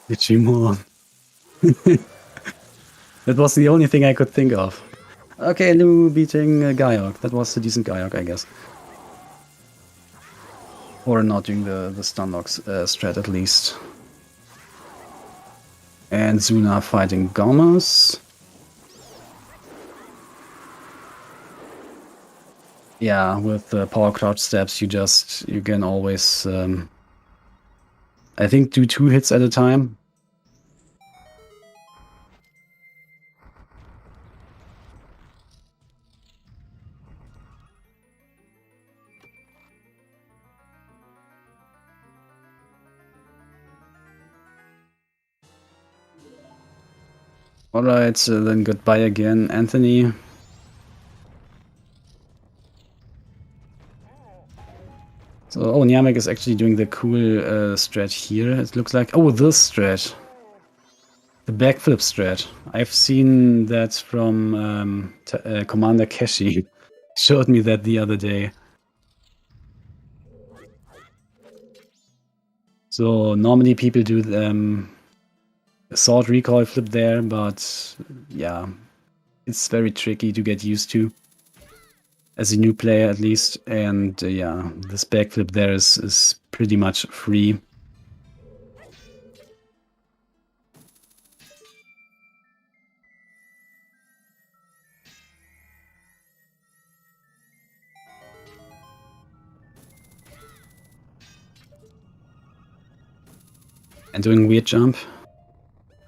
Glitchymon. That was the only thing I could think of. Okay, Lou beating Gaiok. That was a decent Gaiok, I guess. Or not doing the stun locks strat at least. And Zuna fighting Gomez. Yeah, with the power crouch steps, you can always, I think, do 2 hits at a time. Alright, then goodbye again, Anthony. So, oh, Niamek is actually doing the cool strat here, it looks like. Oh, this strat. The backflip strat. I've seen that from Commander Keshi. Showed me that the other day. So normally people do assault recoil flip there, but yeah, it's very tricky to get used to as a new player at least. And yeah, this backflip there is pretty much free. And doing weird jump.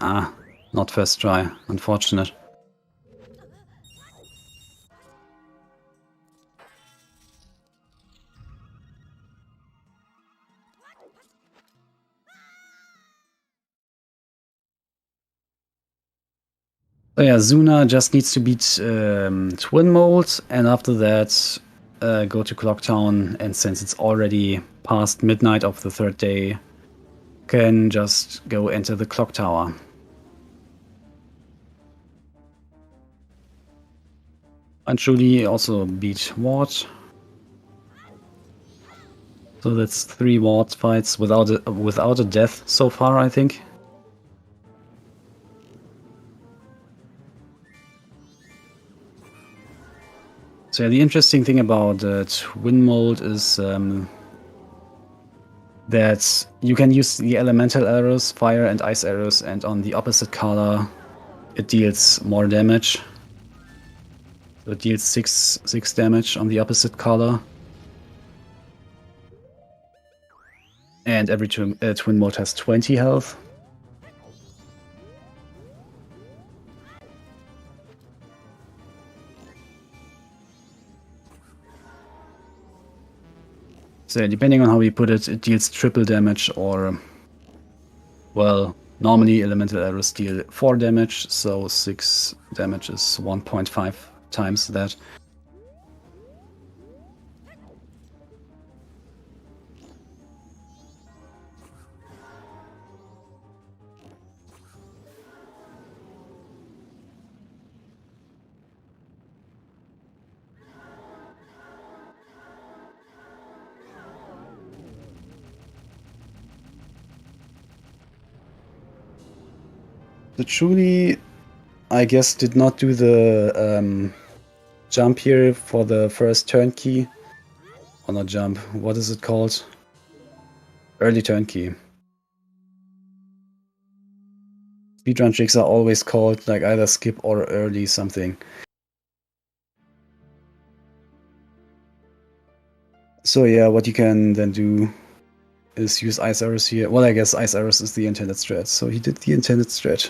Ah, not first try, unfortunate. So yeah, Zuna just needs to beat Twin Mold, and after that go to Clocktown, and since it's already past midnight of the third day, can just go enter the clock tower. And Julie also beat Ward. So that's 3 Ward fights without a death so far, I think. So yeah, the interesting thing about Twin Mold is that you can use the elemental arrows, fire and ice arrows, and on the opposite color it deals more damage. So it deals 6 damage on the opposite color. And every twin Mold has 20 health. So depending on how we put it, it deals triple damage or, well, normally elemental arrows deal 4 damage, so 6 damage is 1.5 times that. The Truly, I guess, did not do the jump here for the first turnkey. Or not jump, what is it called? Early turnkey. Speedrun tricks are always called like either skip or early something. So yeah, what you can then do is use ice arrows here. Well, I guess ice arrows is the intended strat, so he did the intended strat.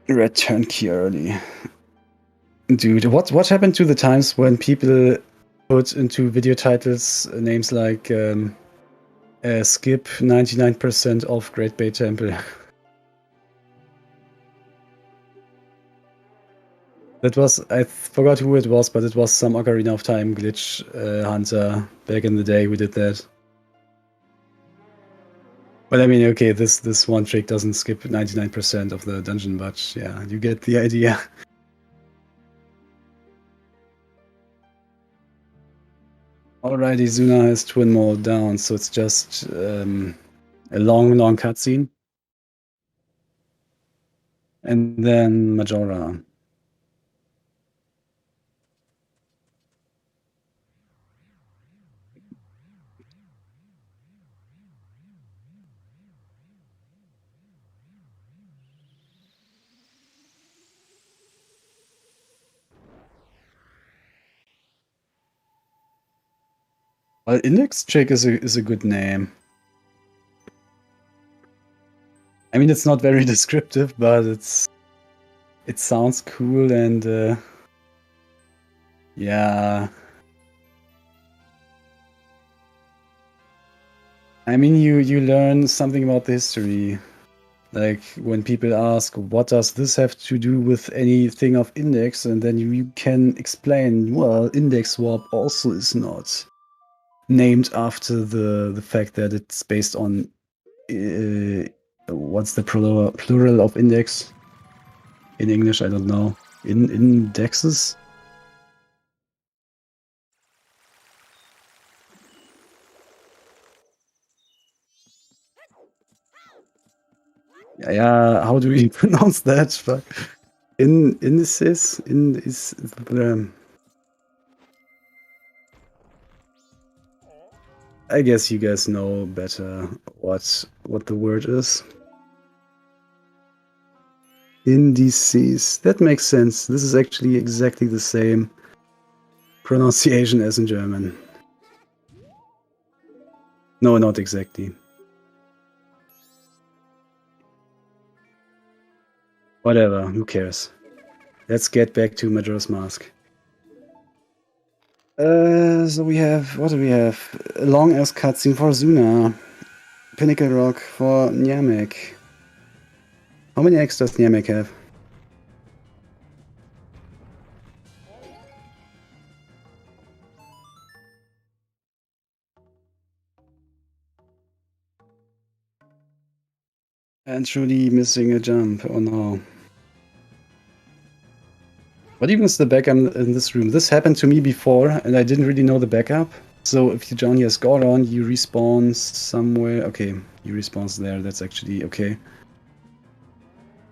Red turnkey early. Dude, what happened to the times when people put into video titles names like skip 99% of Great Bay Temple? That was, I forgot who it was, but it was some Ocarina of Time glitch hunter back in the day who did that. But I mean, okay, this one trick doesn't skip 99% of the dungeon, but yeah, you get the idea. Alrighty, Zuna has Twin Mold down, so it's just a long cutscene. And then Majora. Well, Index Chick is a good name. I mean, it's not very descriptive, but it sounds cool and yeah. I mean, you learn something about the history. Like when people ask, what does this have to do with anything of index? And then you can explain, well, index warp also is not named after the fact that it's based on what's the plural of index in English? I don't know. Indexes? Yeah, how do we pronounce that? Fuck. Indices? I guess you guys know better what the word is. Indices. That makes sense. This is actually exactly the same pronunciation as in German. No, not exactly. Whatever, who cares? Let's get back to Majora's Mask. So we have, what do we have? A long-ass cutscene for Zuna. Pinnacle Rock for Namek. How many eggs does Namek have? And truly missing a jump. Oh no. What even is the backup in this room? This happened to me before, and I didn't really know the backup. So if you join here as Goron, you respawn somewhere. Okay, you respawn there. That's actually okay.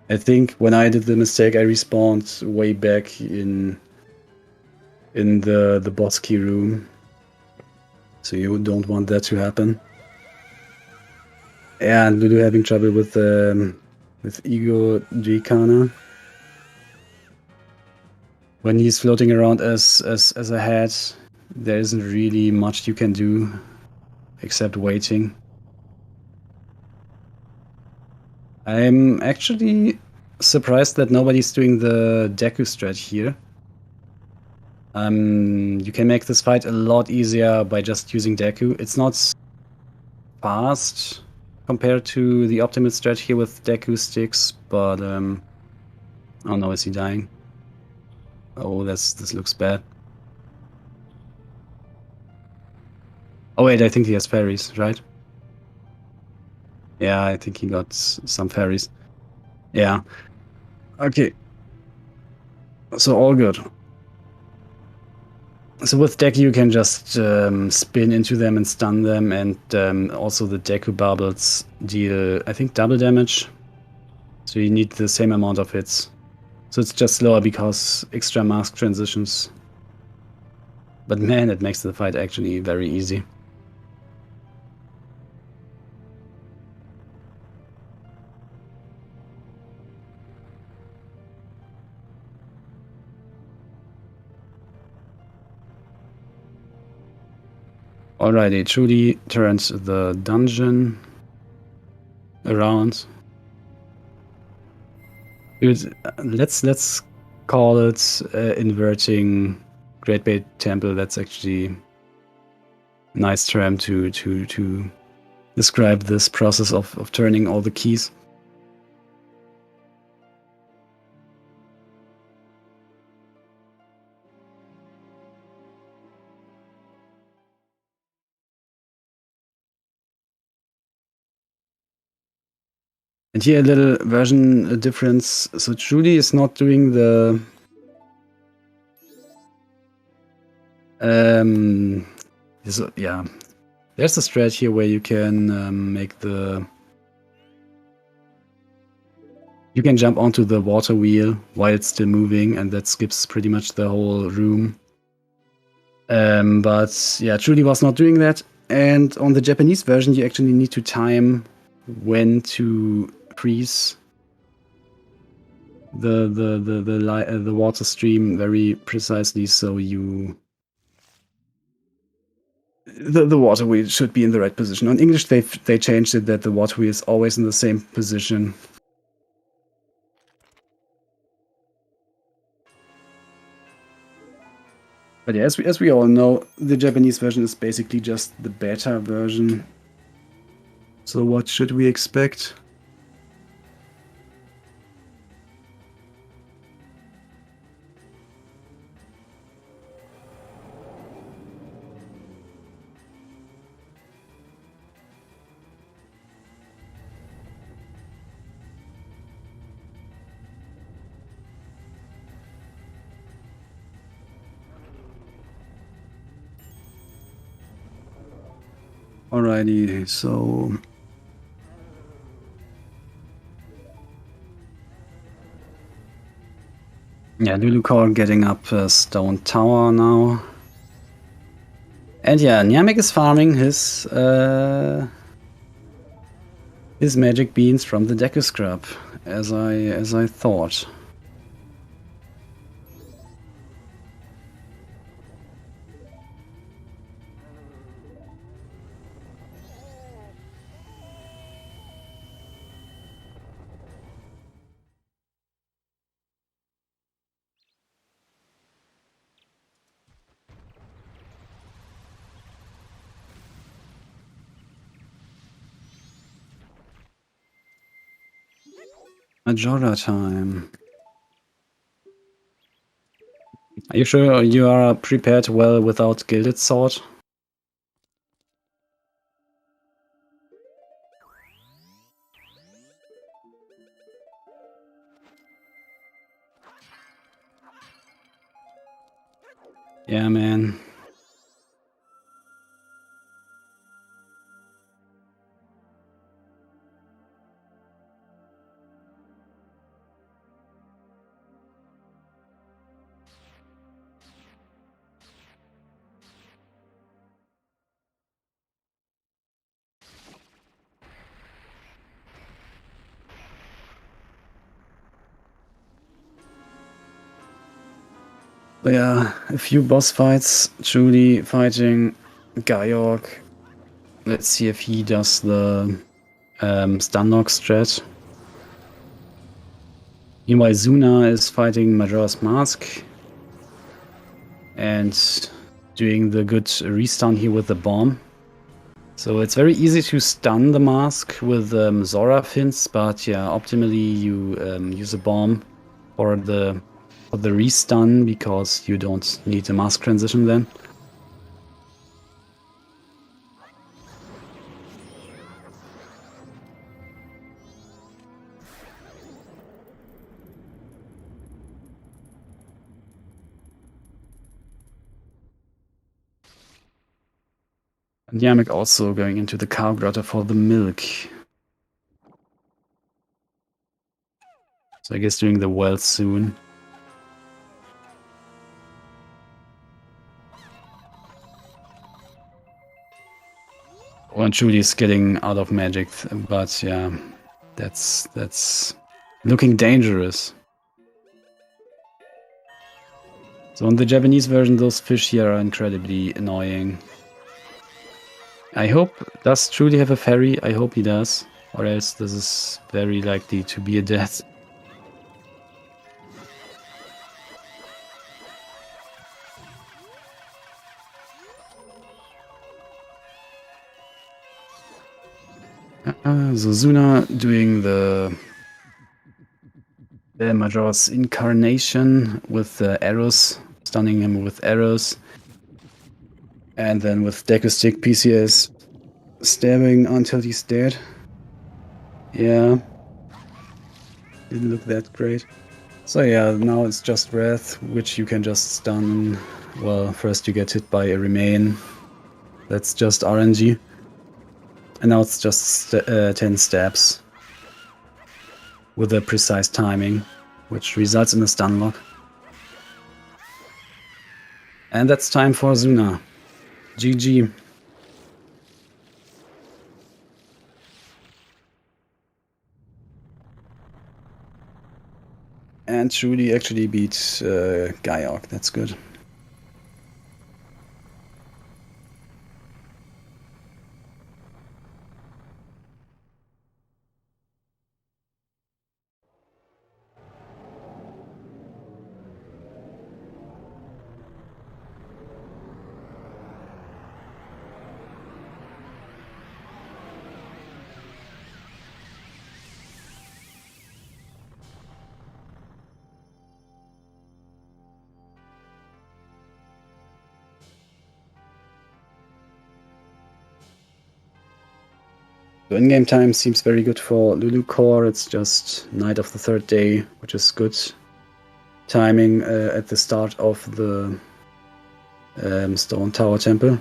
I think when I did the mistake, I respawned way back in the boss key room. So you don't want that to happen. And Lulu having trouble with Ego Jikana. When he's floating around as a head, there isn't really much you can do except waiting. I'm actually surprised that nobody's doing the Deku strat here. You can make this fight a lot easier by just using Deku. It's not fast compared to the optimal strat here with Deku sticks, but oh no, is he dying? Oh, this looks bad. Oh wait, I think he has fairies, right? Yeah, I think he got some fairies. Yeah. Okay. So all good. So with Deku you can just spin into them and stun them, and also the Deku bubbles deal, I think, double damage. So you need the same amount of hits. So it's just slower because extra mask transitions. But man, it makes the fight actually very easy. Alright, it truly turns the dungeon around. Let's call it inverting Great Bay Temple. That's actually a nice term to describe this process of turning all the keys. And here a little version difference. So Julie is not doing the yeah. There's a strat here where you can make the you can jump onto the water wheel while it's still moving, and that skips pretty much the whole room. But yeah, Julie was not doing that. And on the Japanese version, you actually need to time when to freeze the water stream very precisely, so the water wheel should be in the right position. On English, they changed it that the water wheel is always in the same position. But yeah, as we all know, the Japanese version is basically just the beta version. So what should we expect? Alrighty, so yeah, Lulucore getting up a stone tower now. And yeah, Namek is farming his magic beans from the Deku Scrub, as I thought. Majora time. Are you sure you are prepared well without Gilded Sword? Yeah, man. But yeah, a few boss fights. Julie fighting Gaiok. Let's see if he does the stun knock strat. Meanwhile, Zuna is fighting Majora's Mask and doing the good restun here with the bomb. So it's very easy to stun the mask with Zora fins, but yeah, optimally you use a bomb for the restun because you don't need a mask transition then. And Yamek also going into the cow grotto for the milk. So I guess doing the well soon. Well, Julie's getting out of magic, but yeah, that's looking dangerous. So in the Japanese version, those fish here are incredibly annoying. I hope, does Truly have a fairy? I hope he does, or else this is very likely to be a death. Zuzuna doing the Majora's incarnation with arrows, stunning him with arrows. And then with Deku Stick PCS stabbing until he's dead. Yeah. Didn't look that great. So yeah, now it's just Wrath, which you can just stun. Well, first you get hit by a Remain. That's just RNG. And now it's just 10 stabs. With a precise timing, which results in a stun lock. And that's time for Zuna. GG. And Julie actually beat Gaiok, that's good. So in-game time seems very good for Lulu Core. It's just night of the third day, which is good timing at the start of the Stone Tower Temple.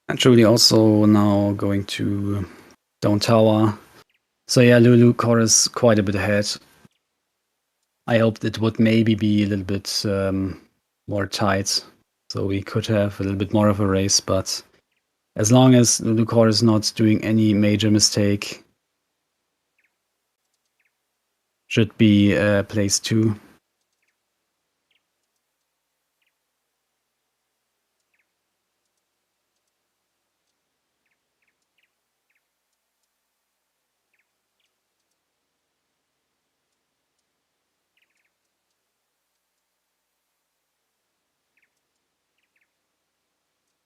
Actually, also now going to Stone Tower. So yeah, Lulu Core is quite a bit ahead. I hoped it would maybe be a little bit more tight, so we could have a little bit more of a race, but as long as Lulu Core is not doing any major mistake, should be place 2.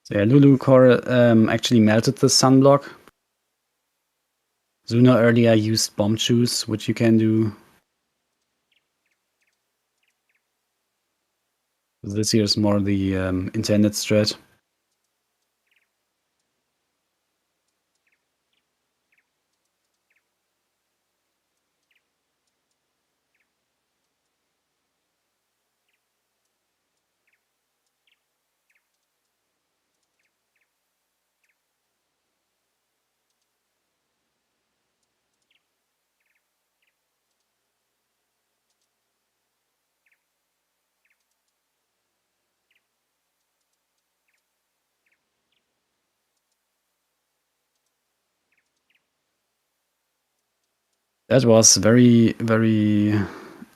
So yeah, Lulu Core actually melted the sunblock. Zuna earlier used bomb juice, which you can do. This here is more the intended strat. That was very, very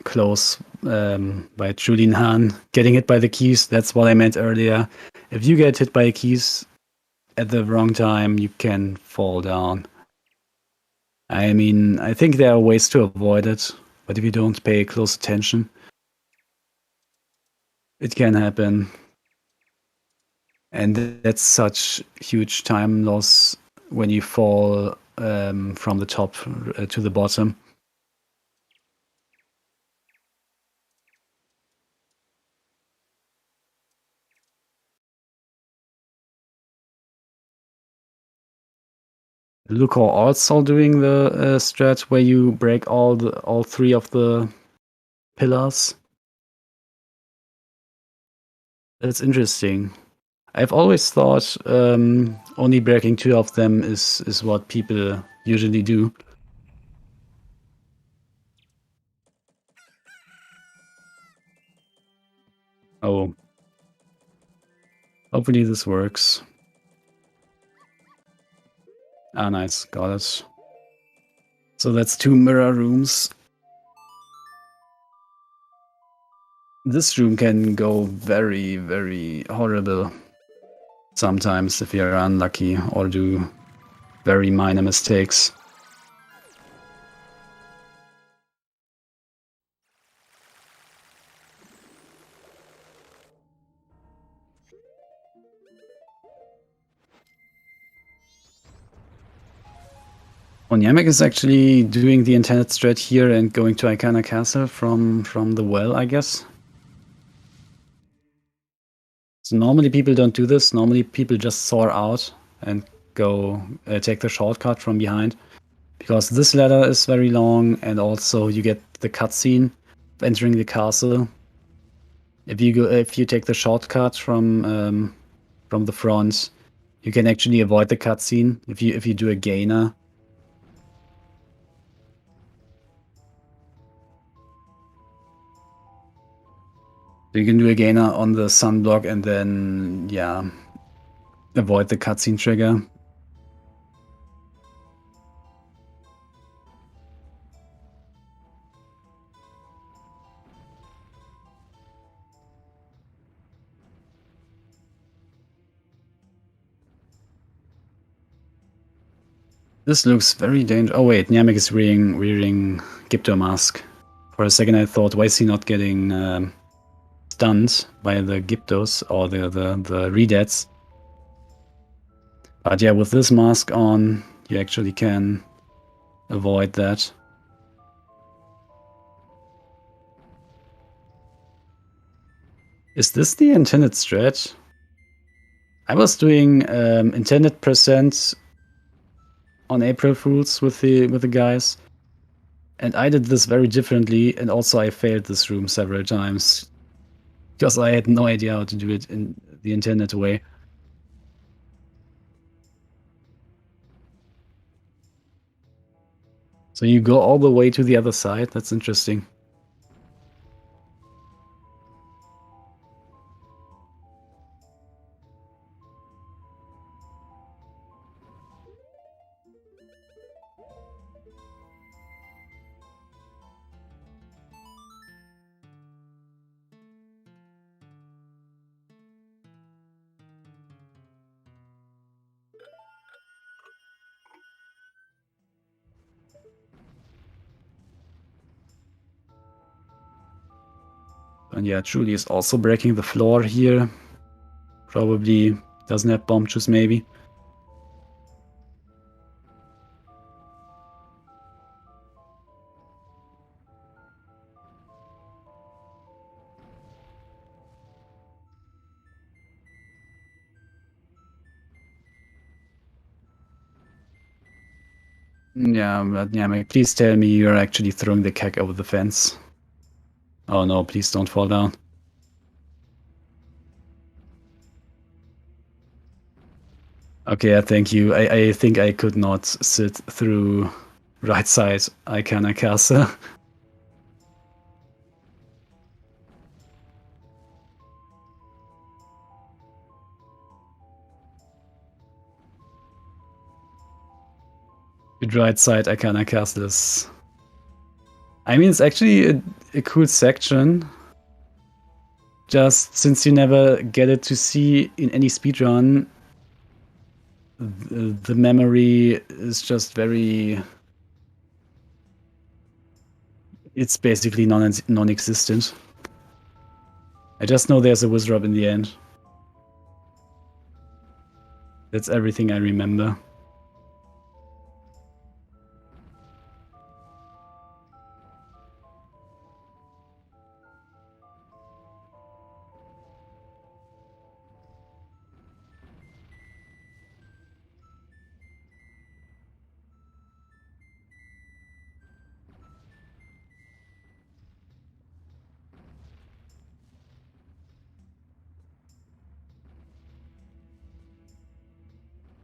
close by Julian Hahn getting hit by the keys. That's what I meant earlier. If you get hit by keys at the wrong time, you can fall down. I mean, I think there are ways to avoid it, but if you don't pay close attention, it can happen. And that's such huge time loss when you fall from the top to the bottom. Luko also doing the strat where you break all 3 of the pillars. That's interesting. I've always thought only breaking 2 of them is what people usually do. Oh. Hopefully this works. Ah, nice. Got it. So that's 2 mirror rooms. This room can go very, very horrible sometimes if you're unlucky or do very minor mistakes. Onyamek is actually doing the intended strat here and going to Icana Castle from the well, I guess. So normally people don't do this. Normally people just soar out and go take the shortcut from behind. Because this ladder is very long and also you get the cutscene of entering the castle. If you take the shortcut from the front, you can actually avoid the cutscene if you do a gainer. So you can do a gainer on the sunblock and then, yeah, avoid the cutscene trigger. This looks very dangerous. Oh wait, Namek is wearing Gypto mask. For a second I thought, why is he not getting stunned by the Gyptos or the Redeads? But yeah, with this mask on, you actually can avoid that. Is this the intended strat? I was doing intended percent on April Fools with the guys, and I did this very differently, and also I failed this room several times because I had no idea how to do it in the intended way. So you go all the way to the other side. That's interesting. And yeah, Julie is also breaking the floor here. Probably doesn't have bomb juice, maybe. Yeah, but yeah, please tell me you're actually throwing the keg over the fence. Oh no, please don't fall down. Okay, thank you. I think I could not sit through right side Icona Castle. The right side Icona Castle is... I mean, it's actually a cool section. Just since you never get it to see in any speedrun, the memory is just very... It's basically non-existent. I just know there's a Wizard in the end. That's everything I remember.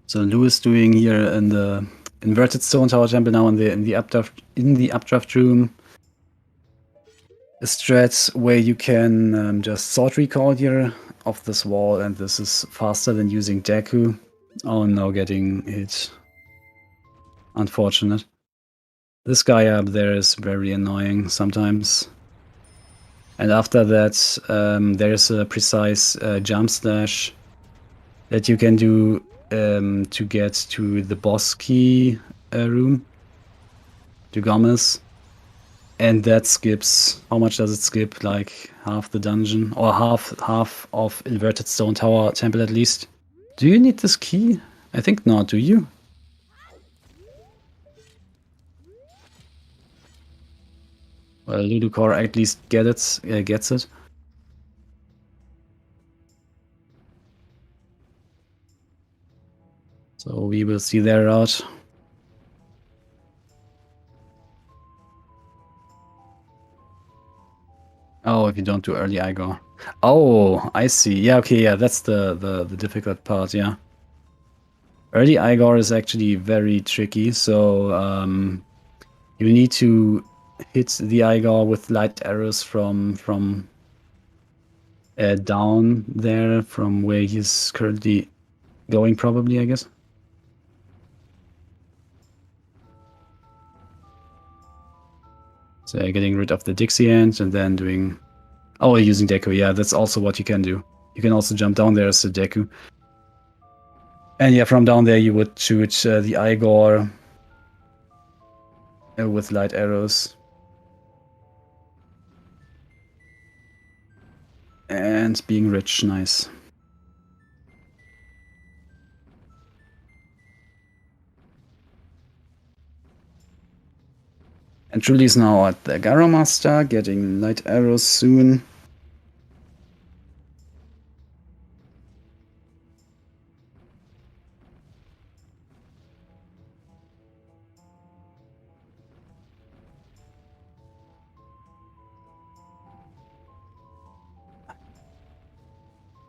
So Lewis doing here in the inverted stone tower temple now in the updraft room. A strat where you can just sword recall here off this wall, and this is faster than using Deku. Oh no, getting hit. Unfortunate. This guy up there is very annoying sometimes. And after that, there's a precise jump slash that you can do to get to the boss key room, to Gomez. And that skips, how much does it skip? Like half the dungeon, or half of Inverted Stone Tower Temple at least. Do you need this key? I think not, do you? Well, Ludicor at least gets it. So we will see their route. Oh, if you don't do early Igor. Oh, I see. Yeah, okay, yeah, that's the difficult part, yeah. Early Igor is actually very tricky, so you need to hit the Igor with light arrows from down there, from where he's currently glowing probably, I guess. So getting rid of the Dixie Ant and then doing... Oh, using Deku. Yeah, that's also what you can do. You can also jump down there as a Deku. And yeah, from down there you would shoot the Igor with light arrows. And being rich, nice. And Truly is now at the Gara Master, getting light arrows soon.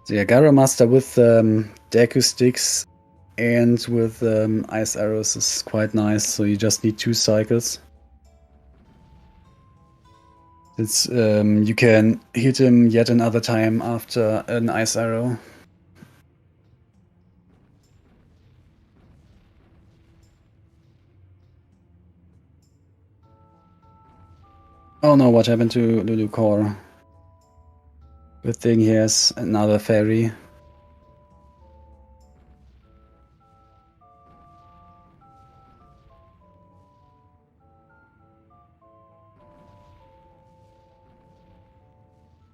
So yeah, Gara Master with Deku sticks and with ice arrows is quite nice. So you just need 2 cycles. It's you can hit him yet another time after an ice arrow. Oh no, what happened to Lulu Core? Good thing he has another fairy.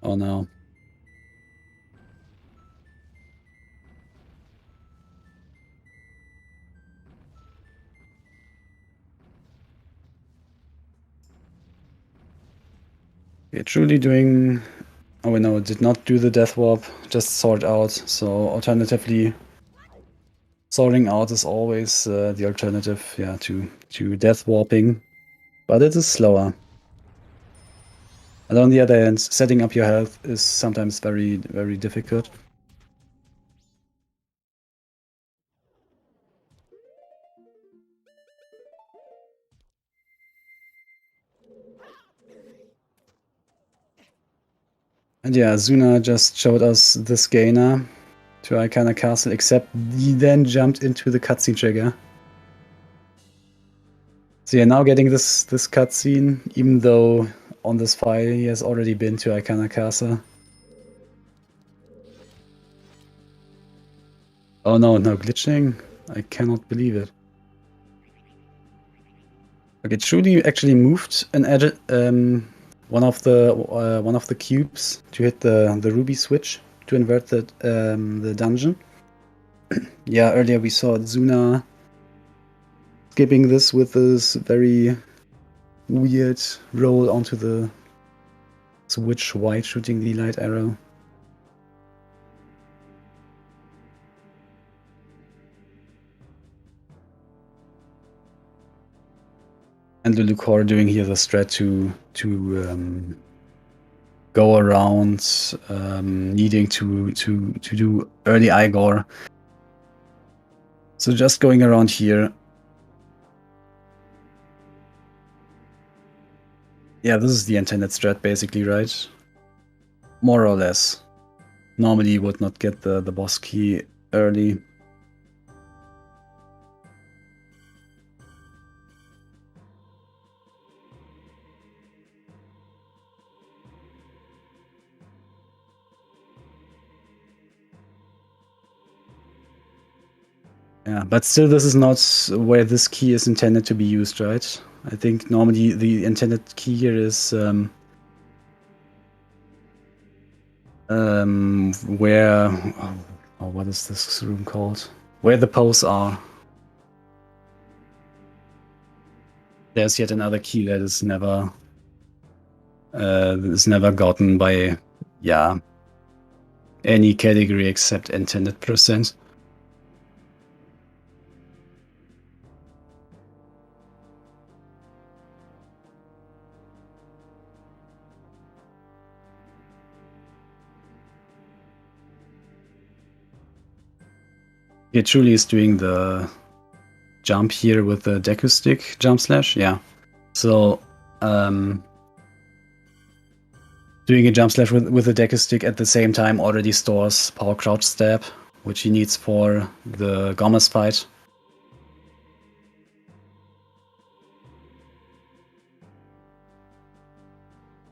Oh no. Okay, Truly doing... Oh no, did not do the death warp, just sort out. So alternatively, sorting out is always the alternative, yeah, to death warping, but it is slower. And on the other hand, setting up your health is sometimes very, very difficult. And yeah, Zuna just showed us this gainer to Icana Castle, except he then jumped into the cutscene trigger. So yeah, now getting this cutscene, even though on this file he has already been to Icana Castle. Oh no, no glitching? I cannot believe it. Okay, Trudy actually moved and added one of the cubes to hit the ruby switch to invert the dungeon. Yeah, earlier we saw Zuna skipping this with this very weird roll onto the switch while shooting the light arrow. And Lulucor doing here the strat to go around, needing to do early Igor. So just going around here. Yeah, this is the intended strat basically, right? More or less. Normally you would not get the boss key early. Yeah, but still this is not where this key is intended to be used, right? I think normally the intended key here is where... Oh, what is this room called? Where the posts are. There's yet another key that is never gotten by, yeah, any category except intended percent. Yeah, Truly is doing the jump here with the Deku stick jump slash, yeah. So, doing a jump slash with the Deku stick at the same time already stores power crouch stab, which he needs for the Gomez fight.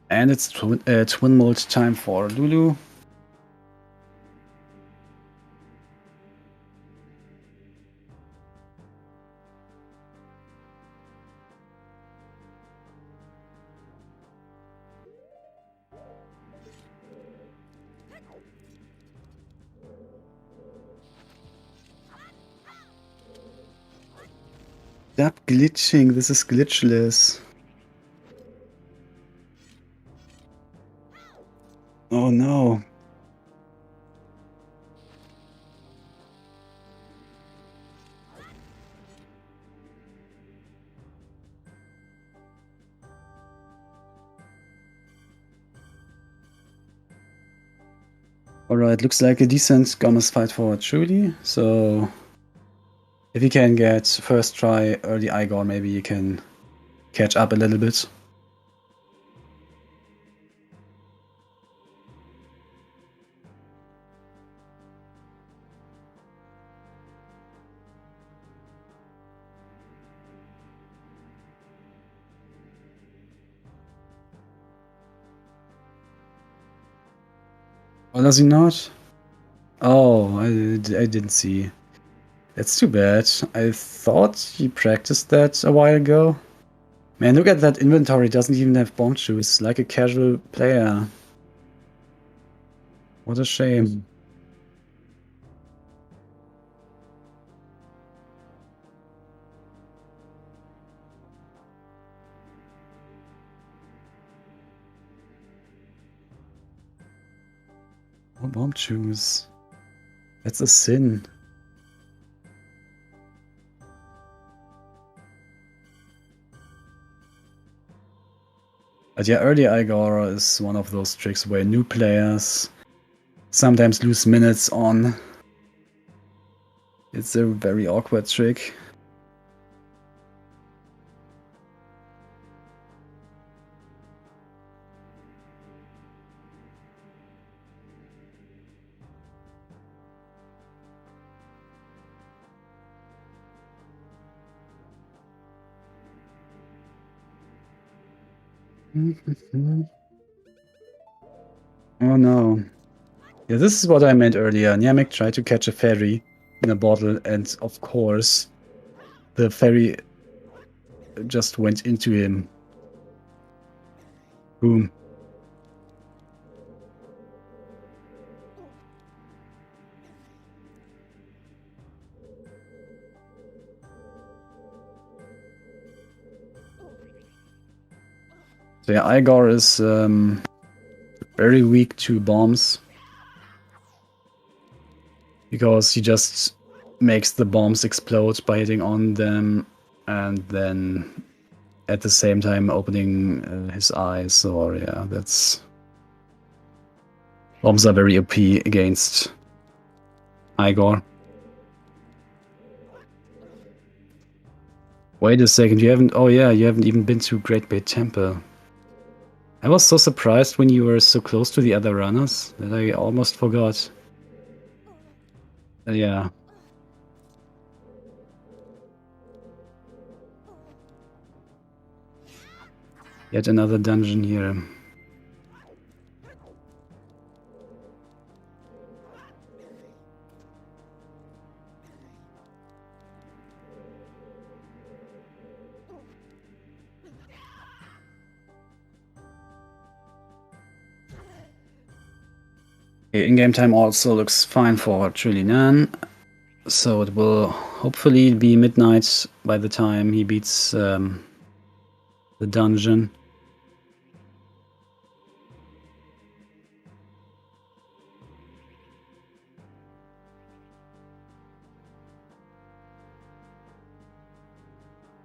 And it's twin mold time for Lulu. Stop glitching, this is glitchless. Oh no. Alright, looks like a decent Gomez fight for Trudy, so if you can get first try early Igor, maybe you can catch up a little bit. Or does he not? Oh, I didn't see. That's too bad. I thought he practiced that a while ago. Man, look at that inventory. Doesn't even have bomb shoes, like a casual player. What a shame. No bomb shoes. That's a sin. But yeah, early Igor is one of those tricks where new players sometimes lose minutes on. It's a very awkward trick. Oh no. Yeah, this is what I meant earlier. Namek tried to catch a fairy in a bottle, and of course, the fairy just went into him. Boom. So yeah, Igor is very weak to bombs. Because he just makes the bombs explode by hitting on them and then at the same time opening his eyes. Or yeah, that's... Bombs are very OP against Igor. Wait a second, you haven't... Oh yeah, you haven't even been to Great Bay Temple. I was so surprised when you were so close to the other runners that I almost forgot. Yeah. Yet another dungeon here. Okay, in-game time also looks fine for Trilinan. So it will hopefully be midnight by the time he beats the dungeon.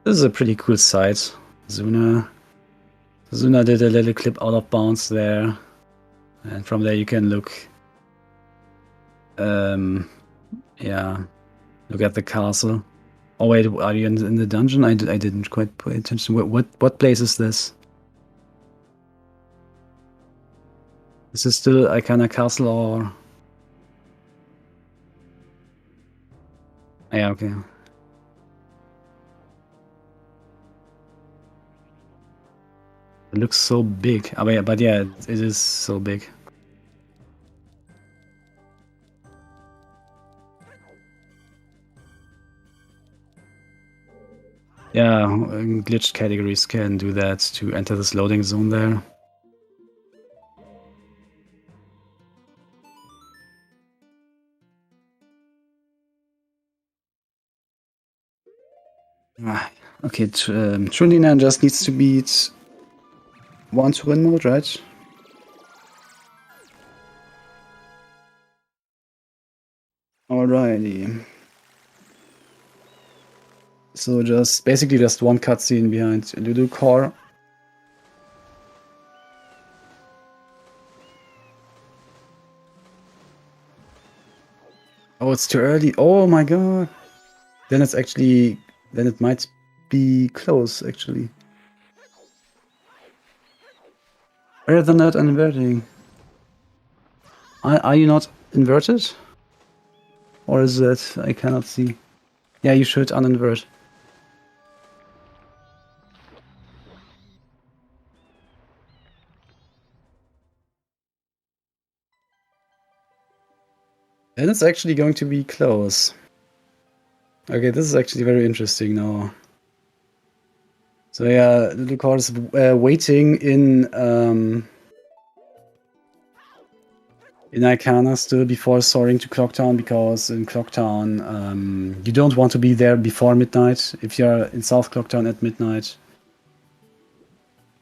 This is a pretty cool sight. Zuna did a little clip out of bounds there. And from there you can look... yeah, look at the castle. Oh wait, are you in the dungeon? I didn't quite pay attention. What place is this? Is this still Icana Castle or... Yeah, okay. It looks so big. Oh, yeah, but yeah, it is so big. Yeah, glitched categories can do that to enter this loading zone there. Okay, Trulina just needs to beat 1 to win mode, right? Alrighty. So basically just one cutscene behind Lulu Core. Oh, it's too early. Oh my god. Then it might be close, actually. Rather than not inverting. Are you not inverted? Or is it? I cannot see. Yeah, you should uninvert. Then it's actually going to be close. Okay, this is actually very interesting now. So yeah, the car is waiting in Icana still before soaring to Clocktown, because in Clocktown you don't want to be there before midnight. If you're in South Clocktown at midnight,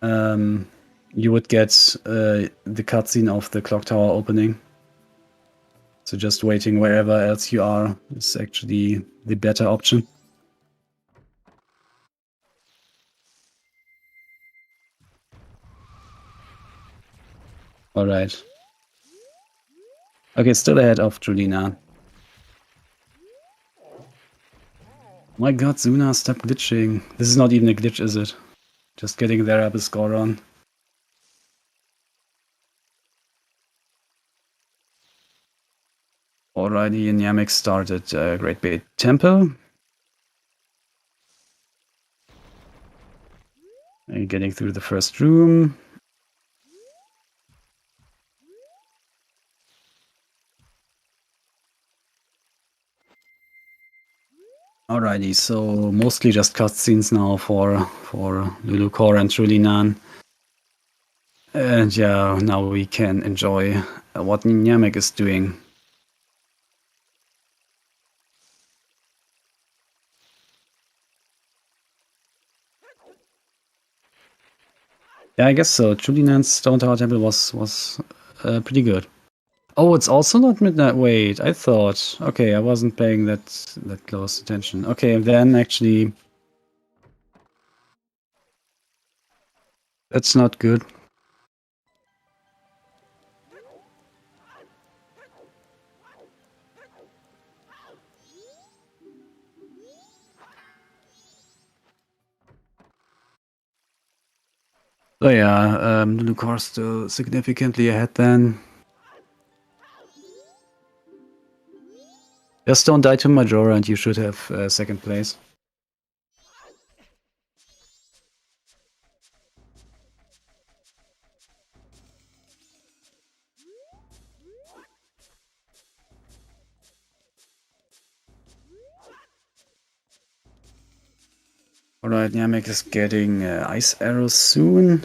you would get the cutscene of the clock tower opening. So just waiting wherever else you are is actually the better option. Alright. Okay, still ahead of Julina. My god, Zuna, stop glitching. This is not even a glitch, is it? Just getting there up is Goron. Alrighty, Yamek started Great Bay Temple. And getting through the first room. Alrighty, so mostly just cutscenes now for Lulu Core and Trulinan. And yeah, now we can enjoy what Namek is doing. Yeah, I guess so. Trulinan's Stone Tower Temple was pretty good. Oh, it's also not midnight. Wait, I thought. Okay, I wasn't paying that close attention. Okay, then actually, that's not good. So yeah, Lucar still significantly ahead then. Just don't die to Majora and you should have second place. Alright, Namek is getting ice arrows soon.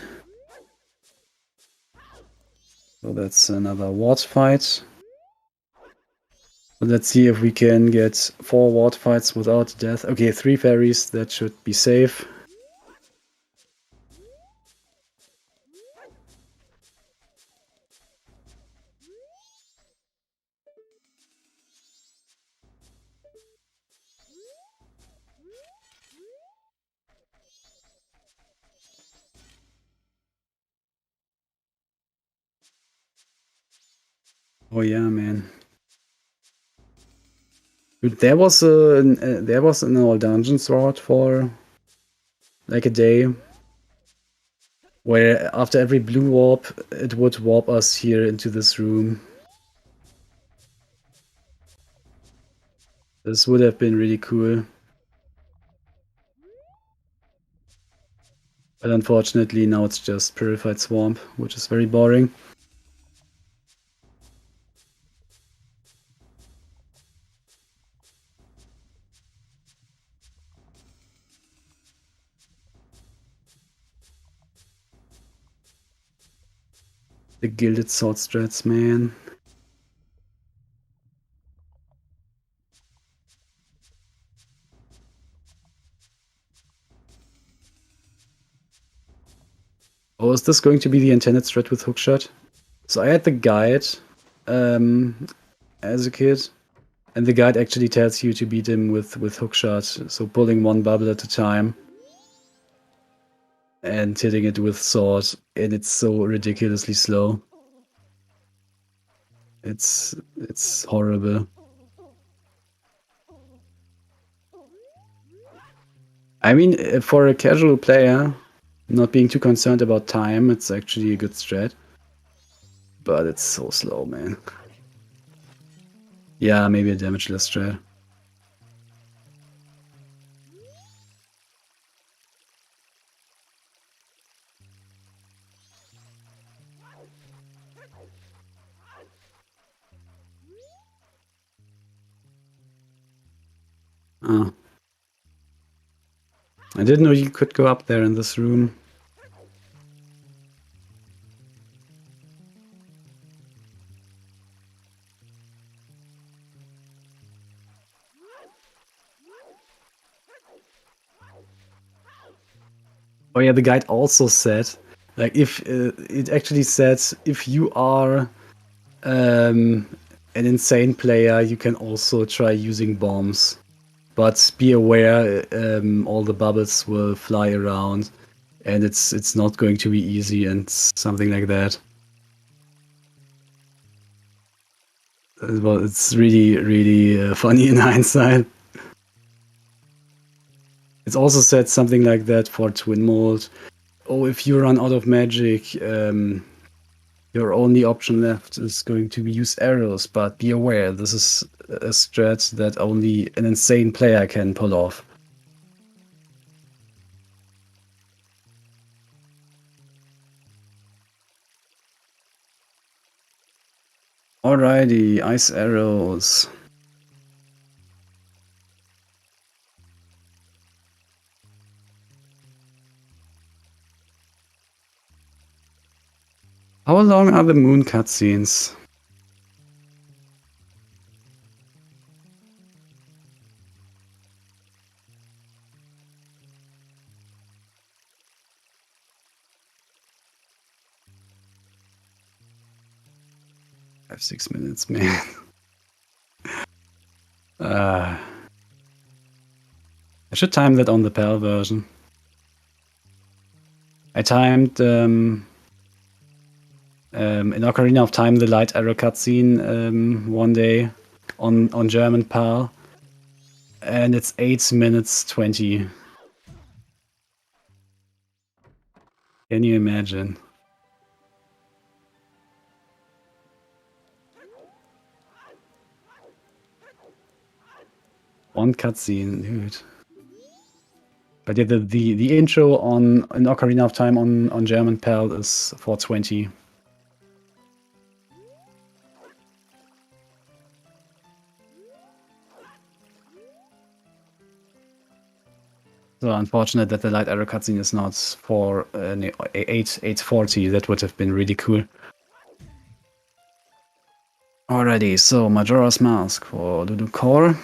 So that's another ward fight. So let's see if we can get 4 ward fights without death. Okay, 3 fairies, that should be safe. Oh yeah, man. Dude, there was an all dungeon sword for like a day, where after every blue warp, it would warp us here into this room. This would have been really cool. But unfortunately now it's just Purified Swamp, which is very boring. The Gilded Sword strats, man. Oh, is this going to be the intended strat with Hookshot? So I had the guide as a kid, and the guide actually tells you to beat him with Hookshot, so pulling one bubble at a time and hitting it with sword, and it's so ridiculously slow. It's horrible. I mean, for a casual player, not being too concerned about time, it's actually a good strat. But it's so slow, man. Yeah, maybe a damageless strat. Ah. I didn't know you could go up there in this room. Oh yeah, the guide also said, like, if it actually said if you are an insane player, you can also try using bombs, but be aware all the bubbles will fly around, and it's not going to be easy and something like that. Well, it's really funny in hindsight. It's also said something like that for Twin Mold. Oh, if you run out of magic, your only option left is going to be use arrows, but be aware, this is a strat that only an insane player can pull off. Alrighty, ice arrows. How long are the moon cutscenes? Five, 6 minutes, man. I should time that on the PAL version. I timed in Ocarina of Time the light arrow cutscene one day on German PAL, and it's 8 minutes 20. Can you imagine? One cutscene, dude. But yeah, the intro on an Ocarina of Time on German PAL is 420. So unfortunate that the light arrow cutscene is not for 840. That would have been really cool. Alrighty, so Majora's Mask for Lulu Core.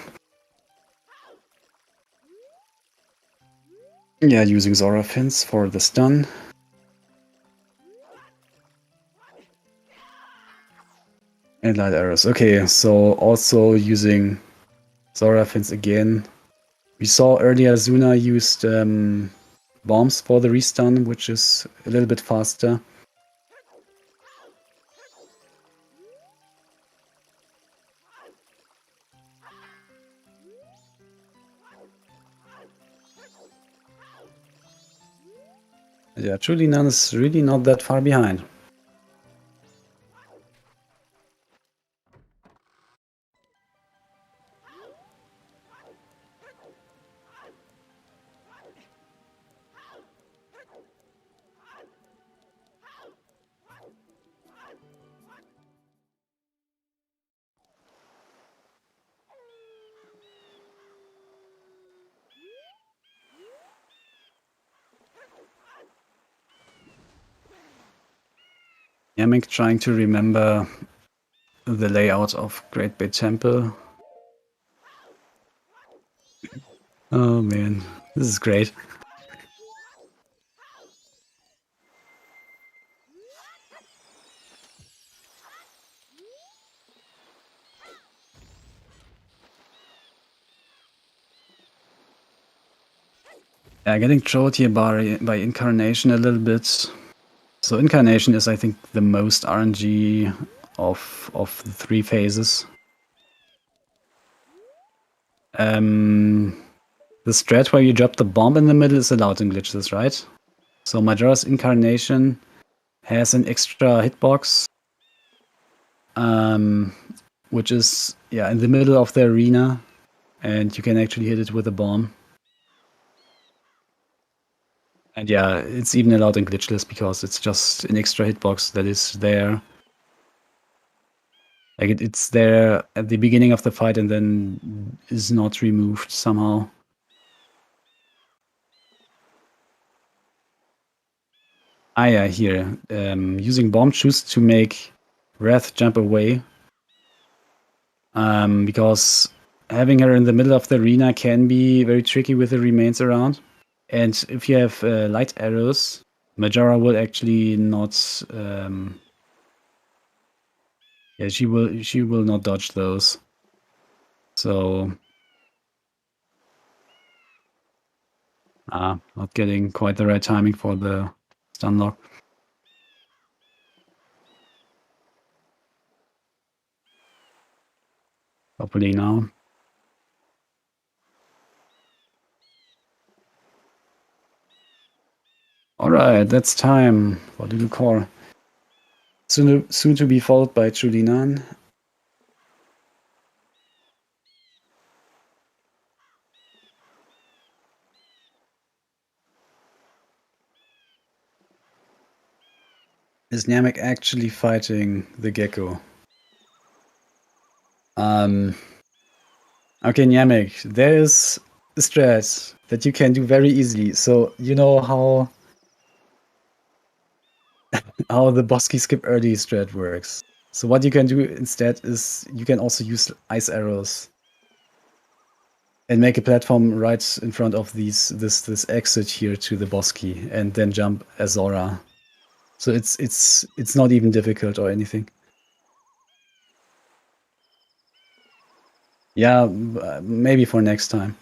Yeah, using Zora fins for the stun. And light arrows. Okay, so also using Zora fins again. We saw earlier Zuna used bombs for the restun, which is a little bit faster. Yeah, truly none is really not that far behind. Yamek trying to remember the layout of Great Bay Temple. Oh man, this is great. Yeah, getting trolled here by Incarnation a little bit. So Incarnation is, I think, the most RNG of the 3 phases. The strat where you drop the bomb in the middle is allowed in Glitchless, right? So Majora's Incarnation has an extra hitbox, which is in the middle of the arena, and you can actually hit it with a bomb. And yeah, it's even allowed in Glitchless because it's just an extra hitbox that is there. Like it's there at the beginning of the fight and then is not removed somehow. Yeah, here. Using bomb choose to make Wrath jump away. Because having her in the middle of the arena can be very tricky with the remains around. And if you have light arrows, Majora will actually not. She will not dodge those. So, not getting quite the right timing for the stun lock. Hopefully now. Alright, that's time for Doodle Core. Soon to be followed by Chulinan. Is Namek actually fighting the gecko? Okay, Namek, there is a strat that you can do very easily. So you know how the Bosky skip early strat works. So what you can do instead is you can also use ice arrows and make a platform right in front of this exit here to the Bosky and then jump Azora. So it's not even difficult or anything. Yeah, maybe for next time.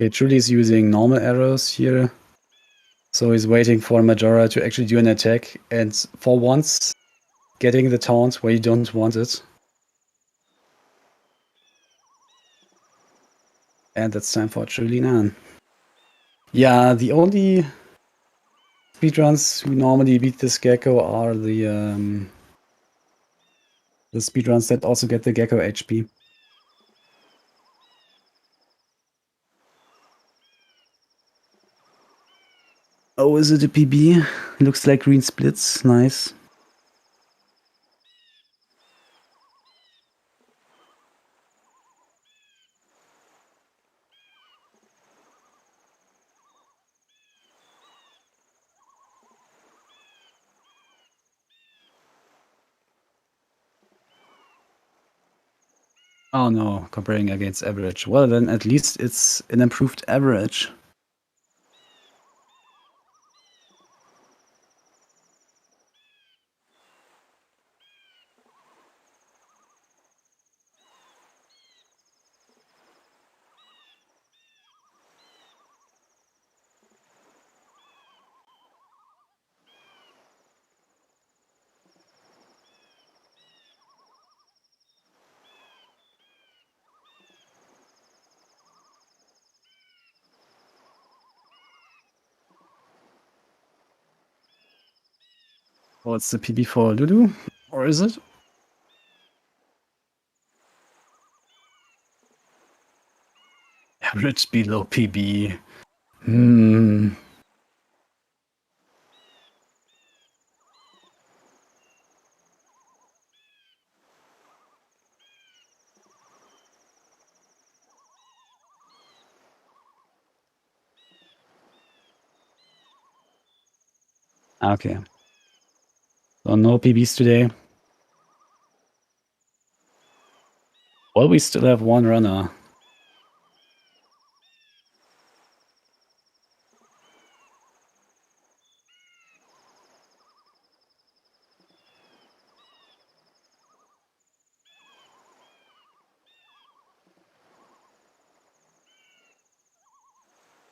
Okay, Truly is using normal arrows here. So he's waiting for Majora to actually do an attack, and for once, getting the taunt where you don't want it. And that's time for Chulinan. Yeah, the only speedruns who normally beat this gecko are the speedruns that also get the gecko HP. Oh, is it a PB? Looks like green splits. Nice. Oh no, comparing against average. Well, then at least it's an improved average. What's the PB for Lulu? Or is it? Average below PB. Okay. So no PBs today. Well, we still have one runner.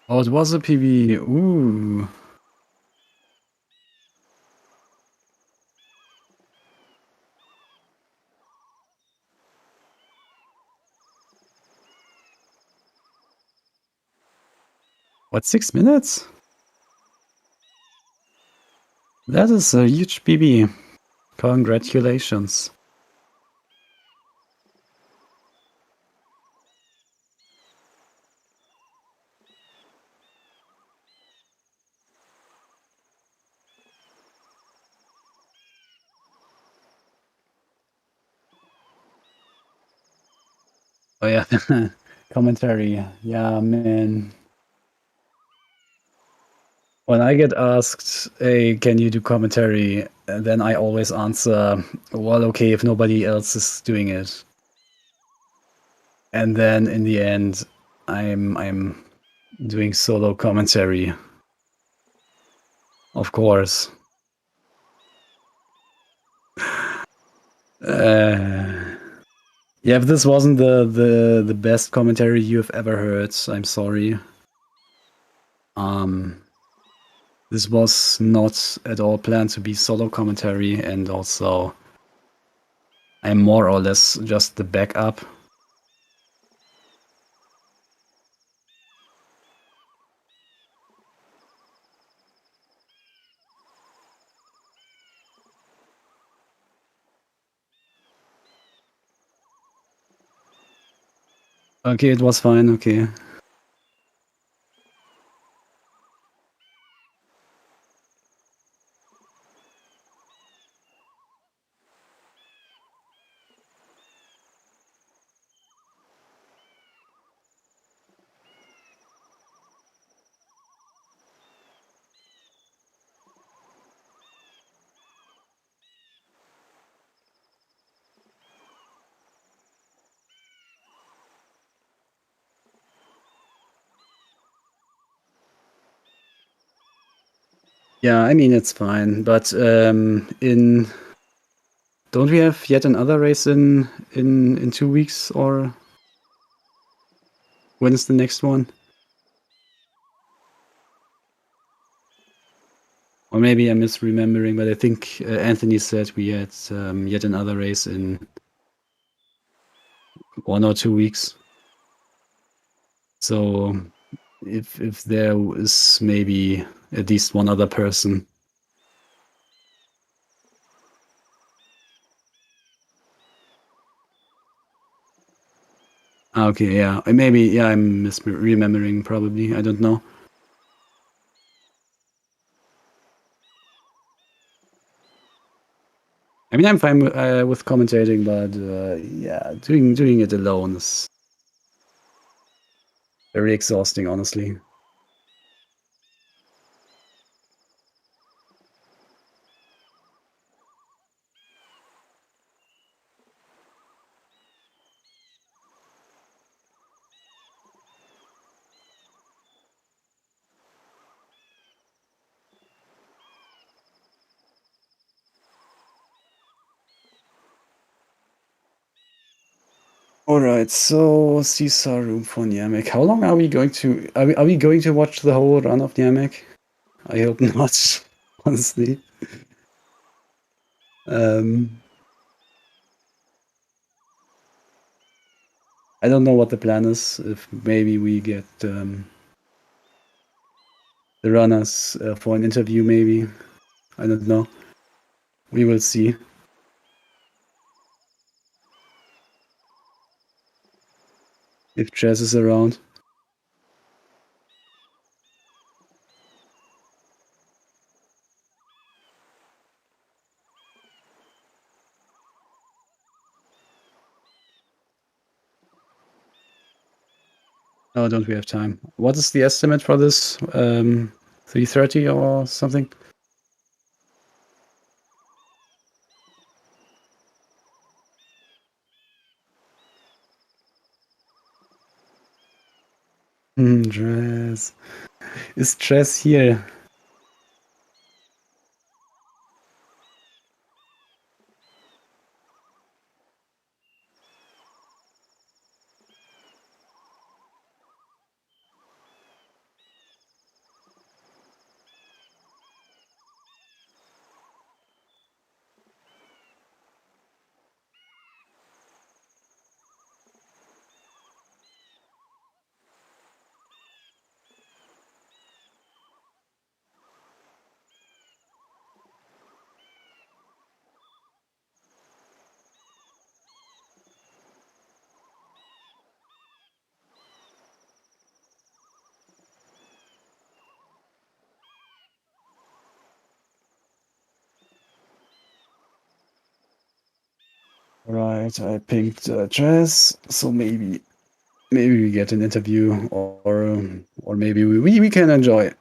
Oh, it was a PB. Ooh. What, 6 minutes? That is a huge PB. Congratulations. Oh yeah, commentary. Yeah, man. When I get asked, hey, can you do commentary? Then I always answer, well, okay, if nobody else is doing it. And then in the end, I'm doing solo commentary. Of course. Yeah, if this wasn't the best commentary you have ever heard, I'm sorry. This was not at all planned to be solo commentary, and also I'm more or less just the backup. Okay, it was fine, okay. Yeah, I mean, it's fine, but in... Don't we have yet another race in 2 weeks, or when is the next one? Or maybe I'm misremembering, but I think Anthony said we had yet another race in 1 or 2 weeks. So if there is maybe at least one other person. Okay, yeah, maybe, yeah, I'm misremembering probably. I don't know. I mean, I'm fine with commentating, but yeah, doing it alone is very exhausting, honestly. All right, so Seestar Room for Niamek. How long are we going to are we going to watch the whole run of Niamek? I hope not, honestly. I don't know what the plan is. If maybe we get the runners for an interview, maybe. I don't know. We will see. If Jazz is around. Oh, don't we have time? What is the estimate for this? 3:30 or something? Dress. Is Dress here? Right, I picked Dress, so maybe we get an interview, or maybe we can enjoy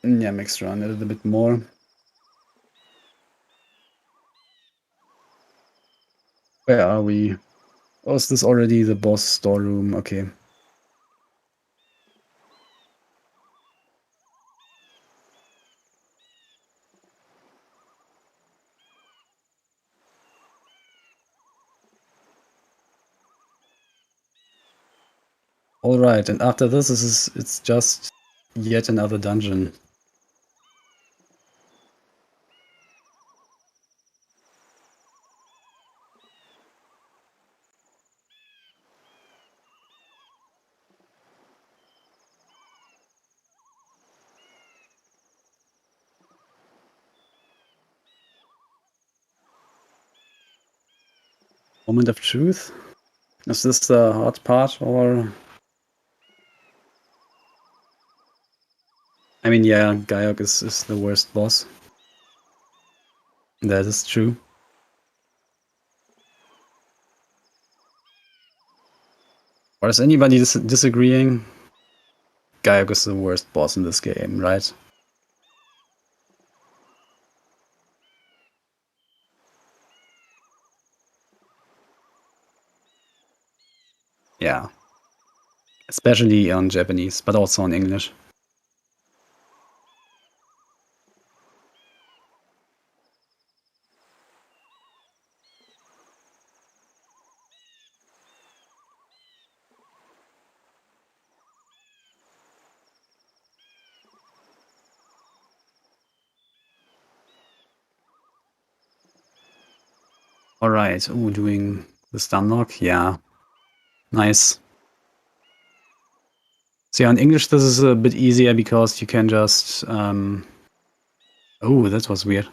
Yamek's run a little bit more. Where are we? Oh, is this already the boss storeroom? Okay. All right, and after this, it's just yet another dungeon. Moment of truth? Is this the hard part, or? I mean, yeah, Gaiok is the worst boss. That is true. Or is anybody disagreeing? Gaiok is the worst boss in this game, right? Yeah. Especially on Japanese, but also on English. Alright, oh, doing the stun lock? Yeah. Nice. So yeah, in English this is a bit easier because you can just... oh, that was weird.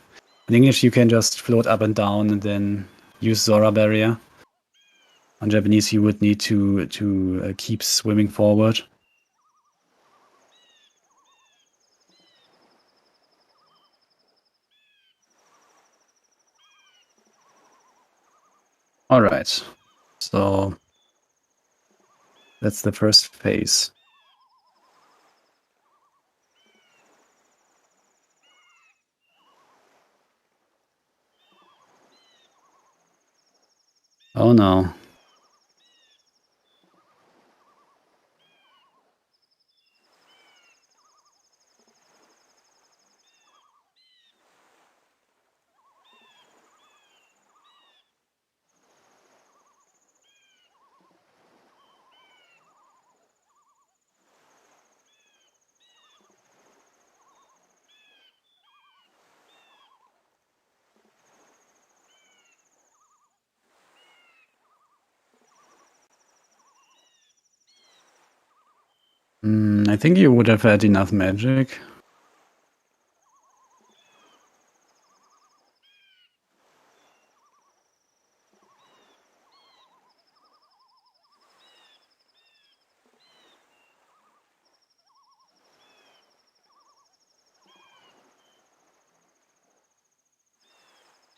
In English you can just float up and down and then use Zora Barrier. On Japanese you would need to keep swimming forward. Alright, so that's the first phase. Oh no. I think you would have had enough magic.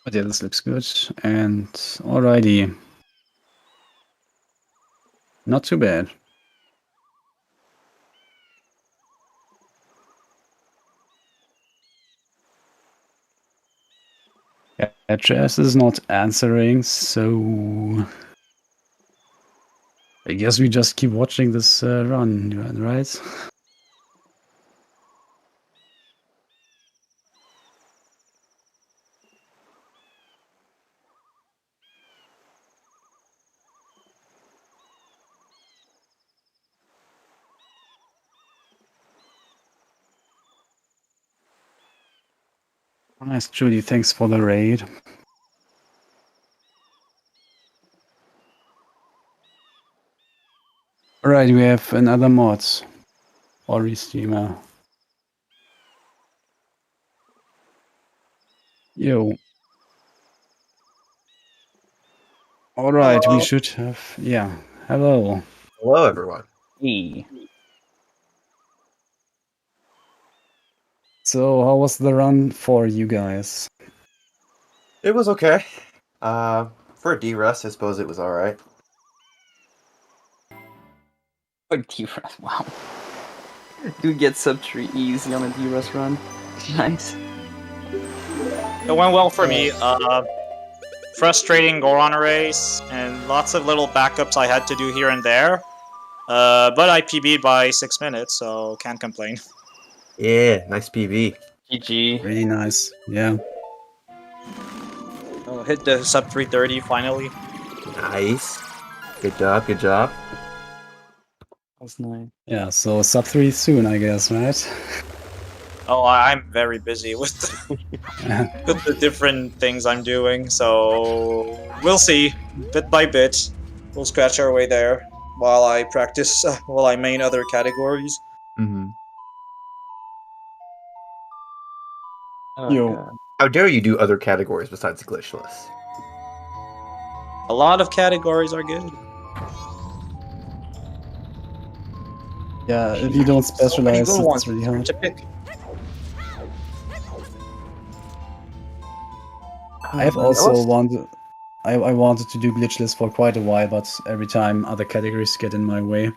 But yeah, this looks good. And alrighty. Not too bad. Yeah, Jess is not answering, so... I guess we just keep watching this run, right? Nice, Judy. Thanks for the raid. Alright, we have another mod. Or restreamer. Yo. Alright, we should have... Yeah. Hello. Hello, everyone. Hey. So, how was the run for you guys? It was okay. For a D-Rust, I suppose it was alright. A D-Rust, wow. Dude gets sub 3 easy on a D-Rust run. Nice. It went well for me. Frustrating Goron Race and lots of little backups I had to do here and there. But I PB'd by 6 minutes, so can't complain. Yeah, nice PB. GG. Really nice. Yeah. Hit the sub 330 finally. Nice. Good job, good job. That's nice. Yeah, so sub 3 soon, I guess, right? Oh, I'm very busy with with the different things I'm doing, so we'll see. Bit by bit, we'll scratch our way there while I practice, while I main other categories. Mm-hmm. Oh, Yo. God. How dare you do other categories besides Glitchless? A lot of categories are good. Yeah, if you don't So many specialize, good it's ones really hard. to pick. I've also wanted... I wanted to do Glitchless for quite a while, but every time other categories get in my way.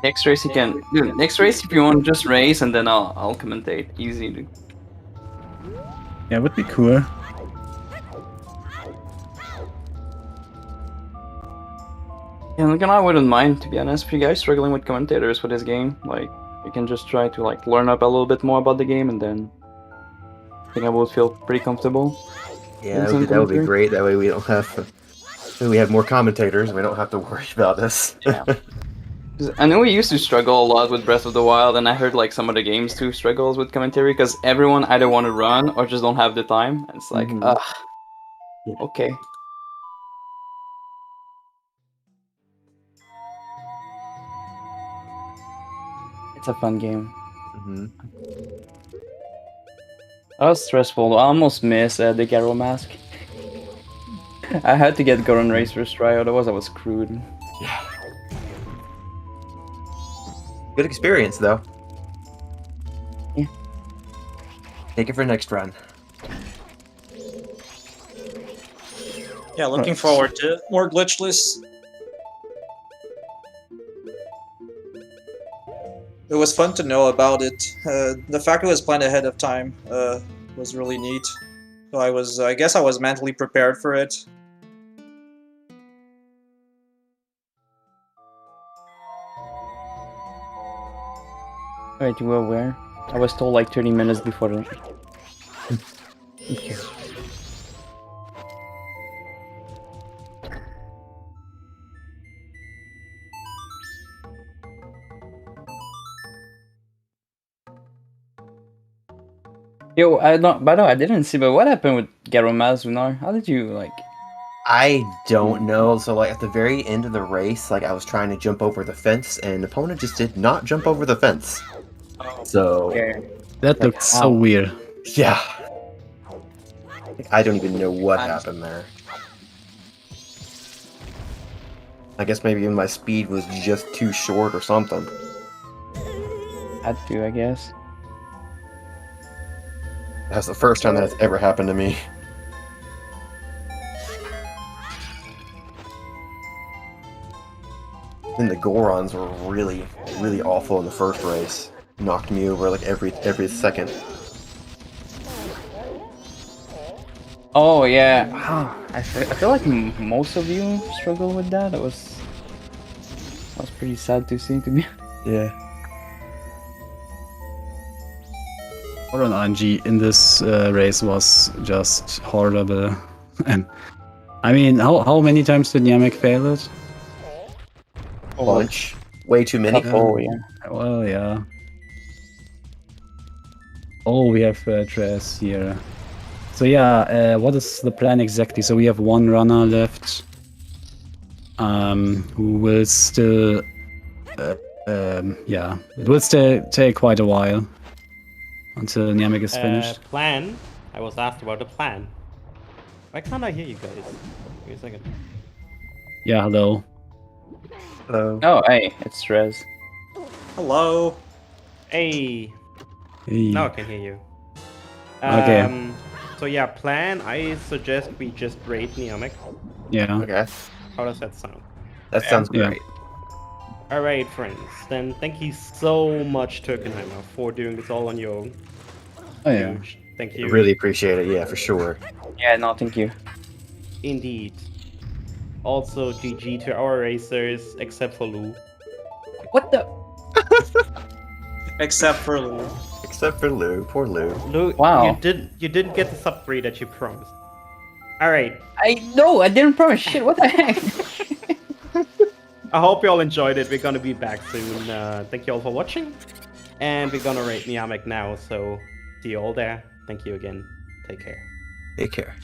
Next race you can... Dude, next race if you want, just race and then I'll commentate. Easy, dude. Yeah, would be cool. Yeah, like, and I wouldn't mind, to be honest, if you guys struggling with commentators for this game. Like, you can just try to, like, learn up a little bit more about the game and then... I think I would feel pretty comfortable. Yeah, that would be great. That way we don't have to... We have more commentators and we don't have to worry about this. Yeah. 'Cause I know we used to struggle a lot with Breath of the Wild, and I heard like some of the games too struggles with commentary because everyone either want to run or just don't have the time. And it's like, Mhm. okay. It's a fun game. Mm-hmm. That was stressful. I almost missed the Garo mask. I had to get Goron Race first try, otherwise I was screwed. Yeah. Good experience, though. Yeah. Take it for next run. Yeah, looking Right. forward to more Glitchless. It was fun to know about it. The fact it was planned ahead of time was really neat. So I guess I was mentally prepared for it. Alright, you were aware? I was told like 30 minutes before the... Okay. Yo, I don't. By the way, I didn't see. But what happened with Garo Mazunar? How did you like? I don't know. So, like, at the very end of the race, like, I was trying to jump over the fence, and the opponent just did not jump over the fence. So, Okay. That looked so weird. yeah. I don't even know what happened there. I guess maybe my speed was just too short or something. Had to, I guess. That's the first time that's ever happened to me. Then the Gorons were really, really awful in the first race. Knocked me over like every second. Oh yeah, I feel like most of you struggle with that. That was pretty sad to see, to be. Yeah. Goron RNG in this race was just horrible. And I mean, how many times did Namek fail it? Bunch. Way too many. Oh yeah. Well, yeah. Oh, we have Tres here. So yeah, what is the plan exactly? So we have one runner left, who will still, yeah, it will still take quite a while until Namek is finished. Plan? I was asked about the plan. Why can't I hear you guys? Wait a second. Yeah, hello. Hello. Oh hey, it's Rez. Hello. Hey, Hey. now I can hear you. Okay. So yeah, plan. I suggest we just raid Namek. Yeah. Okay. How does that sound? That sounds Yeah. great. All right, friends. Then thank you so much, Turkenheimer, for doing this all on your own. Oh yeah. Huge. Thank I you. really appreciate it. Yeah, for sure. Yeah, no, thank you. Indeed. Also, GG to our racers, except for Lou. What the? Except for Lou. Except for Lou. Poor Lou. Lou, Wow. you didn't get the sub 3 that you promised. All right. I didn't promise shit. What the heck? I hope you all enjoyed it. We're gonna be back soon. Thank you all for watching, and we're gonna rate Namek now. So see you all there. Thank you again. Take care. Take care.